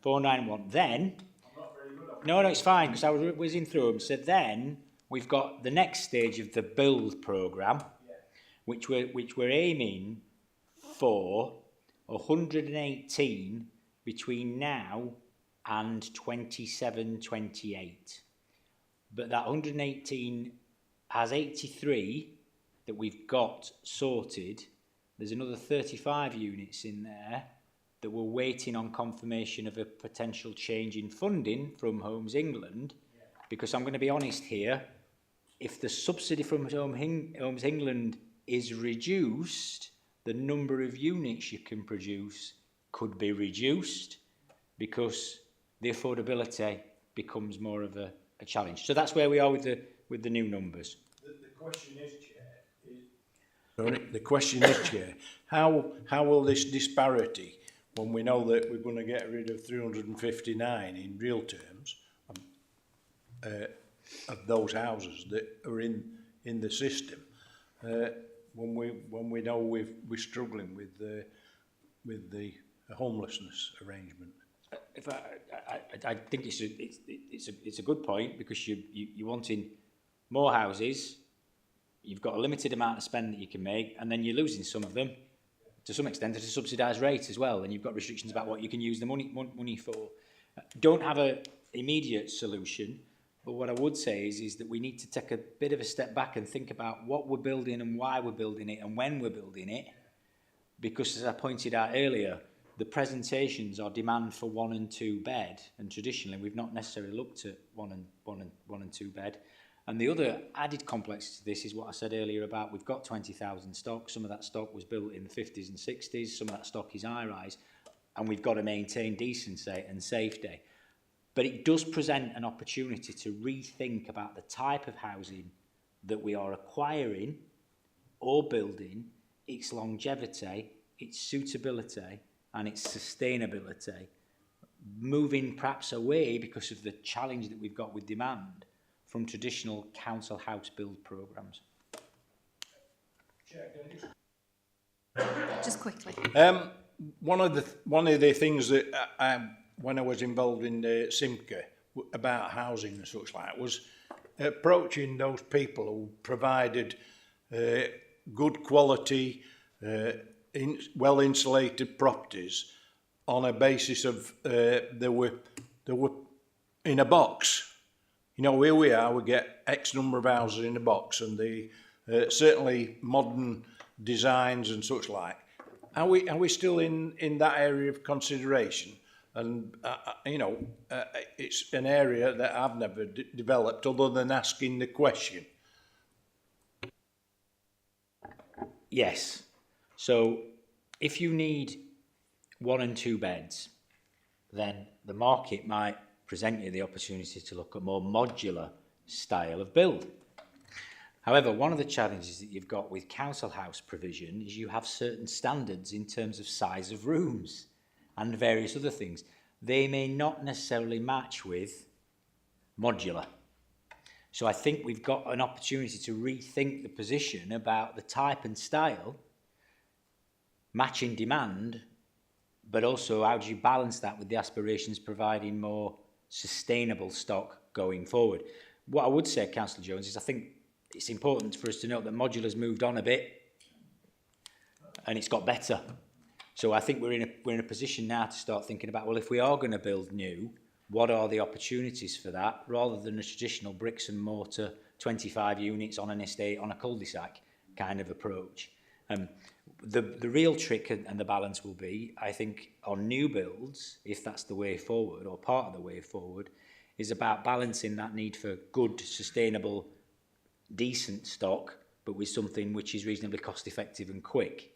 491. Then, no, it's fine, because I was whizzing through them. So then we've got the next stage of the build programme, which we're aiming for 118 between now and 27-28. But that 118 has 83 that we've got sorted. There's another 35 units in there that we're waiting on confirmation of a potential change in funding from Homes England, because I'm going to be honest here, if the subsidy from Homes England is reduced, the number of units you can produce could be reduced, because the affordability becomes more of a challenge. So that's where we are with the new numbers. The question is, Chair, how will this disparity, when we know that we're going to get rid of 359 in real terms of those houses that are in the system, when we know we're struggling with the homelessness arrangement? If I think it's a good point, because you're wanting more houses. You've got a limited amount of spend that you can make, and then you're losing some of them to some extent at a subsidised rate as well, and you've got restrictions about what you can use the money for. Don't have an immediate solution, but what I would say is that we need to take a bit of a step back and think about what we're building and why we're building it and when we're building it, because as I pointed out earlier, the presentations are demand for 1 and 2 bed, and traditionally we've not necessarily looked at 1 and 2 bed. And the other added complexity to this is what I said earlier about we've got 20,000 stock. Some of that stock was built in the 50s and 60s. Some of that stock is high-rise, and we've got to maintain decency and safety. But it does present an opportunity to rethink about the type of housing that we are acquiring or building, its longevity, its suitability, and its sustainability, moving perhaps away, because of the challenge that we've got with demand, from traditional council house build programmes. Just quickly. One of the things that when I was involved in Simca about housing and such like was approaching those people who provided good quality, well insulated properties on a basis of they were in a box. You know, here we are, we get X number of houses in a box, and the certainly modern designs and such like. Are we still in that area of consideration? And it's an area that I've never developed other than asking the question. Yes. So if you need 1 and 2 beds, then the market might present you the opportunity to look at more modular style of build. However, one of the challenges that you've got with council house provision is you have certain standards in terms of size of rooms and various other things. They may not necessarily match with modular. So I think we've got an opportunity to rethink the position about the type and style, matching demand, but also how do you balance that with the aspirations providing more sustainable stock going forward. What I would say, Councillor Jones, is I think it's important for us to note that modular's moved on a bit and it's got better. So I think we're in a position now to start thinking about, well, if we are going to build new, what are the opportunities for that, rather than a traditional bricks and mortar 25 units on an estate on a cul-de-sac kind of approach. The real trick and the balance will be, I think, on new builds, if that's the way forward or part of the way forward, is about balancing that need for good, sustainable, decent stock, but with something which is reasonably cost effective and quick.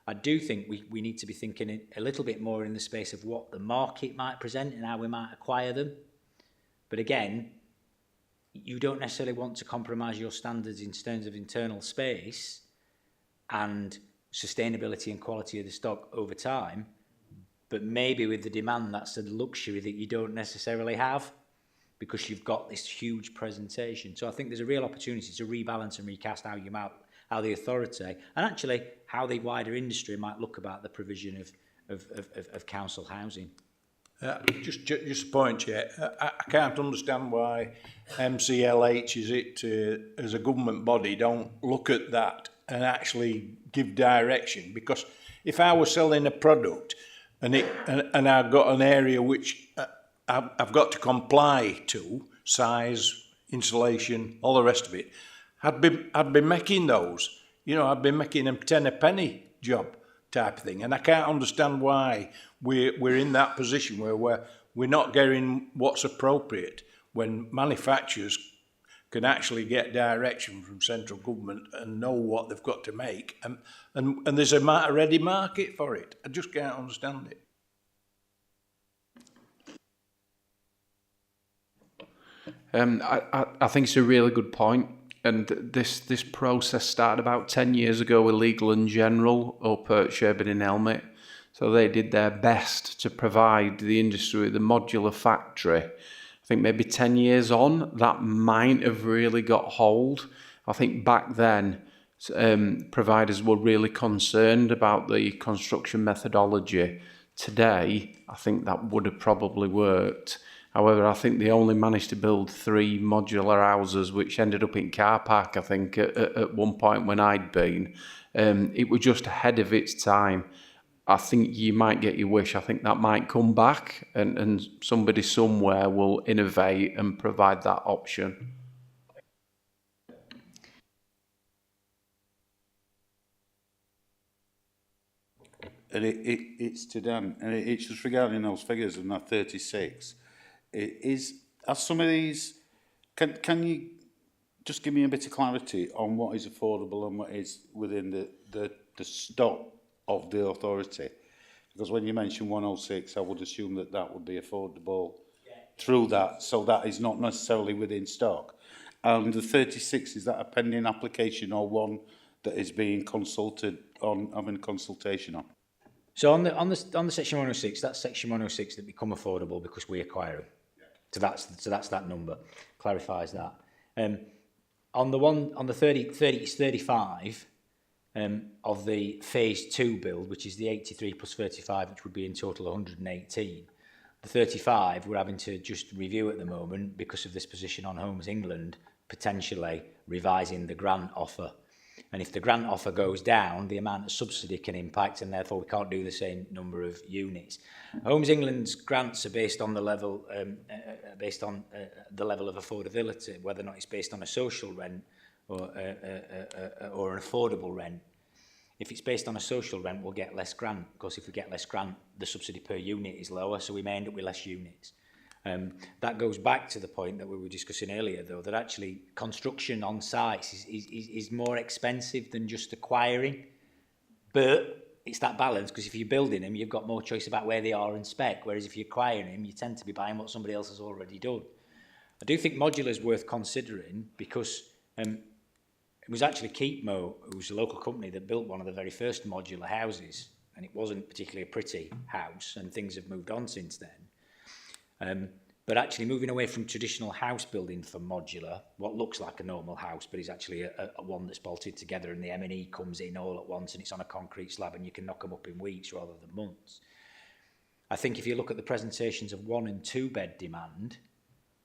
I do think we need to be thinking a little bit more in the space of what the market might present and how we might acquire them. But again, you don't necessarily want to compromise your standards in terms of internal space and sustainability and quality of the stock over time, but maybe with the demand, that's a luxury that you don't necessarily have because you've got this huge presentation. So I think there's a real opportunity to rebalance and recast how the authority and actually how the wider industry might look about the provision of council housing. Just a point, Chair. I can't understand why MCLH as a government body don't look at that and actually give direction. Because if I was selling a product and I've got an area which I've got to comply to, size, insulation, all the rest of it, I'd be making those. You know, I'd be making them 10 a penny job type of thing. And I can't understand why we're in that position where we're not getting what's appropriate when manufacturers can actually get direction from central government and know what they've got to make. And there's a ready market for it. I just can't understand it. I think it's a really good point. And this process started about 10 years ago with Legal and General up at Sherburn in Helmet. So they did their best to provide the industry with a modular factory. I think maybe 10 years on, that might have really got hold. I think back then, providers were really concerned about the construction methodology. Today, I think that would have probably worked. However, I think they only managed to build 3 modular houses, which ended up in car park, I think, at one point when I'd been. It was just ahead of its time. I think you might get your wish. I think that might come back and somebody somewhere will innovate and provide that option. And it's to Dan, and it's just regarding those figures and that 36. Are some of these, can you just give me a bit of clarity on what is affordable and what is within the stock of the authority? Because when you mention 106, I would assume that would be affordable through that, so that is not necessarily within stock. And the 36, is that a pending application or one that is being consulted on, having consultation on? So on the section 106, that's section 106 that become affordable because we acquire them. So that's that number. Clarifies that. On the 35 of the phase 2 build, which is the 83 plus 35, which would be in total 118. The 35 we're having to just review at the moment because of this position on Homes England potentially revising the grant offer. And if the grant offer goes down, the amount of subsidy can impact, and therefore we can't do the same number of units. Homes England's grants are based on the level, of affordability, whether or not it's based on a social rent or an affordable rent. If it's based on a social rent, we'll get less grant. Of course, if we get less grant, the subsidy per unit is lower, so we may end up with less units. That goes back to the point that we were discussing earlier, though, that actually construction on sites is more expensive than just acquiring. But it's that balance, because if you're building them, you've got more choice about where they are in spec, whereas if you're acquiring them, you tend to be buying what somebody else has already done. I do think modular is worth considering, because it was actually Keepmo, who was a local company, that built one of the very first modular houses, and it wasn't particularly a pretty house, and things have moved on since then. But actually moving away from traditional house building for modular, what looks like a normal house, but is actually a one that's bolted together, and the M&E comes in all at once, and it's on a concrete slab, and you can knock them up in weeks rather than months. I think if you look at the presentations of 1 and 2 bed demand,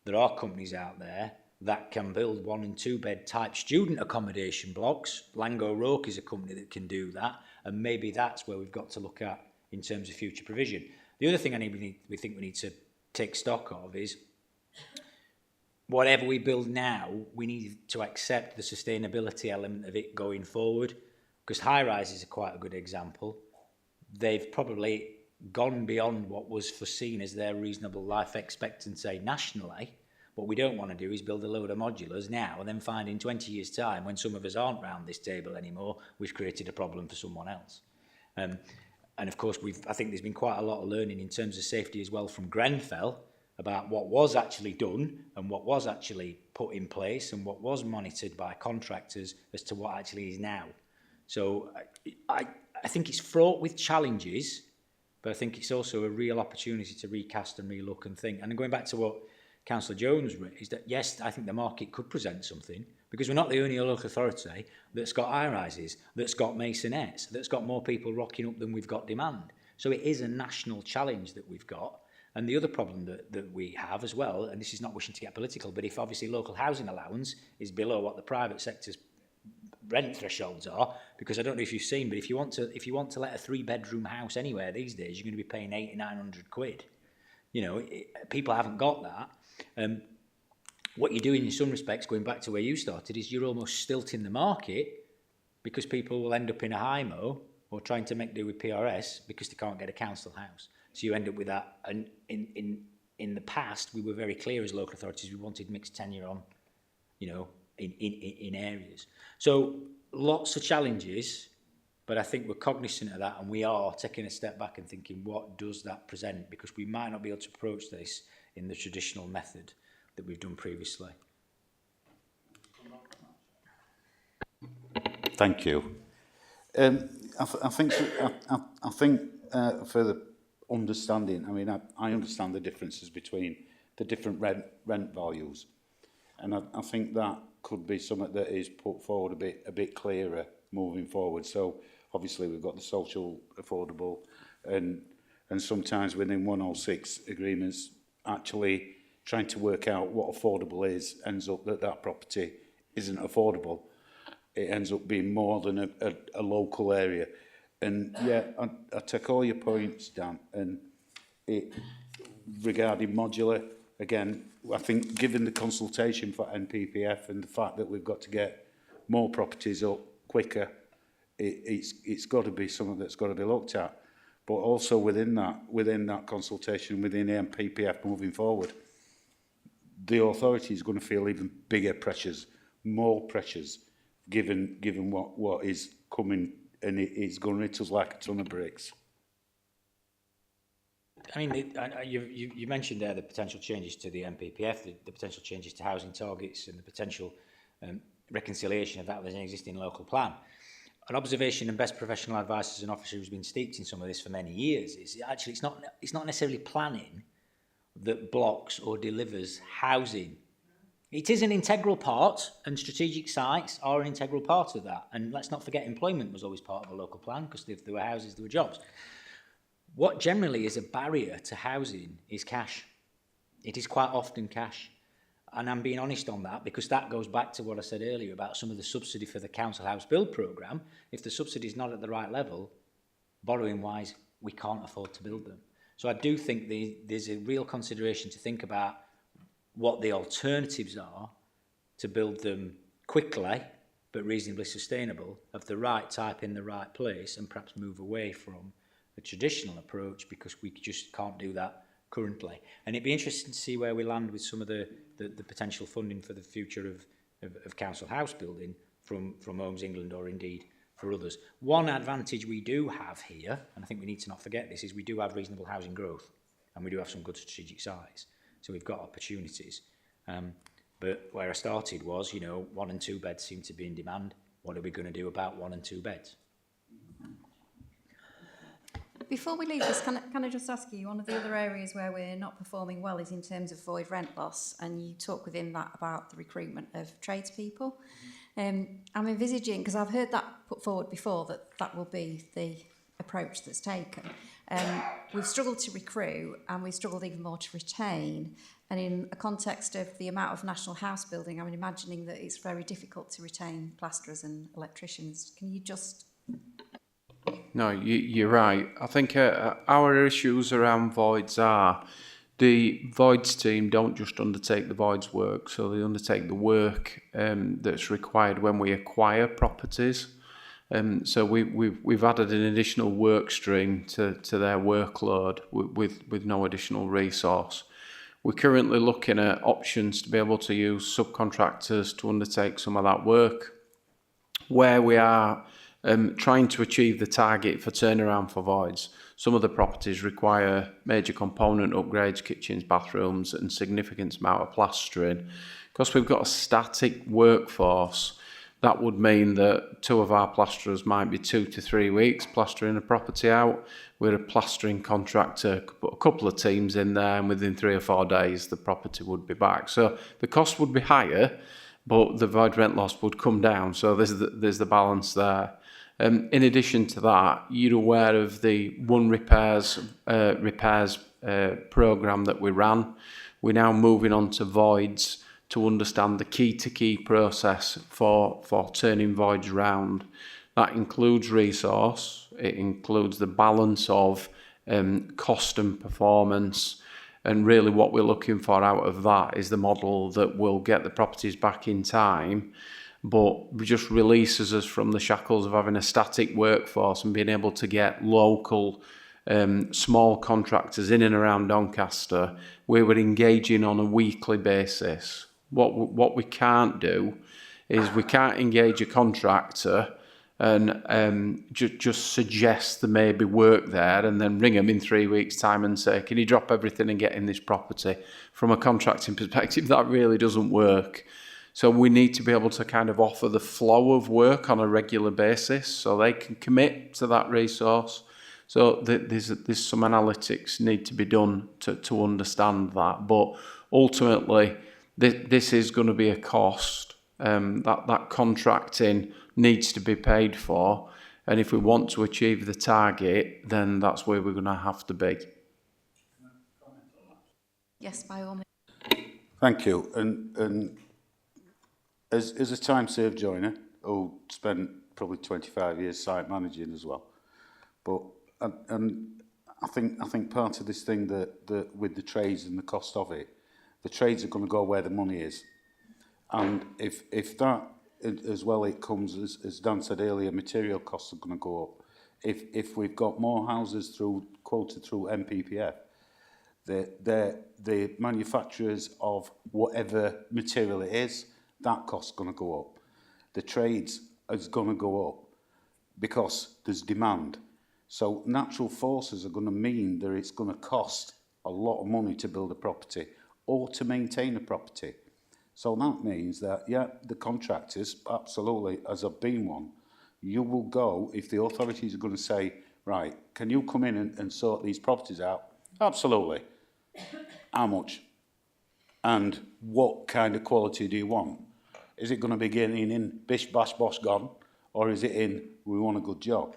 there are companies out there that can build 1 and 2 bed type student accommodation blocks. Lango Roke is a company that can do that, and maybe that's where we've got to look at in terms of future provision. The other thing we think we need to take stock of is whatever we build now, we need to accept the sustainability element of it going forward, because high-rises are quite a good example. They've probably gone beyond what was foreseen as their reasonable life expectancy nationally. What we don't want to do is build a load of modulars now and then find in 20 years' time, when some of us aren't round this table anymore, we've created a problem for someone else. And of course, I think there's been quite a lot of learning in terms of safety as well from Grenfell about what was actually done and what was actually put in place and what was monitored by contractors as to what actually is now. So I think it's fraught with challenges, but I think it's also a real opportunity to recast and relook and think. And going back to what Councillor Jones raised, that yes, I think the market could present something, because we're not the only local authority that's got high-rises, that's got masonettes, that's got more people rocking up than we've got demand. So it is a national challenge that we've got. And the other problem that we have as well, and this is not wishing to get political, but if obviously local housing allowance is below what the private sector's rent thresholds are, because I don't know if you've seen, but if you want to let a 3-bedroom house anywhere these days, you're going to be paying 800-900 quid. You know, people haven't got that. What you're doing in some respects, going back to where you started, is you're almost stilting the market, because people will end up in a HIMO or trying to make do with PRS because they can't get a council house. So you end up with that. And in the past, we were very clear as local authorities, we wanted mixed tenure on, you know, in areas. So lots of challenges, but I think we're cognizant of that, and we are taking a step back and thinking, what does that present? Because we might not be able to approach this in the traditional method that we've done previously. Thank you. I think for the understanding, I mean, I understand the differences between the different rent values, and I think that could be something that is put forward a bit clearer moving forward. So obviously we've got the social affordable, and sometimes within 106 agreements, actually trying to work out what affordable is ends up that property isn't affordable. It ends up being more than a local area. And yeah, I take all your points, Dan, and regarding modular, again, I think given the consultation for NPPF and the fact that we've got to get more properties up quicker, it's got to be something that's got to be looked at. But also within that consultation, within the NPPF moving forward, the authority is going to feel even bigger pressures, more pressures, given what is coming, and it's going to hit us like a ton of bricks. I mean, you mentioned there the potential changes to the NPPF, the potential changes to housing targets, and the potential reconciliation of that with an existing local plan. An observation and best professional advice as an officer who's been steeped in some of this for many years is actually it's not necessarily planning that blocks or delivers housing. It is an integral part, and strategic sites are an integral part of that. And let's not forget, employment was always part of a local plan, because if there were houses, there were jobs. What generally is a barrier to housing is cash. It is quite often cash. And I'm being honest on that, because that goes back to what I said earlier about some of the subsidy for the council house build programme. If the subsidy is not at the right level, borrowing-wise, we can't afford to build them. So I do think there's a real consideration to think about what the alternatives are to build them quickly, but reasonably sustainable, of the right type in the right place, and perhaps move away from a traditional approach, because we just can't do that currently. And it'd be interesting to see where we land with some of the potential funding for the future of council house building from Homes England, or indeed for others. One advantage we do have here, and I think we need to not forget this, is we do have reasonable housing growth, and we do have some good strategic size. So we've got opportunities. But where I started was, 1 and 2 beds seem to be in demand. What are we going to do about 1 and 2 beds? Before we leave this, can I just ask you, one of the other areas where we're not performing well is in terms of void rent loss, and you talk within that about the recruitment of tradespeople. I'm envisaging, because I've heard that put forward before, that will be the approach that's taken. We've struggled to recruit, and we've struggled even more to retain. And in a context of the amount of national house building, I'm imagining that it's very difficult to retain plasterers and electricians. Can you just... No, you're right. I think our issues around voids are the voids team don't just undertake the voids work, so they undertake the work that's required when we acquire properties. So we've added an additional work stream to their workload with no additional resource. We're currently looking at options to be able to use subcontractors to undertake some of that work. Where we are trying to achieve the target for turnaround for voids, some of the properties require major component upgrades, kitchens, bathrooms, and significant amount of plastering. Because we've got a static workforce, that would mean that 2 of our plasterers might be 2 to 3 weeks plastering a property out. We're a plastering contractor, could put a couple of teams in there, and within 3 or 4 days, the property would be back. So the cost would be higher, but the void rent loss would come down. So there's the balance there. In addition to that, you're aware of the one repairs program that we ran. We're now moving on to voids to understand the key-to-key process for turning voids round. That includes resource. It includes the balance of cost and performance. And really what we're looking for out of that is the model that will get the properties back in time, but just releases us from the shackles of having a static workforce and being able to get local small contractors in and around Doncaster where we're engaging on a weekly basis. What we can't do is we can't engage a contractor and just suggest there may be work there and then ring them in 3 weeks' time and say, can you drop everything and get in this property? From a contracting perspective, that really doesn't work. So we need to be able to kind of offer the flow of work on a regular basis so they can commit to that resource. So there's some analytics need to be done to understand that. But ultimately, this is going to be a cost. That contracting needs to be paid for. And if we want to achieve the target, then that's where we're going to have to be. Yes, by all means. Thank you. And as a time served joiner who spent probably 25 years site managing as well, but and I think part of this thing that with the trades and the cost of it, the trades are going to go where the money is, and if that as well it comes as Dan said earlier, material costs are going to go up. If we've got more houses quoted through MPPF, the manufacturers of whatever material it is, that cost's going to go up. The trades is going to go up because there's demand. So natural forces are going to mean that it's going to cost a lot of money to build a property or to maintain a property. So that means that, yeah, the contractors, absolutely, as I've been one, you will go, if the authorities are going to say, right, can you come in and sort these properties out? Absolutely. How much? And what kind of quality do you want? Is it going to be getting in bish, bash, bosh, gone? Or is it in, we want a good job?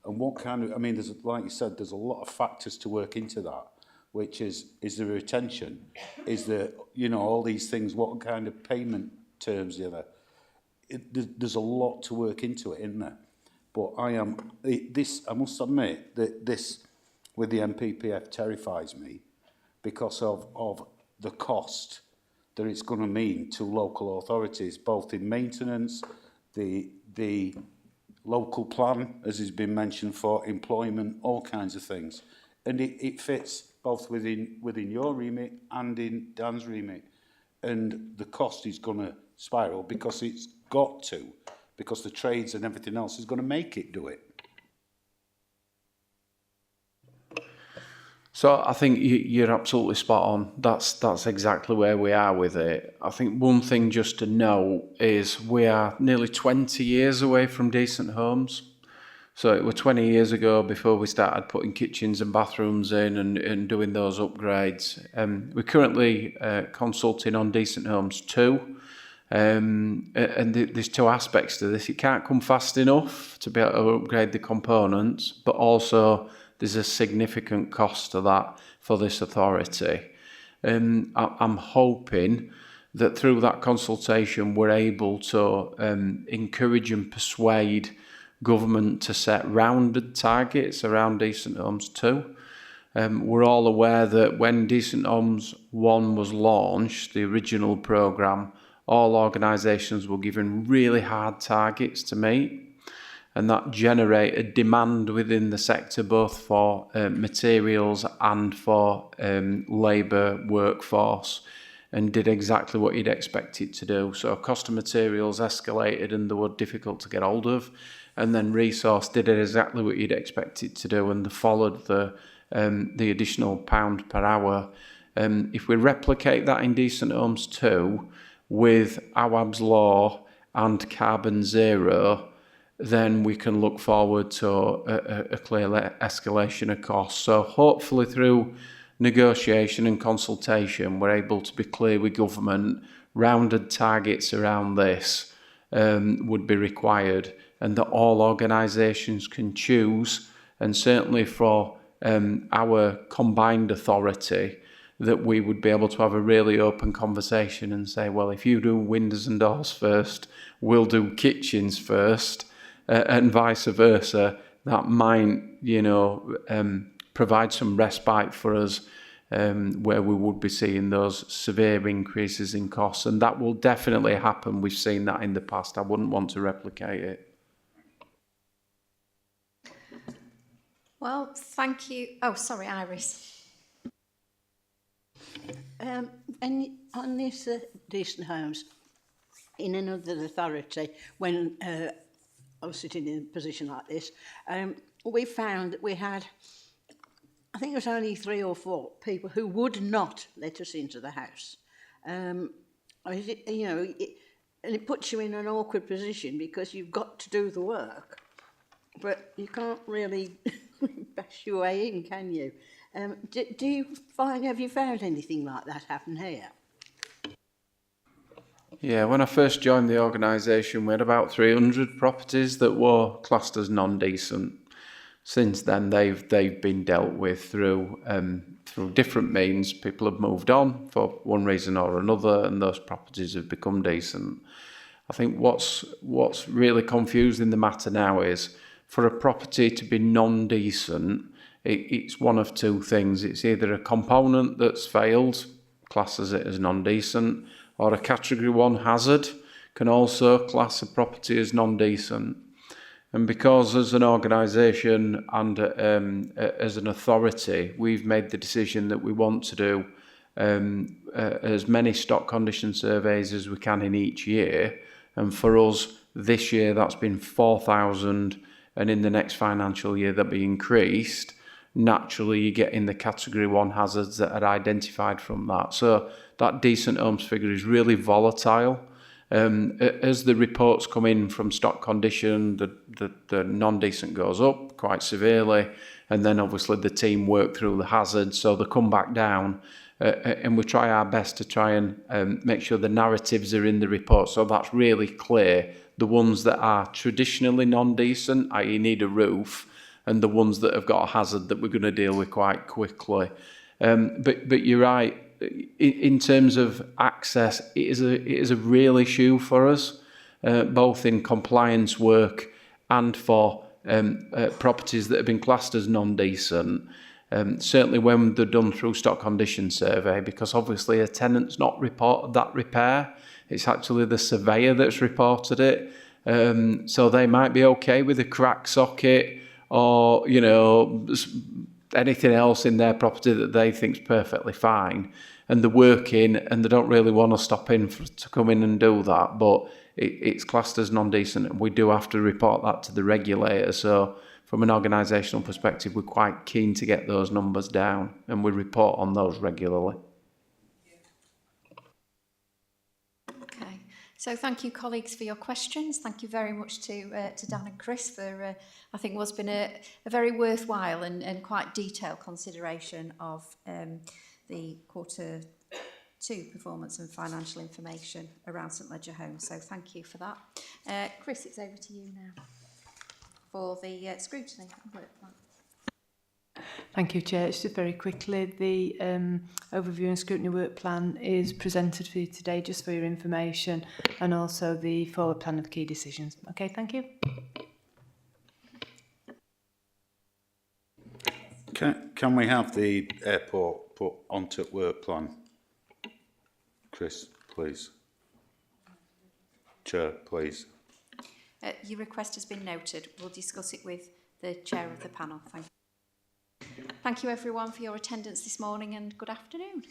And what kind of, I mean, there's, like you said, there's a lot of factors to work into that, which is there retention? Is there, you know, all these things, what kind of payment terms are there? There's a lot to work into it, isn't there? But I must admit that this, with the MPPF, terrifies me because of the cost that it's going to mean to local authorities, both in maintenance, the local plan, as has been mentioned, for employment, all kinds of things. And it fits both within your remit and in Dan's remit. And the cost is going to spiral because it's got to, because the trades and everything else is going to make it do it. So I think you're absolutely spot on. That's exactly where we are with it. I think one thing just to note is we are nearly 20 years away from decent homes. So it was 20 years ago before we started putting kitchens and bathrooms in and doing those upgrades. We're currently consulting on Decent Homes 2. And there's two aspects to this. It can't come fast enough to be able to upgrade the components, but also there's a significant cost to that for this authority. I'm hoping that through that consultation we're able to encourage and persuade government to set rounded targets around Decent Homes 2. We're all aware that when Decent Homes 1 was launched, the original programme, all organisations were given really hard targets to meet, and that generated demand within the sector both for materials and for labour workforce, and did exactly what you'd expect it to do. So cost of materials escalated and they were difficult to get hold of, and then resource did exactly what you'd expect it to do, and they followed the additional £1 per hour. If we replicate that in Decent Homes 2 with Awab's Law and Carbon Zero, then we can look forward to a clear escalation of costs. So hopefully through negotiation and consultation, we're able to be clear with government, rounded targets around this would be required, and that all organisations can choose, and certainly for our combined authority, that we would be able to have a really open conversation and say, well, if you do windows and doors first, we'll do kitchens first, and vice versa. That might, provide some respite for us where we would be seeing those severe increases in costs. And that will definitely happen. We've seen that in the past. I wouldn't want to replicate it. Well, thank you. Oh, sorry, Iris. And on this Decent Homes, in another authority, when I was sitting in a position like this, we found that we had, I think it was only 3 or 4 people who would not let us into the house. And it puts you in an awkward position because you've got to do the work, but you can't really bash your way in, can you? Have you found anything like that happen here? Yeah, when I first joined the organisation, we had about 300 properties that were classed as non-decent. Since then, they've been dealt with through different means. People have moved on for one reason or another, and those properties have become decent. I think what's really confusing the matter now is for a property to be non-decent, it's one of two things. It's either a component that's failed, classes it as non-decent, or a category 1 hazard can also class a property as non-decent. And because as an organisation and as an authority, we've made the decision that we want to do as many stock condition surveys as we can in each year. And for us, this year that's been 4,000, and in the next financial year that'll be increased. Naturally, you get in the category 1 hazards that are identified from that. So that Decent Homes figure is really volatile. As the reports come in from stock condition, the non-decent goes up quite severely, and then obviously the team work through the hazards, so they come back down, and we try our best to try and make sure the narratives are in the report, so that's really clear. The ones that are traditionally non-decent, i.e. need a roof, and the ones that have got a hazard that we're going to deal with quite quickly. But you're right, in terms of access, it is a real issue for us, both in compliance work and for properties that have been classed as non-decent. Certainly when they're done through stock condition survey, because obviously a tenant's not reported that repair, it's actually the surveyor that's reported it. So they might be okay with a crack socket, or anything else in their property that they think's perfectly fine. and they're working and they don't really want to stop in to come in and do that, but it's classed as non-decent, and we do have to report that to the regulator. So from an organisational perspective, we're quite keen to get those numbers down, and we report on those regularly. Okay, so thank you, colleagues, for your questions. Thank you very much to Dan and Chris for, I think, what's been a very worthwhile and quite detailed consideration of the quarter 2 performance and financial information around St Ledger Homes. So thank you for that. Chris, it's over to you now for the scrutiny work plan. Thank you, Chair. Just very quickly, the overview and scrutiny work plan is presented for you today, just for your information, and also the forward plan of key decisions. Okay, thank you. Can we have the airport put onto work plan? Chris, please. Chair, please. Your request has been noted. We'll discuss it with the chair of the panel. Thank you. Thank you everyone for your attendance this morning, and good afternoon.